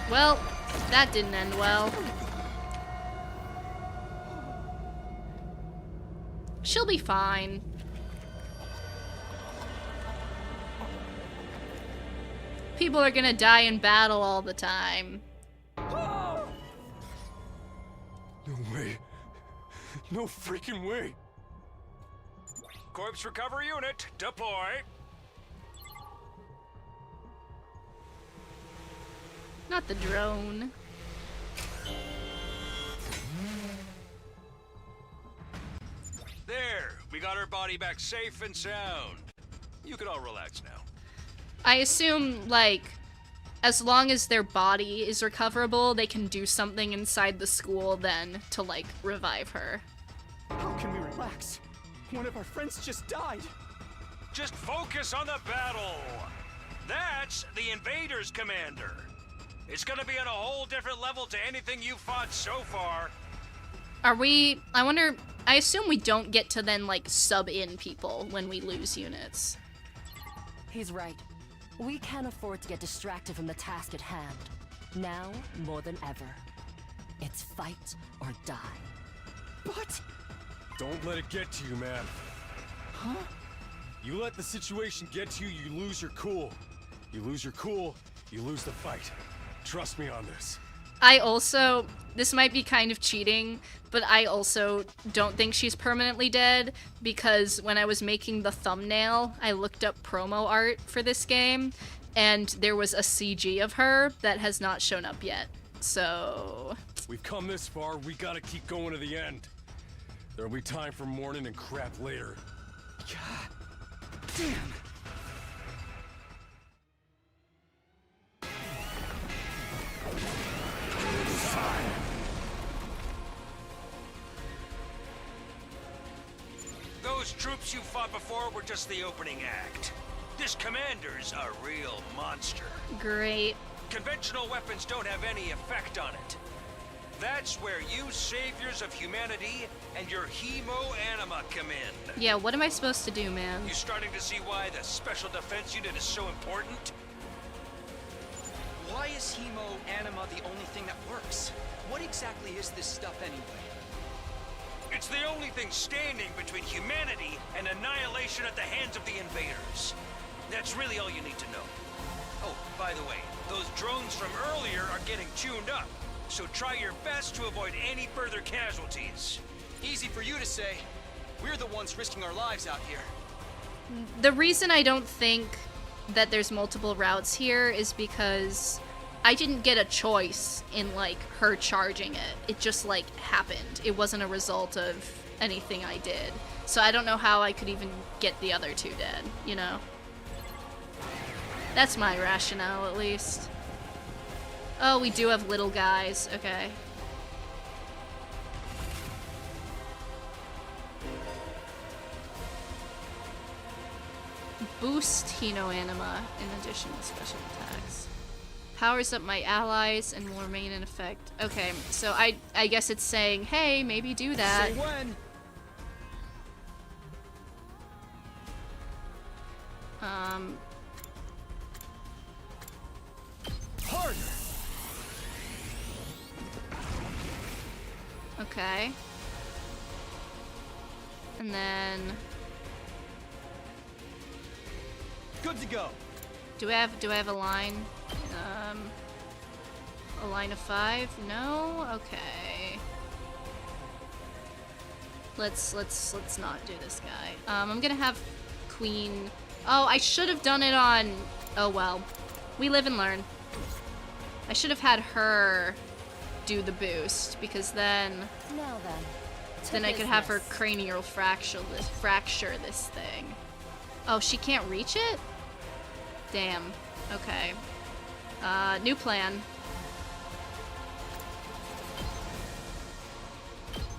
Well, that didn't end well. She'll be fine. People are gonna die in battle all the time. No way. No freaking way. Corpse recovery unit, deploy. Not the drone. There, we got her body back safe and sound. You can all relax now. I assume, like, as long as their body is recoverable, they can do something inside the school then to, like, revive her. How can we relax? One of our friends just died. Just focus on the battle. That's the invader's commander. It's gonna be on a whole different level to anything you've fought so far. Are we... I wonder... I assume we don't get to then, like, sub in people when we lose units. He's right. We can't afford to get distracted from the task at hand. Now, more than ever. It's fight or die. But... Don't let it get to you, man. Huh? You let the situation get to you, you lose your cool. You lose your cool, you lose the fight. Trust me on this. I also... This might be kind of cheating, but I also don't think she's permanently dead, because when I was making the thumbnail, I looked up promo art for this game, and there was a CG of her that has not shown up yet. So... We've come this far, we gotta keep going to the end. There'll be time for mourning and crap later. God damn. Those troops you fought before were just the opening act. This commander's a real monster. Great. Conventional weapons don't have any effect on it. That's where you saviors of humanity and your hemo-anima come in. Yeah, what am I supposed to do, man? You starting to see why the Special Defense Unit is so important? Why is hemo-anima the only thing that works? What exactly is this stuff anyway? It's the only thing standing between humanity and annihilation at the hands of the invaders. That's really all you need to know. Oh, by the way, those drones from earlier are getting tuned up, so try your best to avoid any further casualties. Easy for you to say. We're the ones risking our lives out here. The reason I don't think that there's multiple routes here is because I didn't get a choice in, like, her charging it. It just, like, happened. It wasn't a result of anything I did. So I don't know how I could even get the other two dead, you know? That's my rationale, at least. Oh, we do have little guys. Okay. Boost hemo-anima in addition to special attacks. Powers up my allies and will remain in effect. Okay, so I guess it's saying, hey, maybe do that. Say when. Harder. Okay. And then good to go. Do I have a line? A line of 5? No? Okay. Let's not do this guy. I'm gonna have Queen... Oh, I should have done it on... Oh well. We live and learn. I should have had her do the boost, because then... Now then. Then I could have her cranial fracture this thing. Oh, she can't reach it? Damn. Okay. New plan.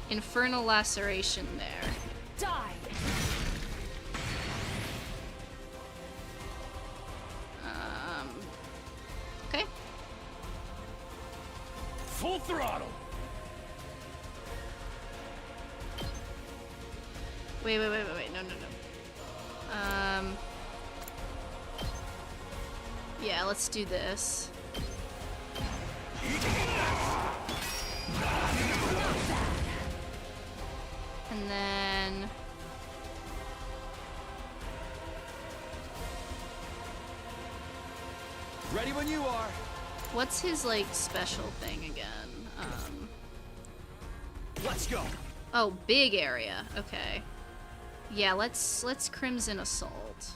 Infernal laceration there. Die! Okay. Full throttle! Wait, no. Yeah, let's do this. And then... Ready when you are. What's his, like, special thing again? Let's go. Oh, big area. Okay. Yeah, let's Crimson Assault.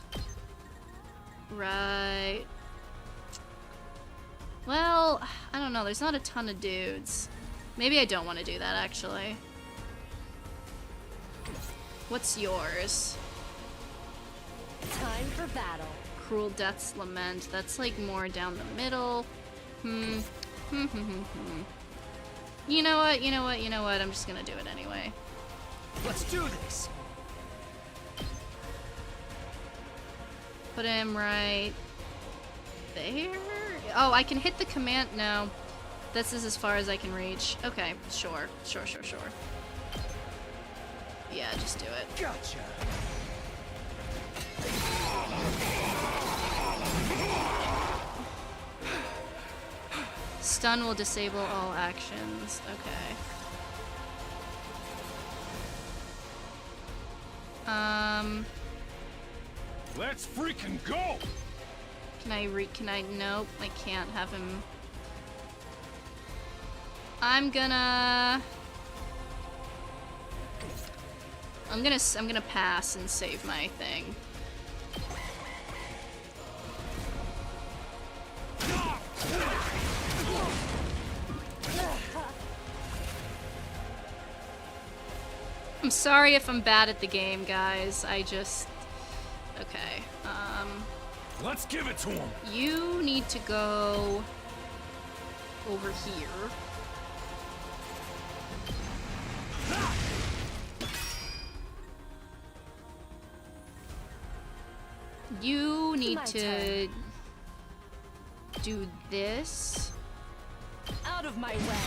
Right. Well, I don't know. There's not a ton of dudes. Maybe I don't want to do that, actually. What's yours? Time for battle. Cruel Death's Lament. That's like more down the middle. You know what? I'm just gonna do it anyway. Let's do this. Put him right there. Oh, I can hit the command. No, this is as far as I can reach. Okay, sure. Yeah, just do it. Gotcha. Stun will disable all actions. Okay. Let's freaking go! Nope, I can't have him. I'm gonna pass and save my thing. I'm sorry if I'm bad at the game, guys. Okay. Let's give it to him. You need to go over here. You need to do this. Out of my way.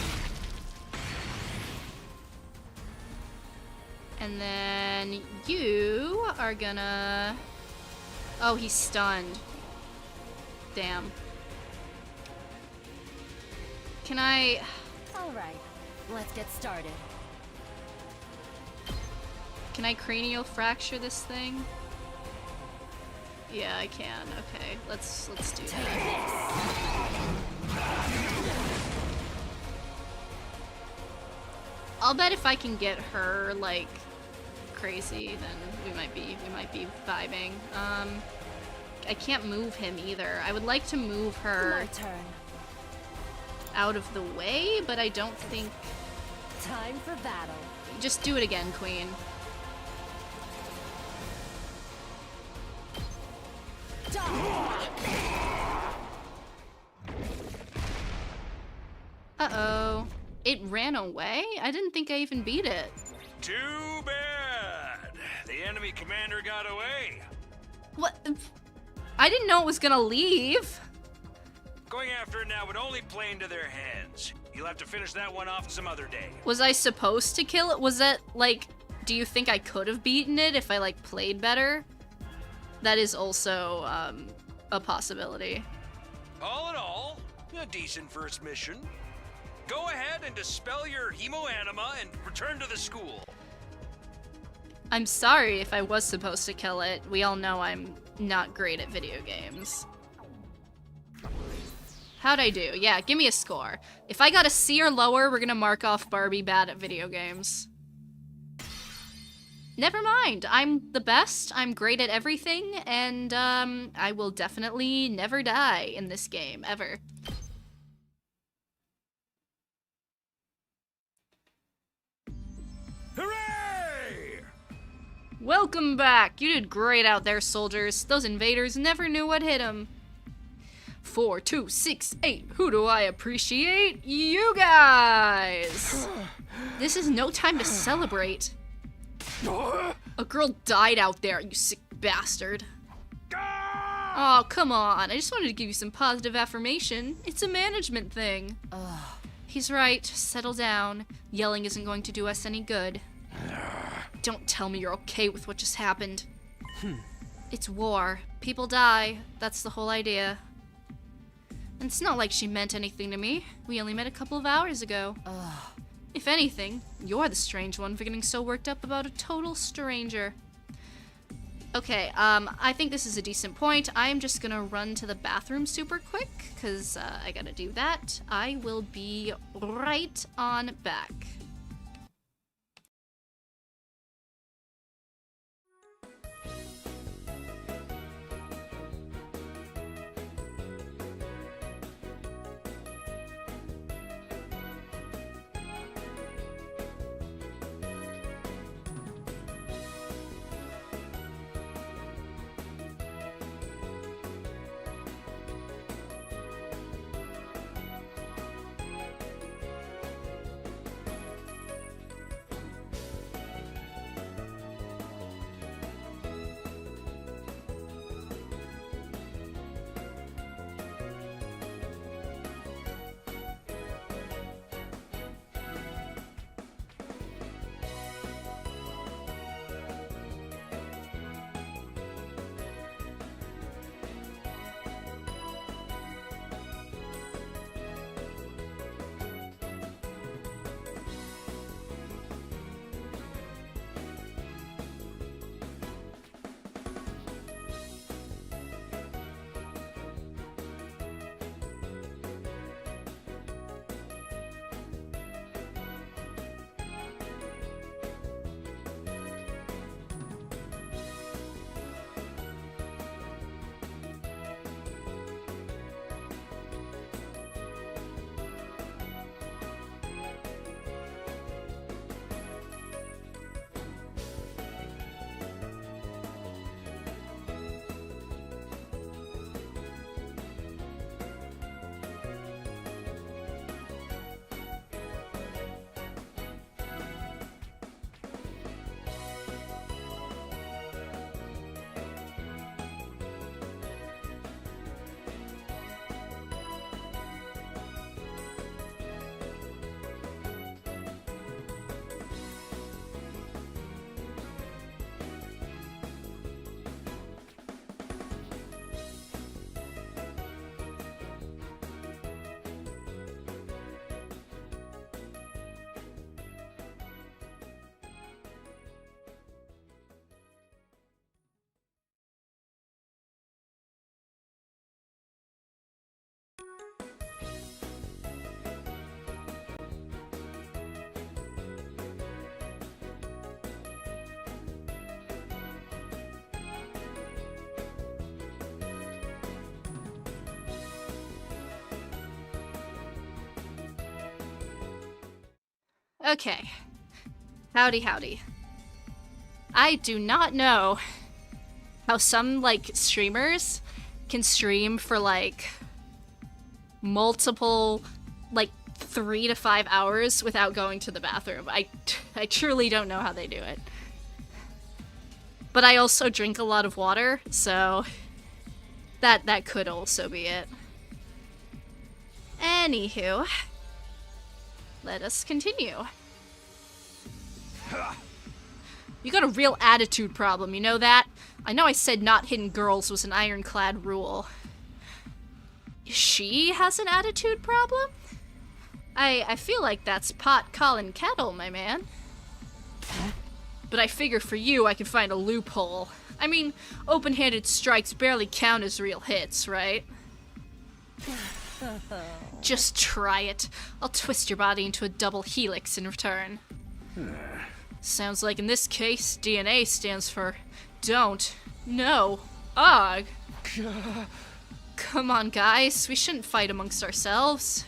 And then you are gonna... Oh, he's stunned. Damn. Can I... Alright, let's get started. Can I cranial fracture this thing? Yeah, I can. Okay, let's do that. I'll bet if I can get her like crazy, then we might be vibing. I can't move him either. I would like to move her My turn. out of the way, but I don't think. Time for battle. Just do it again, Queen. Uh-oh. It ran away? I didn't think I even beat it. Too bad. The enemy commander got away. What? I didn't know it was gonna leave. Going after it now would only play into their hands. You'll have to finish that one off some other day. Was I supposed to kill it? Was that, like, do you think I could have beaten it if I, like, played better? That is also, a possibility. All in all, a decent first mission. Go ahead and dispel your hemo-anima and return to the school. I'm sorry if I was supposed to kill it. We all know I'm not great at video games. How'd I do? Yeah, give me a score. If I got a C or lower, we're gonna mark off Barbie bad at video games. never mind. I'm the best, I'm great at everything, and I will definitely never die in this game, ever. Hooray! Welcome back! You did great out there, soldiers. Those invaders never knew what hit them. 4, 2, 6, 8. Who do I appreciate? You guys! This is no time to celebrate. A girl died out there, you sick bastard. Oh, come on. I just wanted to give you some positive affirmation. It's a management thing. He's right. Settle down. Yelling isn't going to do us any good. Don't tell me you're okay with what just happened. It's war. People die. That's the whole idea. And it's not like she meant anything to me. We only met a couple of hours ago. If anything, you're the strange one for getting so worked up about a total stranger. Okay, I think this is a decent point. I am just gonna run to the bathroom super quick, because I gotta do that. I will be right on back. Okay. Howdy, howdy. I do not know how some, like, streamers can stream for, like, multiple, like, 3 to 5 hours without going to the bathroom. I truly don't know how they do it. But I also drink a lot of water, so that could also be it. Anywho, let us continue. You got a real attitude problem, you know that? I know I said not hitting girls was an ironclad rule. She has an attitude problem? I feel like that's pot calling kettle, my man. But I figure for you I could find a loophole. I mean, open-handed strikes barely count as real hits, right? Just try it. I'll twist your body into a double helix in return. Sounds like in this case, DNA stands for don't, no, ugh. Come on, guys, we shouldn't fight amongst ourselves.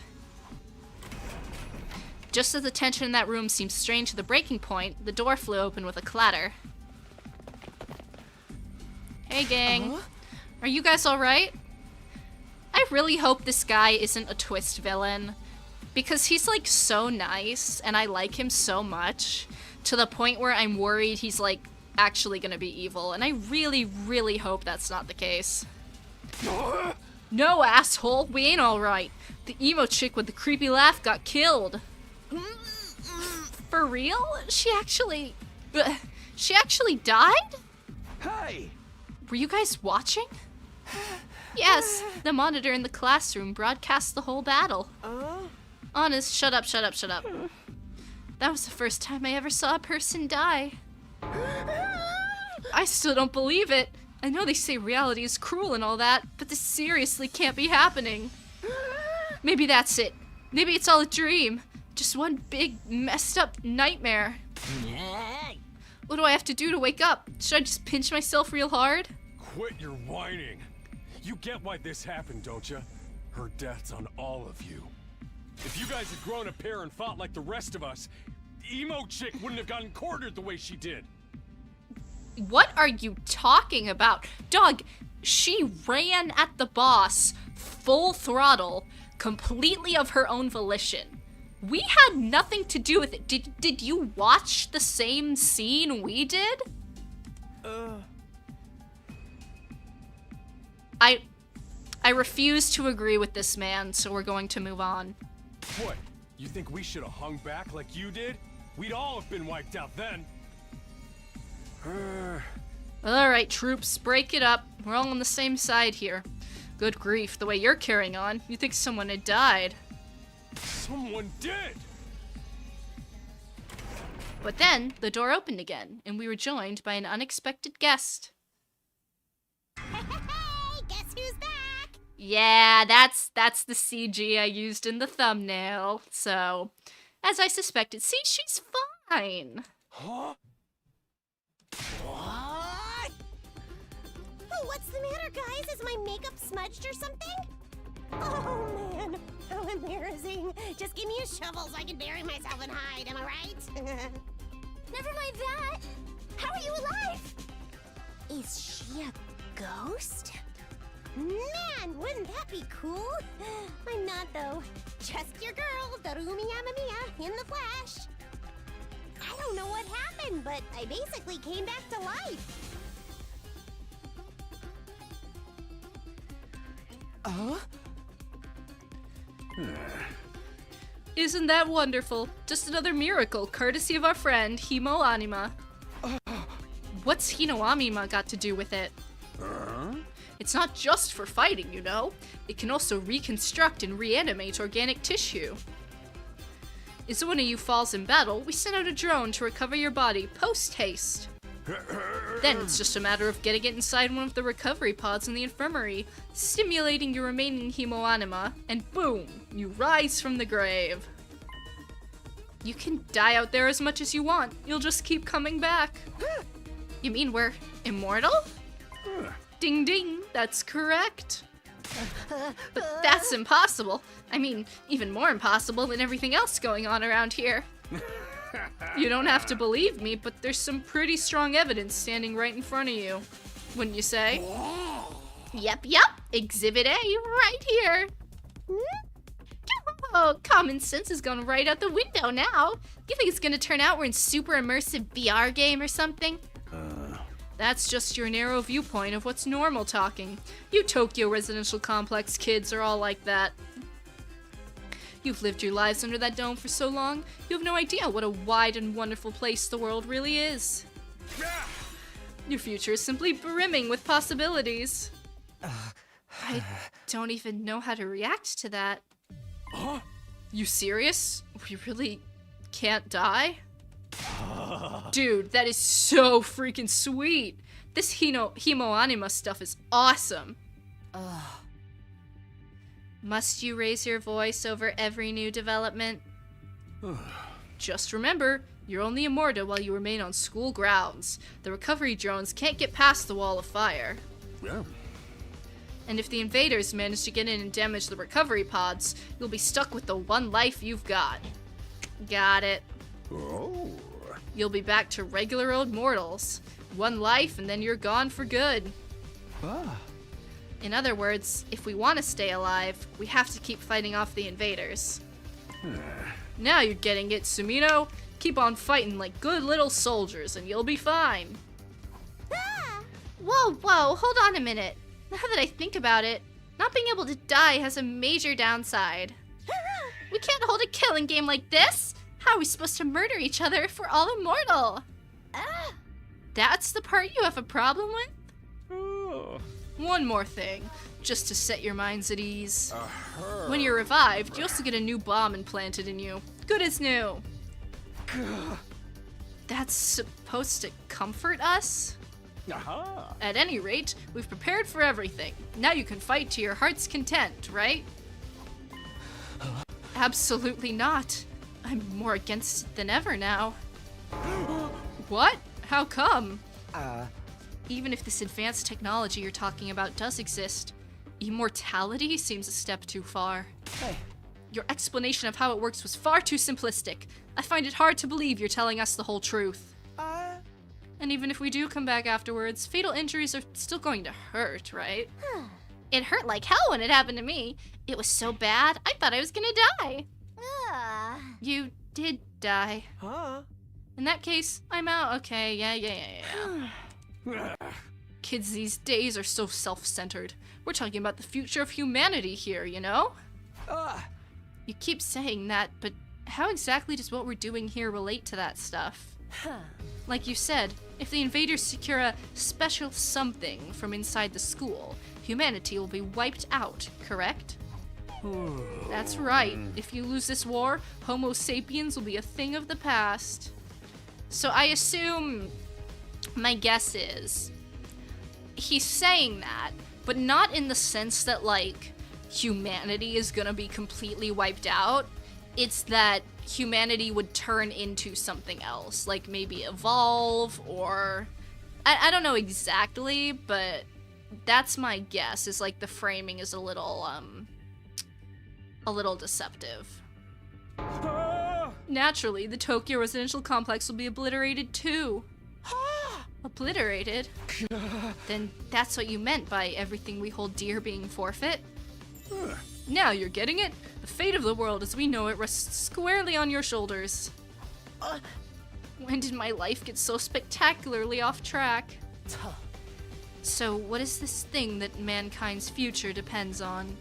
Just as the tension in that room seemed strained to the breaking point, the door flew open with a clatter. Hey, gang. Are you guys alright? I really hope this guy isn't a twist villain, because he's like so nice, and I like him so much, to the point where I'm worried he's like actually gonna be evil, and I really, really hope that's not the case. No, asshole, we ain't alright. The emo chick with the creepy laugh got killed. For real? She actually died? Hey! Were you guys watching? Yes, the monitor in the classroom broadcast the whole battle. Honest, shut up. That was the first time I ever saw a person die. I still don't believe it. I know they say reality is cruel and all that, but this seriously can't be happening. Maybe that's it. Maybe it's all a dream. Just one big, messed up nightmare. What do I have to do to wake up? Should I just pinch myself real hard? Quit your whining. You get why this happened, don't you? Her death's on all of you. If you guys had grown a pair and fought like the rest of us, emo chick wouldn't have gotten cornered the way she did. What are you talking about? Dog, she ran at the boss full throttle, completely of her own volition. We had nothing to do with it. Did you watch the same scene we did? I refuse to agree with this man, so we're going to move on. What? You think we should have hung back like you did? We'd all have been wiped out then. Alright, troops, break it up. We're all on the same side here. Good grief, the way you're carrying on, you think someone had died. Someone did! But then, the door opened again, and we were joined by an unexpected guest. Hey, guess who's back? Yeah, that's the CG I used in the thumbnail. So, as I suspected, see, she's fine. Huh? What? Oh, what's the matter, guys? Is my makeup smudged or something? Oh, man. How embarrassing. Just give me a shovel so I can bury myself and hide, am I right? Never mind that. How are you alive? Is she a ghost? Man, wouldn't that be cool? I'm not, though. Just your girl, Darumi Yamamiya, in the flesh. I don't know what happened, but I basically came back to life. Isn't that wonderful? Just another miracle, courtesy of our friend, Himo Anima. What's Hino Anima got to do with it? It's not just for fighting, you know. It can also reconstruct and reanimate organic tissue. If one of you falls in battle, we send out a drone to recover your body post-haste. Then it's just a matter of getting it inside one of the recovery pods in the infirmary, stimulating your remaining hemoanima, and boom, you rise from the grave. You can die out there as much as you want. You'll just keep coming back. You mean we're immortal? Ding ding, that's correct. But that's impossible. I mean, even more impossible than everything else going on around here. You don't have to believe me, but there's some pretty strong evidence standing right in front of you. Wouldn't you say? Yep, Exhibit A, right here. Oh, common sense has gone right out the window now. You think it's gonna turn out we're in super immersive VR game or something? That's just your narrow viewpoint of what's normal talking. You Tokyo residential complex kids are all like that. You've lived your lives under that dome for so long, you have no idea what a wide and wonderful place the world really is. Your future is simply brimming with possibilities. I don't even know how to react to that. Huh? You serious? We really can't die? Dude, that is so freaking sweet. This Himo Anima stuff is awesome. Must you raise your voice over every new development? Just remember, You're only immortal while you remain on school grounds. The recovery drones can't get past the wall of fire. Yeah. And if the invaders manage to get in and damage the recovery pods, you'll be stuck with the one life you've got. Got it. Oh. You'll be back to regular old mortals. One life and then you're gone for good. Ah. In other words, if we want to stay alive, we have to keep fighting off the invaders. Now you're getting it, Sumino. Keep on fighting like good little soldiers and you'll be fine. Whoa, hold on a minute. Now that I think about it, not being able to die has a major downside. We can't hold a killing game like this. How are we supposed to murder each other if we're all immortal? That's the part you have a problem with? Oh. One more thing, just to set your minds at ease. When you're revived, you also get a new bomb implanted in you. Good as new. That's supposed to comfort us? Aha. At any rate, we've prepared for everything. Now you can fight to your heart's content, right? Absolutely not. I'm more against it than ever now. What? How come? Even if this advanced technology you're talking about does exist, immortality seems a step too far. Hey. Your explanation of how it works was far too simplistic. I find it hard to believe you're telling us the whole truth. And even if we do come back afterwards, fatal injuries are still going to hurt, right? It hurt like hell when it happened to me. It was so bad, I thought I was gonna die. You did die. Huh? In that case, I'm out. Okay, yeah. Kids these days are so self-centered. We're talking about the future of humanity here, you know? You keep saying that, but how exactly does what we're doing here relate to that stuff? Like you said, if the invaders secure a special something from inside the school, humanity will be wiped out, correct? That's right. If you lose this war, Homo sapiens will be a thing of the past. So I assume, my guess is, he's saying that, but not in the sense that, like, humanity is gonna be completely wiped out. It's that humanity would turn into something else, like maybe evolve, or I don't know exactly, but that's my guess, is like the framing is a little deceptive. Naturally, the Tokyo residential complex will be obliterated too. Obliterated? Then that's what you meant by everything we hold dear being forfeit? Now you're getting it? The fate of the world as we know it rests squarely on your shoulders. When did my life get so spectacularly off track? So what is this thing that mankind's future depends on?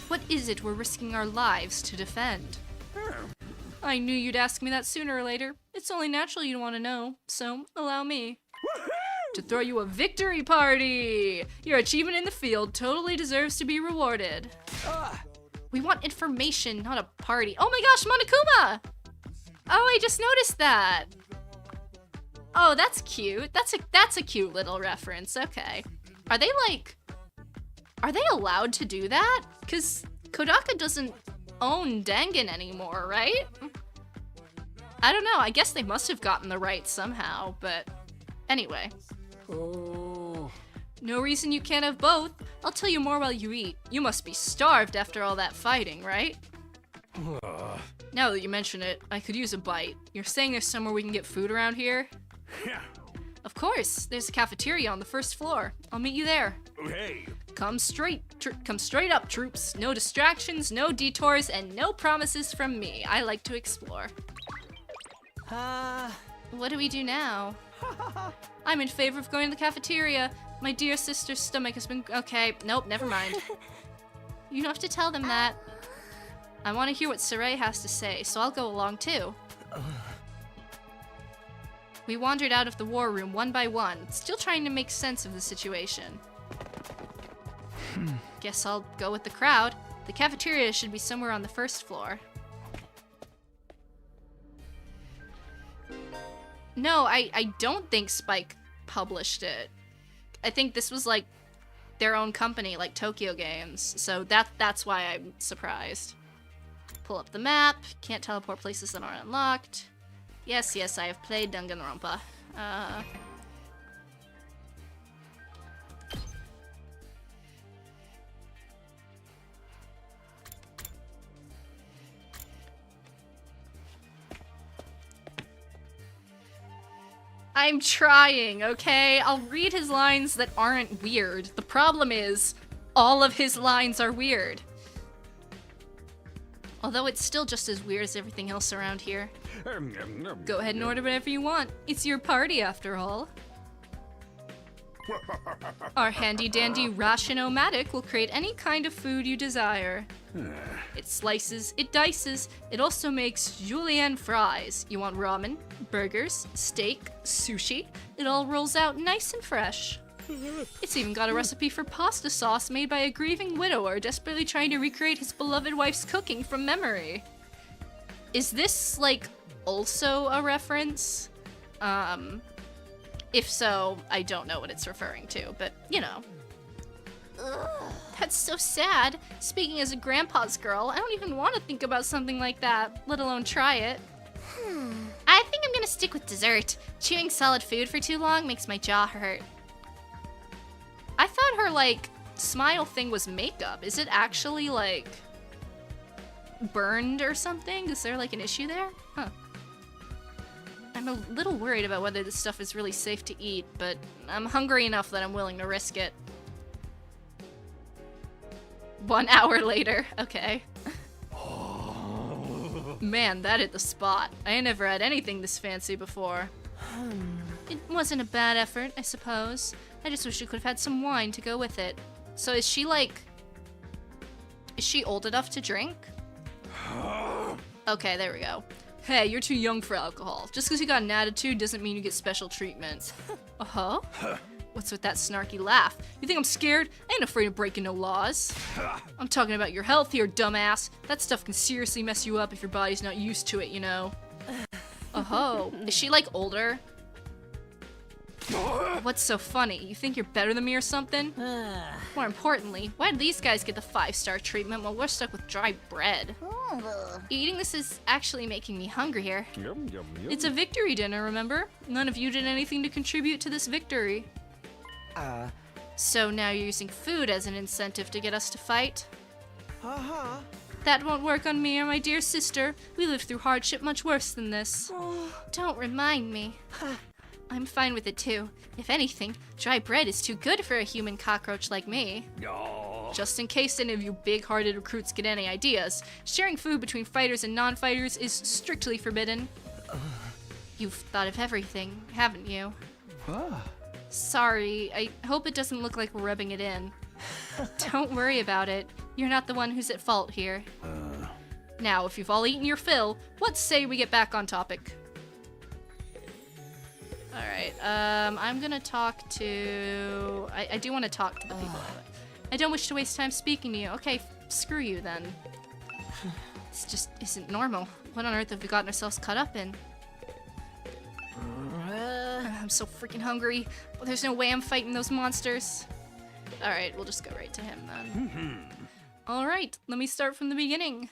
What is it we're risking our lives to defend? I knew you'd ask me that sooner or later. It's only natural you'd want to know, so allow me to throw you a victory party! Your achievement in the field totally deserves to be rewarded. We want information, not a party. Oh my gosh, Monokuma! Oh, I just noticed that. Oh, that's cute. That's a cute little reference. Okay. Are they allowed to do that? Cause Kodaka doesn't own Dangan anymore, right? I don't know. I guess they must have gotten the rights somehow, but anyway. Oh. No reason you can't have both. I'll tell you more while you eat. You must be starved after all that fighting, right? Now that you mention it, I could use a bite. You're saying there's somewhere we can get food around here? Yeah. Of course. There's a cafeteria on the first floor. I'll meet you there. Hey. Come straight up, troops. No distractions, no detours, and no promises from me. I like to explore. What do we do now? I'm in favor of going to the cafeteria. My dear sister's stomach has been... Okay, nope, never mind. You don't have to tell them that. I want to hear what Sarai has to say, so I'll go along too. We wandered out of the war room one by one, still trying to make sense of the situation. Guess I'll go with the crowd. The cafeteria should be somewhere on the first floor. No, I don't think Spike published it. I think this was like their own company, like Tokyo Games. So that's why I'm surprised. Pull up the map. Can't teleport places that aren't unlocked. Yes, yes, I have played Danganronpa. I'm trying, okay? I'll read his lines that aren't weird. The problem is, all of his lines are weird. Although it's still just as weird as everything else around here. Go ahead and order whatever you want. It's your party, after all. Our handy-dandy ration-o-matic will create any kind of food you desire. It slices, it dices, it also makes julienne fries. You want ramen, burgers, steak, sushi? It all rolls out nice and fresh. It's even got a recipe for pasta sauce made by a grieving widower desperately trying to recreate his beloved wife's cooking from memory. Is this, like, also a reference? If so, I don't know what it's referring to, but, you know. Ugh, that's so sad. Speaking as a grandpa's girl, I don't even want to think about something like that, let alone try it. I think I'm gonna stick with dessert. Chewing solid food for too long makes my jaw hurt. I thought her, like, smile thing was makeup. Is it actually, like, burned or something? Is there, like, an issue there? Huh. I'm a little worried about whether this stuff is really safe to eat, but I'm hungry enough that I'm willing to risk it. 1 hour later. Okay. Man, that hit the spot. I ain't never had anything this fancy before. It wasn't a bad effort, I suppose. I just wish we could have had some wine to go with it. So is she, like... Is she old enough to drink? Okay, there we go. Hey, you're too young for alcohol. Just because you got an attitude doesn't mean you get special treatment. Uh-huh? What's with that snarky laugh? You think I'm scared? I ain't afraid of breaking no laws. I'm talking about your health here, dumbass. That stuff can seriously mess you up if your body's not used to it, you know. Oh, is she, like, older? What's so funny? You think you're better than me or something? More importantly, why did these guys get the 5-star treatment while we're stuck with dry bread? Eating this is actually making me hungrier. Yum, yum, yum. It's a victory dinner, remember? None of you did anything to contribute to this victory. So now you're using food as an incentive to get us to fight? Uh-huh. That won't work on me or my dear sister. We lived through hardship much worse than this. Don't remind me. I'm fine with it too. If anything, dry bread is too good for a human cockroach like me. Just in case any of you big-hearted recruits get any ideas, sharing food between fighters and non-fighters is strictly forbidden. You've thought of everything, haven't you? Sorry, I hope it doesn't look like we're rubbing it in. Don't worry about it. You're not the one who's at fault here. Now, if you've all eaten your fill, let's say we get back on topic. Alright, I'm gonna talk to... I do want to talk to the people. I don't wish to waste time speaking to you. Okay, screw you then. This just isn't normal. What on earth have we gotten ourselves caught up in? I'm so freaking hungry, but there's no way I'm fighting those monsters. Alright, we'll just go right to him then. Alright, let me start from the beginning.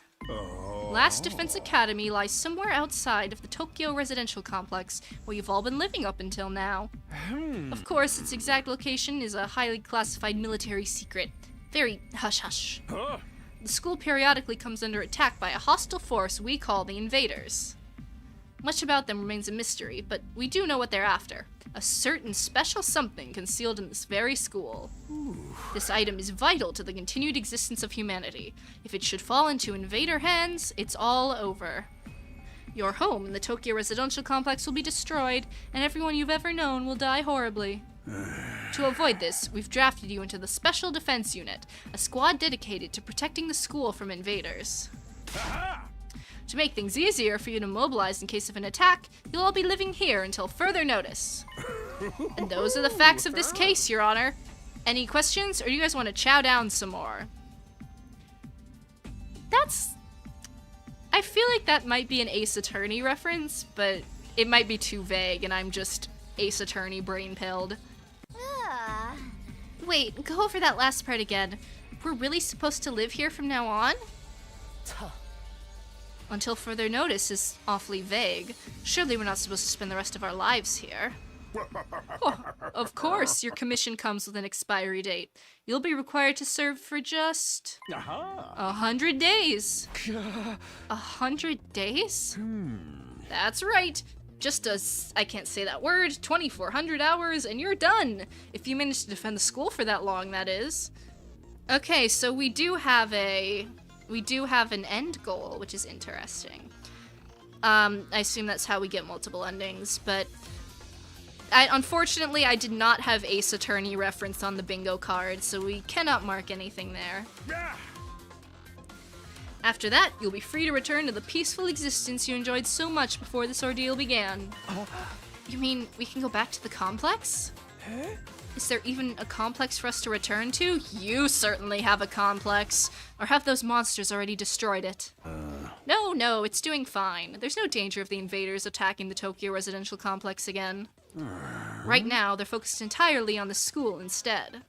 Last Defense Academy lies somewhere outside of the Tokyo residential complex where you've all been living up until now. Of course, its exact location is a highly classified military secret. Very hush-hush. The school periodically comes under attack by a hostile force we call the invaders. Much about them remains a mystery, but we do know what they're after. A certain special something concealed in this very school. This item is vital to the continued existence of humanity. If it should fall into invader hands, it's all over. Your home in the Tokyo residential complex will be destroyed, and everyone you've ever known will die horribly. To avoid this, we've drafted you into the Special Defense Unit, a squad dedicated to protecting the school from invaders. To make things easier for you to mobilize in case of an attack, you'll all be living here until further notice. And those are the facts of this case, Your Honor. Any questions, or do you guys want to chow down some more? I feel like that might be an Ace Attorney reference, but it might be too vague, and I'm just Ace Attorney brain-pilled. Wait, go over that last part again. We're really supposed to live here from now on? Until further notice is awfully vague. Surely we're not supposed to spend the rest of our lives here. Oh, of course, your commission comes with an expiry date. You'll be required to serve for just 100 days. 100 days? That's right. Just I can't say that word, 2,400 hours, and you're done. If you manage to defend the school for that long, that is. Okay, so we do have an end goal, which is interesting. I assume that's how we get multiple endings, but unfortunately I did not have Ace Attorney reference on the bingo card, so we cannot mark anything there. After that, you'll be free to return to the peaceful existence you enjoyed so much before this ordeal began. You mean we can go back to the complex? Is there even a complex for us to return to? You certainly have a complex. Or have those monsters already destroyed it? No, it's doing fine. There's no danger of the invaders attacking the Tokyo residential complex again. Right now, they're focused entirely on the school instead.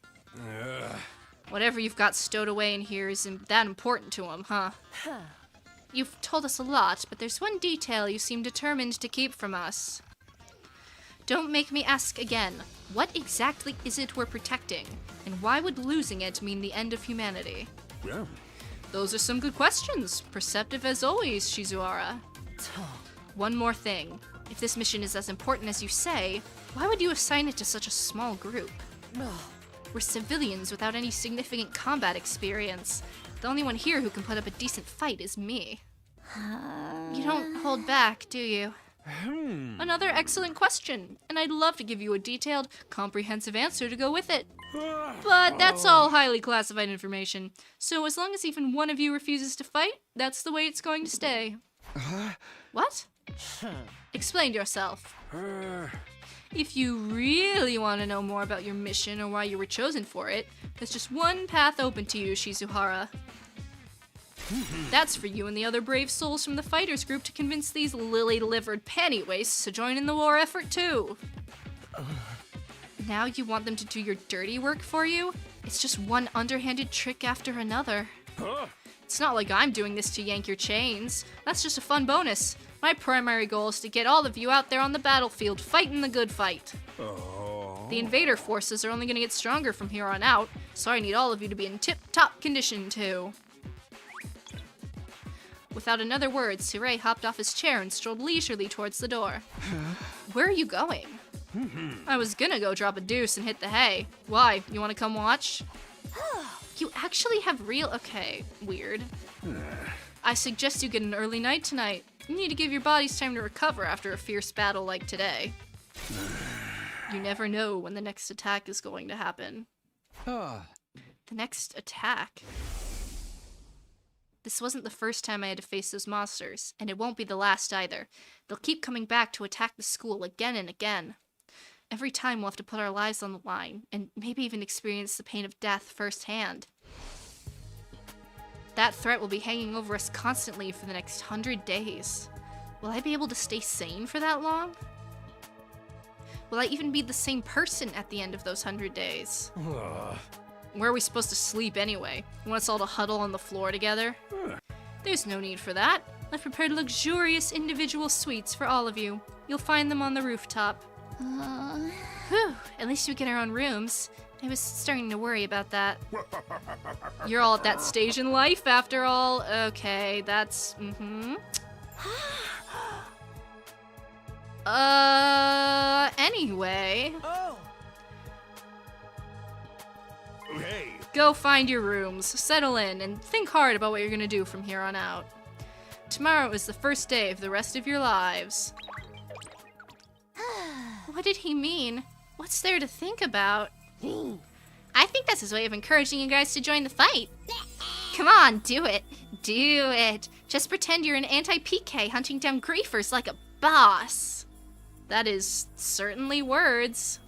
Whatever you've got stowed away in here isn't that important to them, huh? You've told us a lot, but there's one detail you seem determined to keep from us. Don't make me ask again. What exactly is it we're protecting? And why would losing it mean the end of humanity? Yeah. Those are some good questions. Perceptive as always, Shizuhara. One more thing. If this mission is as important as you say, why would you assign it to such a small group? We're civilians without any significant combat experience. The only one here who can put up a decent fight is me. You don't hold back, do you? Another excellent question, and I'd love to give you a detailed, comprehensive answer to go with it. But that's all highly classified information, so as long as even one of you refuses to fight, that's the way it's going to stay. What? Explain yourself. If you really want to know more about your mission or why you were chosen for it, there's just one path open to you, Shizuhara. That's for you and the other brave souls from the fighters group to convince these lily-livered pantywastes to join in the war effort too. Now you want them to do your dirty work for you? It's just one underhanded trick after another. It's not like I'm doing this to yank your chains. That's just a fun bonus. My primary goal is to get all of you out there on the battlefield fighting the good fight. The invader forces are only going to get stronger from here on out, so I need all of you to be in tip-top condition too. Without another word, Surei hopped off his chair and strolled leisurely towards the door. Where are you going? I was gonna go drop a deuce and hit the hay. Why? You wanna come watch? You actually have real... Okay, weird. I suggest you get an early night tonight. You need to give your bodies time to recover after a fierce battle like today. You never know when the next attack is going to happen. The next attack? This wasn't the first time I had to face those monsters, and it won't be the last either. They'll keep coming back to attack the school again and again. Every time we'll have to put our lives on the line, and maybe even experience the pain of death firsthand. That threat will be hanging over us constantly for the next 100 days. Will I be able to stay sane for that long? Will I even be the same person at the end of those 100 days? Where are we supposed to sleep anyway? You want us all to huddle on the floor together? There's no need for that. I've prepared luxurious individual suites for all of you. You'll find them on the rooftop. Whew, at least we get our own rooms. I was starting to worry about that. You're all at that stage in life after all. Okay, that's... Anyway... Hey. Go find your rooms, settle in, and think hard about what you're gonna do from here on out. Tomorrow is the first day of the rest of your lives. What did he mean? What's there to think about? I think that's his way of encouraging you guys to join the fight. Come on, do it. Do it. Just pretend you're an anti-PK hunting down griefers like a boss. That is certainly words.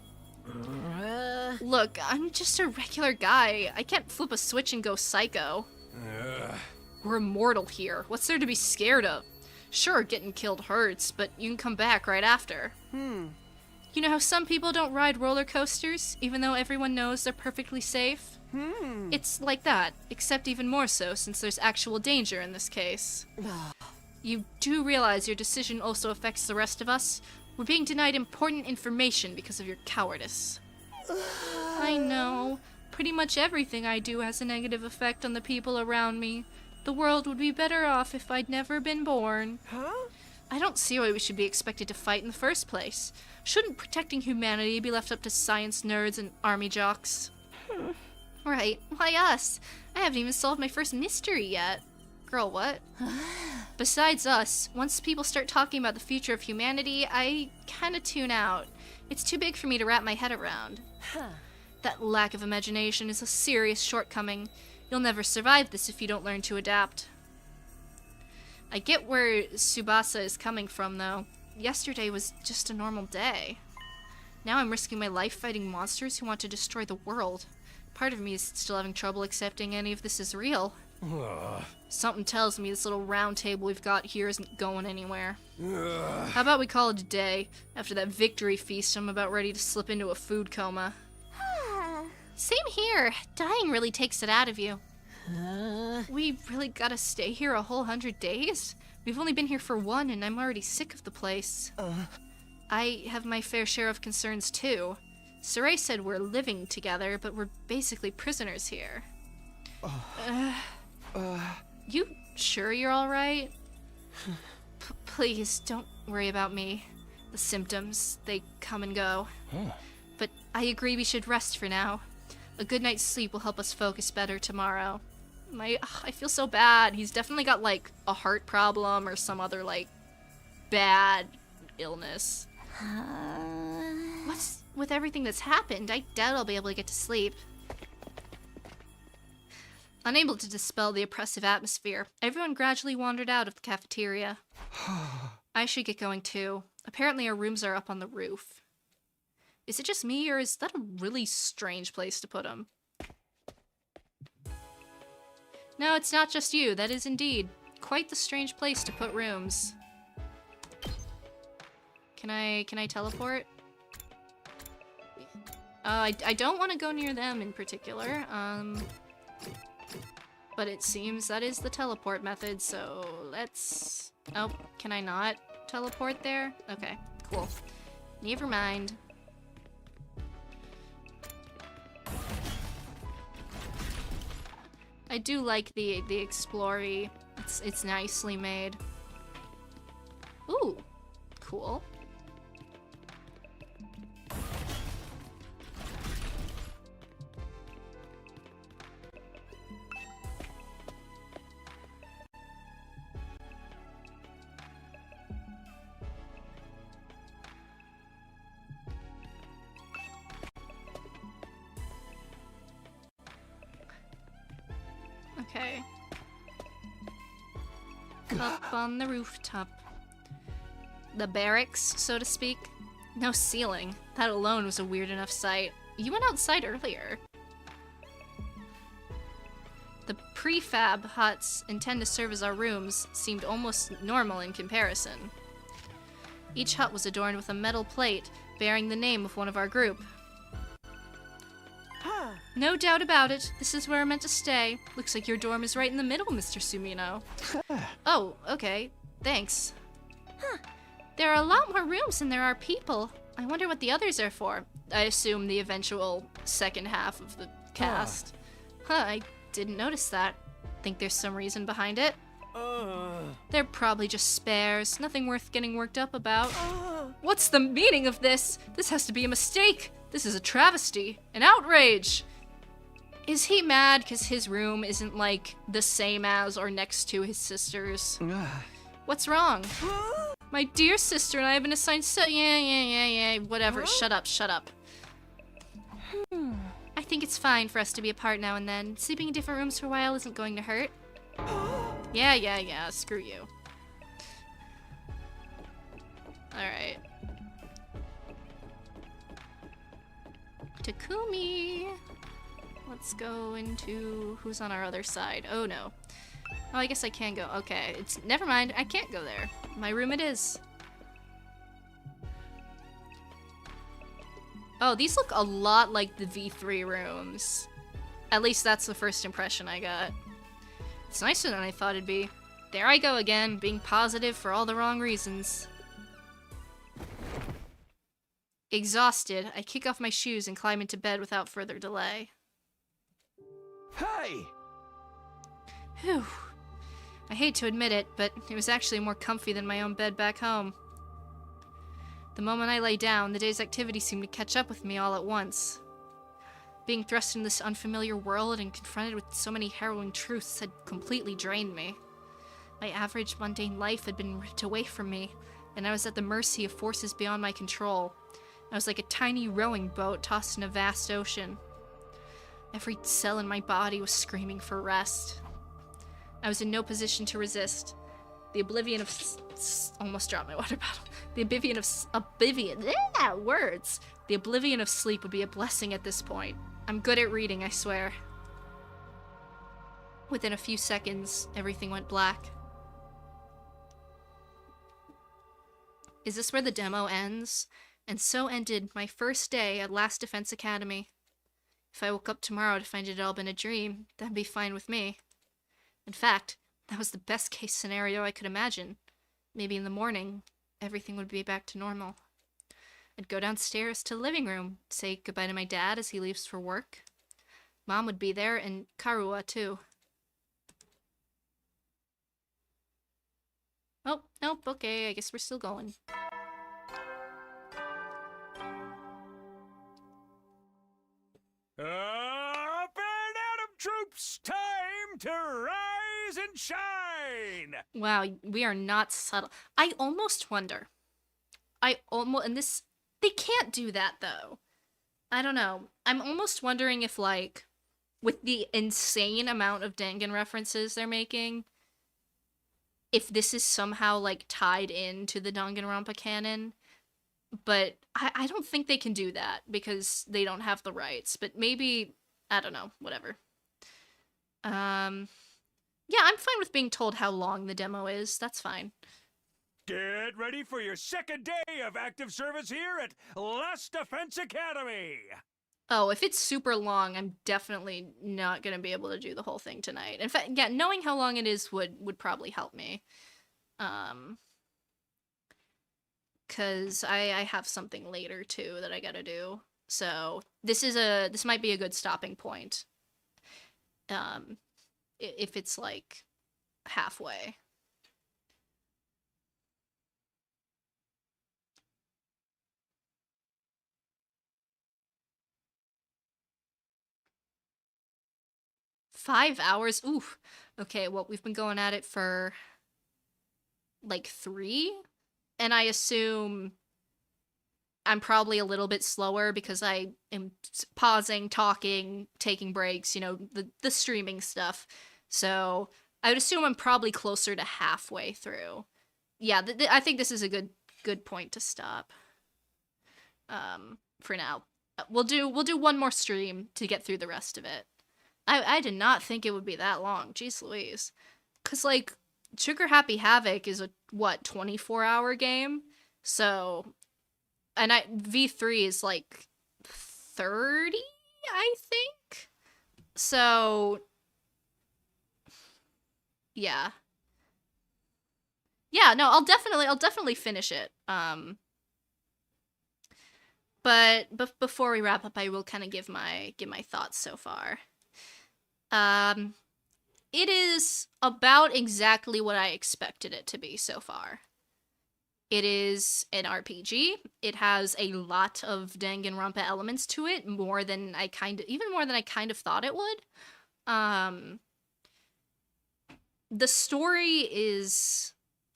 Look, I'm just a regular guy. I can't flip a switch and go psycho. We're immortal here. What's there to be scared of? Sure, getting killed hurts, but you can come back right after. You know how some people don't ride roller coasters, even though everyone knows they're perfectly safe? It's like that, except even more so since there's actual danger in this case. You do realize your decision also affects the rest of us? We're being denied important information because of your cowardice. I know. Pretty much everything I do has a negative effect on the people around me. The world would be better off if I'd never been born. Huh? I don't see why we should be expected to fight in the first place. Shouldn't protecting humanity be left up to science nerds and army jocks? Right, why us? I haven't even solved my first mystery yet. Girl, what? Besides us, once people start talking about the future of humanity, I kinda tune out. It's too big for me to wrap my head around. That lack of imagination is a serious shortcoming. You'll never survive this if you don't learn to adapt. I get where Tsubasa is coming from, though. Yesterday was just a normal day. Now I'm risking my life fighting monsters who want to destroy the world. Part of me is still having trouble accepting any of this is real. Something tells me this little round table we've got here isn't going anywhere. How about we call it a day? After that victory feast, I'm about ready to slip into a food coma. Same here. Dying really takes it out of you. We really gotta stay here a whole 100 days? We've only been here for one, and I'm already sick of the place. I have my fair share of concerns, too. Saray said we're living together, but we're basically prisoners here. You sure you're alright? Please, don't worry about me. The symptoms, they come and go. But I agree we should rest for now. A good night's sleep will help us focus better tomorrow. I feel so bad. He's definitely got, like, a heart problem or some other, like, bad illness. What's with everything that's happened? I doubt I'll be able to get to sleep. Unable to dispel the oppressive atmosphere, everyone gradually wandered out of the cafeteria. I should get going too. Apparently our rooms are up on the roof. Is it just me, or is that a really strange place to put them? No, it's not just you. That is indeed quite the strange place to put rooms. Can I teleport? I don't want to go near them in particular. But it seems that is the teleport method, so let's... Oh, can I not teleport there? Okay, cool. Never mind. I do like the explory. It's nicely made. Ooh, cool. Okay. Up on the rooftop. The barracks, so to speak. No ceiling. That alone was a weird enough sight. You went outside earlier. The prefab huts intend to serve as our rooms seemed almost normal in comparison. Each hut was adorned with a metal plate bearing the name of one of our group. No doubt about it. This is where we're meant to stay. Looks like your dorm is right in the middle, Mr. Sumino. Oh, okay. Thanks. There are a lot more rooms than there are people. I wonder what the others are for. I assume the eventual second half of the cast. I didn't notice that. Think there's some reason behind it? They're probably just spares. Nothing worth getting worked up about. What's the meaning of this? This has to be a mistake. This is a travesty. An outrage. Is he mad because his room isn't, like, the same as or next to his sister's? What's wrong? My dear sister and I have been assigned yeah, whatever. Shut up. I think it's fine for us to be apart now and then. Sleeping in different rooms for a while isn't going to hurt. Yeah, screw you. Alright. Takumi! Let's go into... Who's on our other side? Oh, no. Oh, I guess I can go. Okay, it's... Never mind, I can't go there. My room it is. Oh, these look a lot like the V3 rooms. At least that's the first impression I got. It's nicer than I thought it'd be. There I go again, being positive for all the wrong reasons. Exhausted, I kick off my shoes and climb into bed without further delay. Hey! Whew. I hate to admit it, but it was actually more comfy than my own bed back home. The moment I lay down, the day's activity seemed to catch up with me all at once. Being thrust into this unfamiliar world and confronted with so many harrowing truths had completely drained me. My average, mundane life had been ripped away from me, and I was at the mercy of forces beyond my control. I was like a tiny rowing boat tossed in a vast ocean. Every cell in my body was screaming for rest. I was in no position to resist. The oblivion of almost dropped my water bottle. The oblivion of words. The oblivion of sleep would be a blessing at this point. I'm good at reading, I swear. Within a few seconds, everything went black. Is this where the demo ends? And so ended my first day at Last Defense Academy. If I woke up tomorrow to find it had all been a dream, that'd be fine with me. In fact, that was the best case scenario I could imagine. Maybe in the morning, everything would be back to normal. I'd go downstairs to the living room, say goodbye to my dad as he leaves for work. Mom would be there, and Karua, too. Oh, nope, okay, I guess we're still going. Up and Atom Troops, time to rise and shine! Wow, we are not subtle. I almost wonder. And this, they can't do that though. I don't know. I'm almost wondering if, like, with the insane amount of Dangan references they're making, if this is somehow, like, tied into the Danganronpa canon. But I don't think they can do that because they don't have the rights. But maybe, I don't know, whatever. Yeah, I'm fine with being told how long the demo is. That's fine. Get ready for your second day of active service here at Last Defense Academy! Oh, if it's super long, I'm definitely not gonna be able to do the whole thing tonight. In fact, yeah, knowing how long it is would probably help me. Cause I have something later too that I gotta do. So this might be a good stopping point. If it's like halfway. $5 hours? Ooh. Okay, well, we've been going at it for like 3? And I assume I'm probably a little bit slower because I am pausing, talking, taking breaks, you know, the streaming stuff. So I would assume I'm probably closer to halfway through. Yeah, I think this is a good point to stop. For now. We'll do one more stream to get through the rest of it. I did not think it would be that long. Jeez Louise. 'Cause, like, Trigger Happy Havoc is a, 24-hour game? So, and V3 is, like, 30, I think? So, yeah. Yeah, no, I'll definitely finish it. But before we wrap up, I will kind of give my thoughts so far. It is about exactly what I expected it to be so far. It is an RPG. It has a lot of Danganronpa elements to it, even more than I kind of thought it would. The story is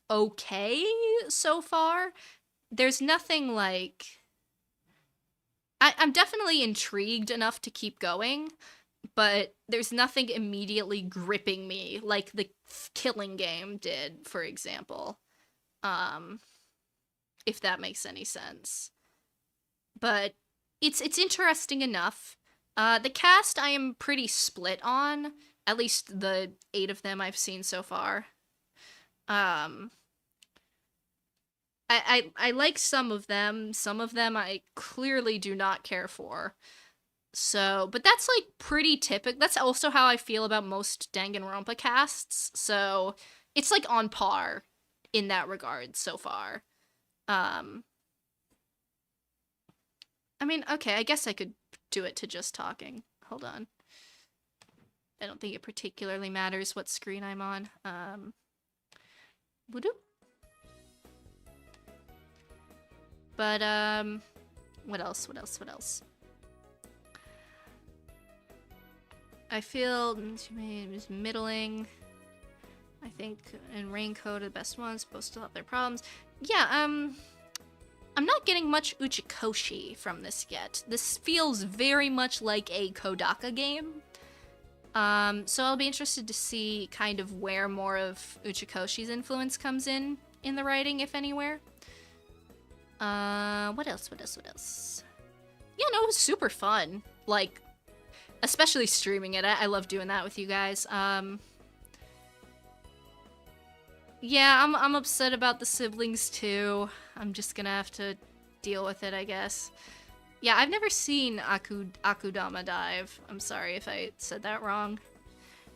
okay so far. There's nothing like... I'm definitely intrigued enough to keep going, but there's nothing immediately gripping me like the Killing Game did, for example. If that makes any sense. But it's interesting enough. The cast I am pretty split on, at least the 8 of them I've seen so far. I like some of them I clearly do not care for. So, but that's like pretty typical. That's also how I feel about most Danganronpa casts. So, it's like on par in that regard so far. I mean, okay, I guess I could do it to just talking. Hold on. I don't think it particularly matters what screen I'm on. Woo-doo. But, what else? I feel it was middling. I think in Raincoat are the best ones, both still have their problems. Yeah, I'm not getting much Uchikoshi from this yet. This feels very much like a Kodaka game. So I'll be interested to see kind of where more of Uchikoshi's influence comes in the writing, if anywhere. What else? Yeah, no, it was super fun. Like, especially streaming it. I love doing that with you guys. Yeah, I'm upset about the siblings too. I'm just gonna have to deal with it, I guess. Yeah, I've never seen Akudama dive. I'm sorry if I said that wrong.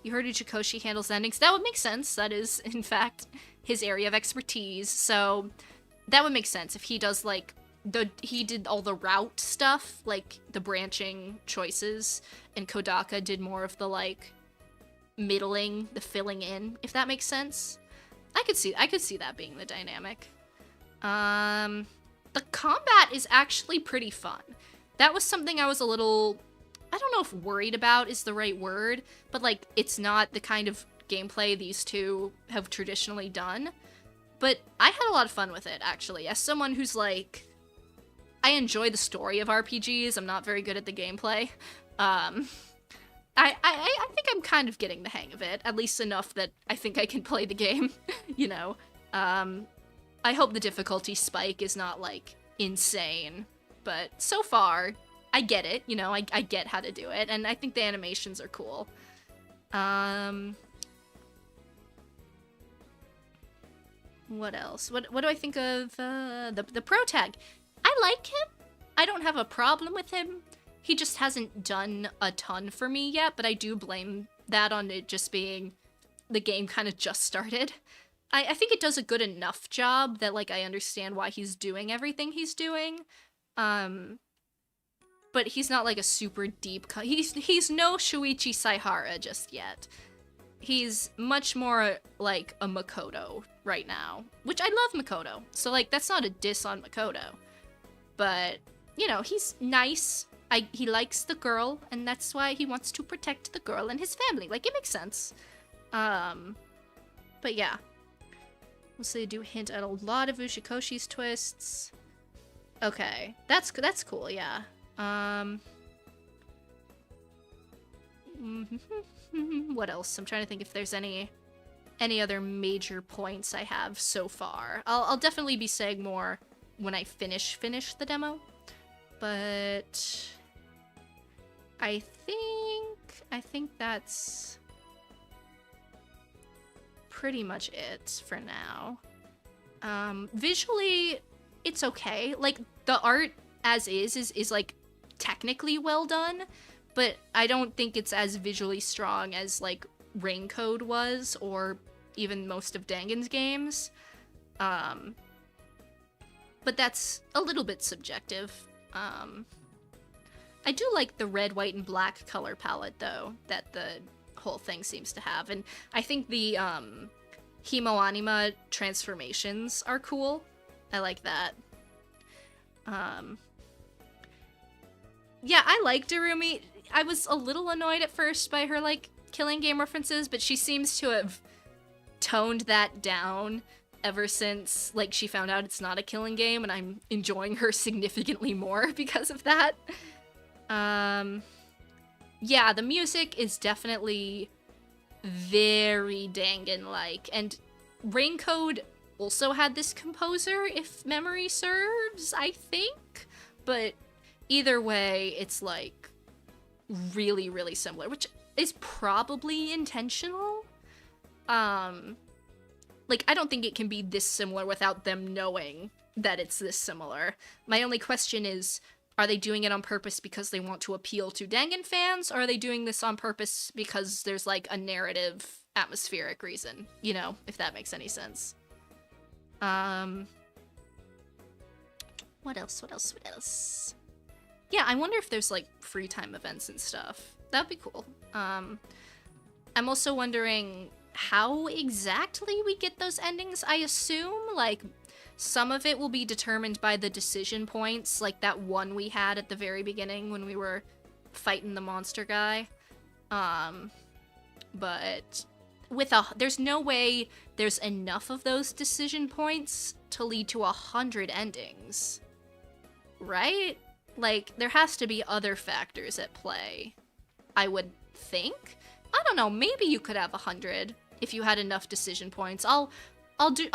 You heard Uchikoshi handles endings. That would make sense. That is, in fact, his area of expertise. So that would make sense if he does, like, he did all the route stuff, like the branching choices, and Kodaka did more of the, like, middling, the filling in, if that makes sense. I could see that being the dynamic. The combat is actually pretty fun. That was something I was a little, I don't know if worried about is the right word, but like, it's not the kind of gameplay these two have traditionally done. But I had a lot of fun with it, actually. As someone who's like, I enjoy the story of RPGs, I'm not very good at the gameplay. I think I'm kind of getting the hang of it, at least enough that I think I can play the game, you know. I hope the difficulty spike is not, like, insane, but so far, I get it, you know, I get how to do it, and I think the animations are cool. What else? What do I think of, the protag? I like him. I don't have a problem with him. He just hasn't done a ton for me yet, but I do blame that on it just being the game kind of just started. I think it does a good enough job that, like, I understand why he's doing everything he's doing. But he's not, like, a super deep... He's no Shuichi Saihara just yet. He's much more, like, a Makoto right now. Which I love Makoto. So, like, that's not a diss on Makoto. But, you know, he's nice. He likes the girl, and that's why he wants to protect the girl and his family. Like, it makes sense. But yeah. So they do hint at a lot of Ushikoshi's twists. Okay. That's cool, yeah. What else? I'm trying to think if there's any other major points I have so far. I'll definitely be saying more when I finish the demo. But I think that's pretty much it for now. Visually, it's okay. Like, the art as is like technically well done, but I don't think it's as visually strong as like Raincoat was, or even most of Dangan's games. But that's a little bit subjective. I do like the red, white, and black color palette, though, that the whole thing seems to have, and I think the Himo-anima transformations are cool. I like that. Yeah, I like Darumi. I was a little annoyed at first by her, like, killing game references, but she seems to have toned that down ever since, like, she found out it's not a killing game, and I'm enjoying her significantly more because of that. Yeah, the music is definitely very Dangan-like, and Raincoat also had this composer, if memory serves, I think, but either way, it's, like, really, really similar, which is probably intentional. Like, I don't think it can be this similar without them knowing that it's this similar. My only question is, are they doing it on purpose because they want to appeal to Dangan fans, or are they doing this on purpose because there's, like, a narrative atmospheric reason, you know, if that makes any sense. What else? Yeah, I wonder if there's, like, free time events and stuff. That'd be cool. I'm also wondering how exactly we get those endings. I assume, like, some of it will be determined by the decision points, like that one we had at the very beginning when we were fighting the monster guy. But there's no way there's enough of those decision points to lead to 100 endings. Right? Like, there has to be other factors at play, I would think. I don't know, maybe you could have 100 if you had enough decision points. I'll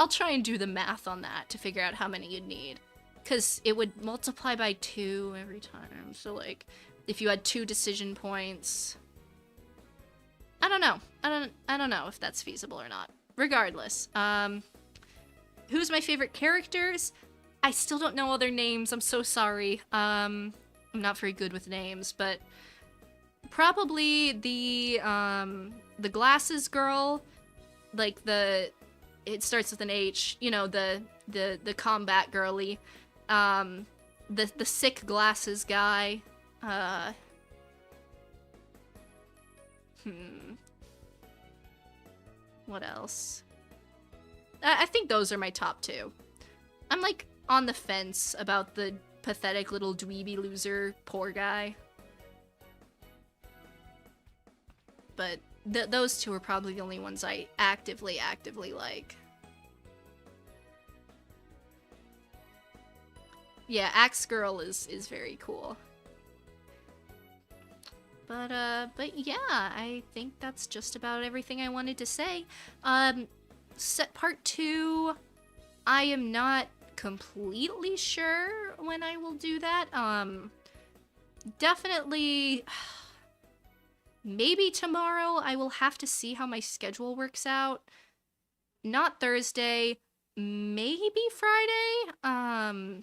try and do the math on that to figure out how many you'd need. Because it would multiply by 2 every time. So, like, if you had 2 decision points... I don't know. I don't know if that's feasible or not. Regardless, who's my favorite characters? I still don't know all their names. I'm so sorry. I'm not very good with names, but probably the glasses girl, like it starts with an H, you know, the combat girly, the sick glasses guy, what else? I think those are my top 2. I'm, like, on the fence about the pathetic little dweeby loser poor guy. But those 2 are probably the only ones I actively like. Yeah, Axe Girl is very cool. But yeah, I think that's just about everything I wanted to say. Set part 2, I am not completely sure when I will do that. Definitely, maybe tomorrow. I will have to see how my schedule works out. Not Thursday, maybe Friday? I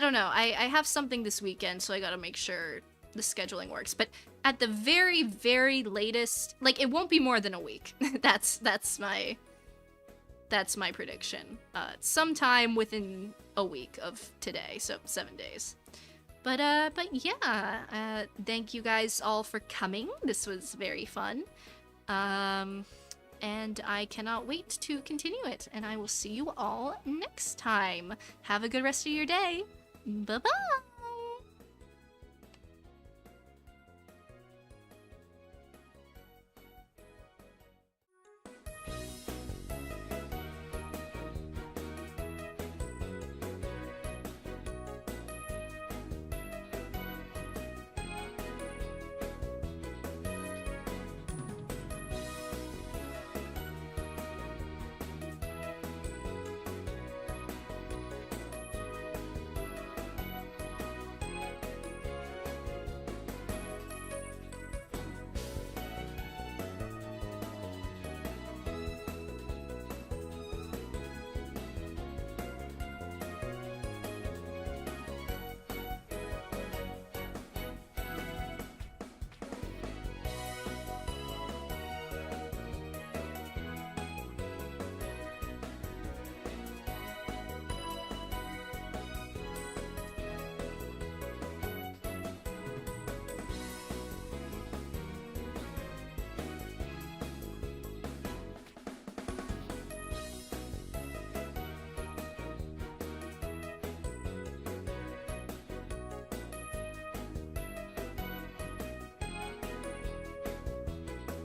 don't know. I have something this weekend, so I gotta make sure the scheduling works. But at the very, very latest, like, it won't be more than a week. that's my prediction. Sometime within a week of today, so 7 days. But yeah, thank you guys all for coming. This was very fun. And I cannot wait to continue it, and I will see you all next time. Have a good rest of your day. Bye-bye!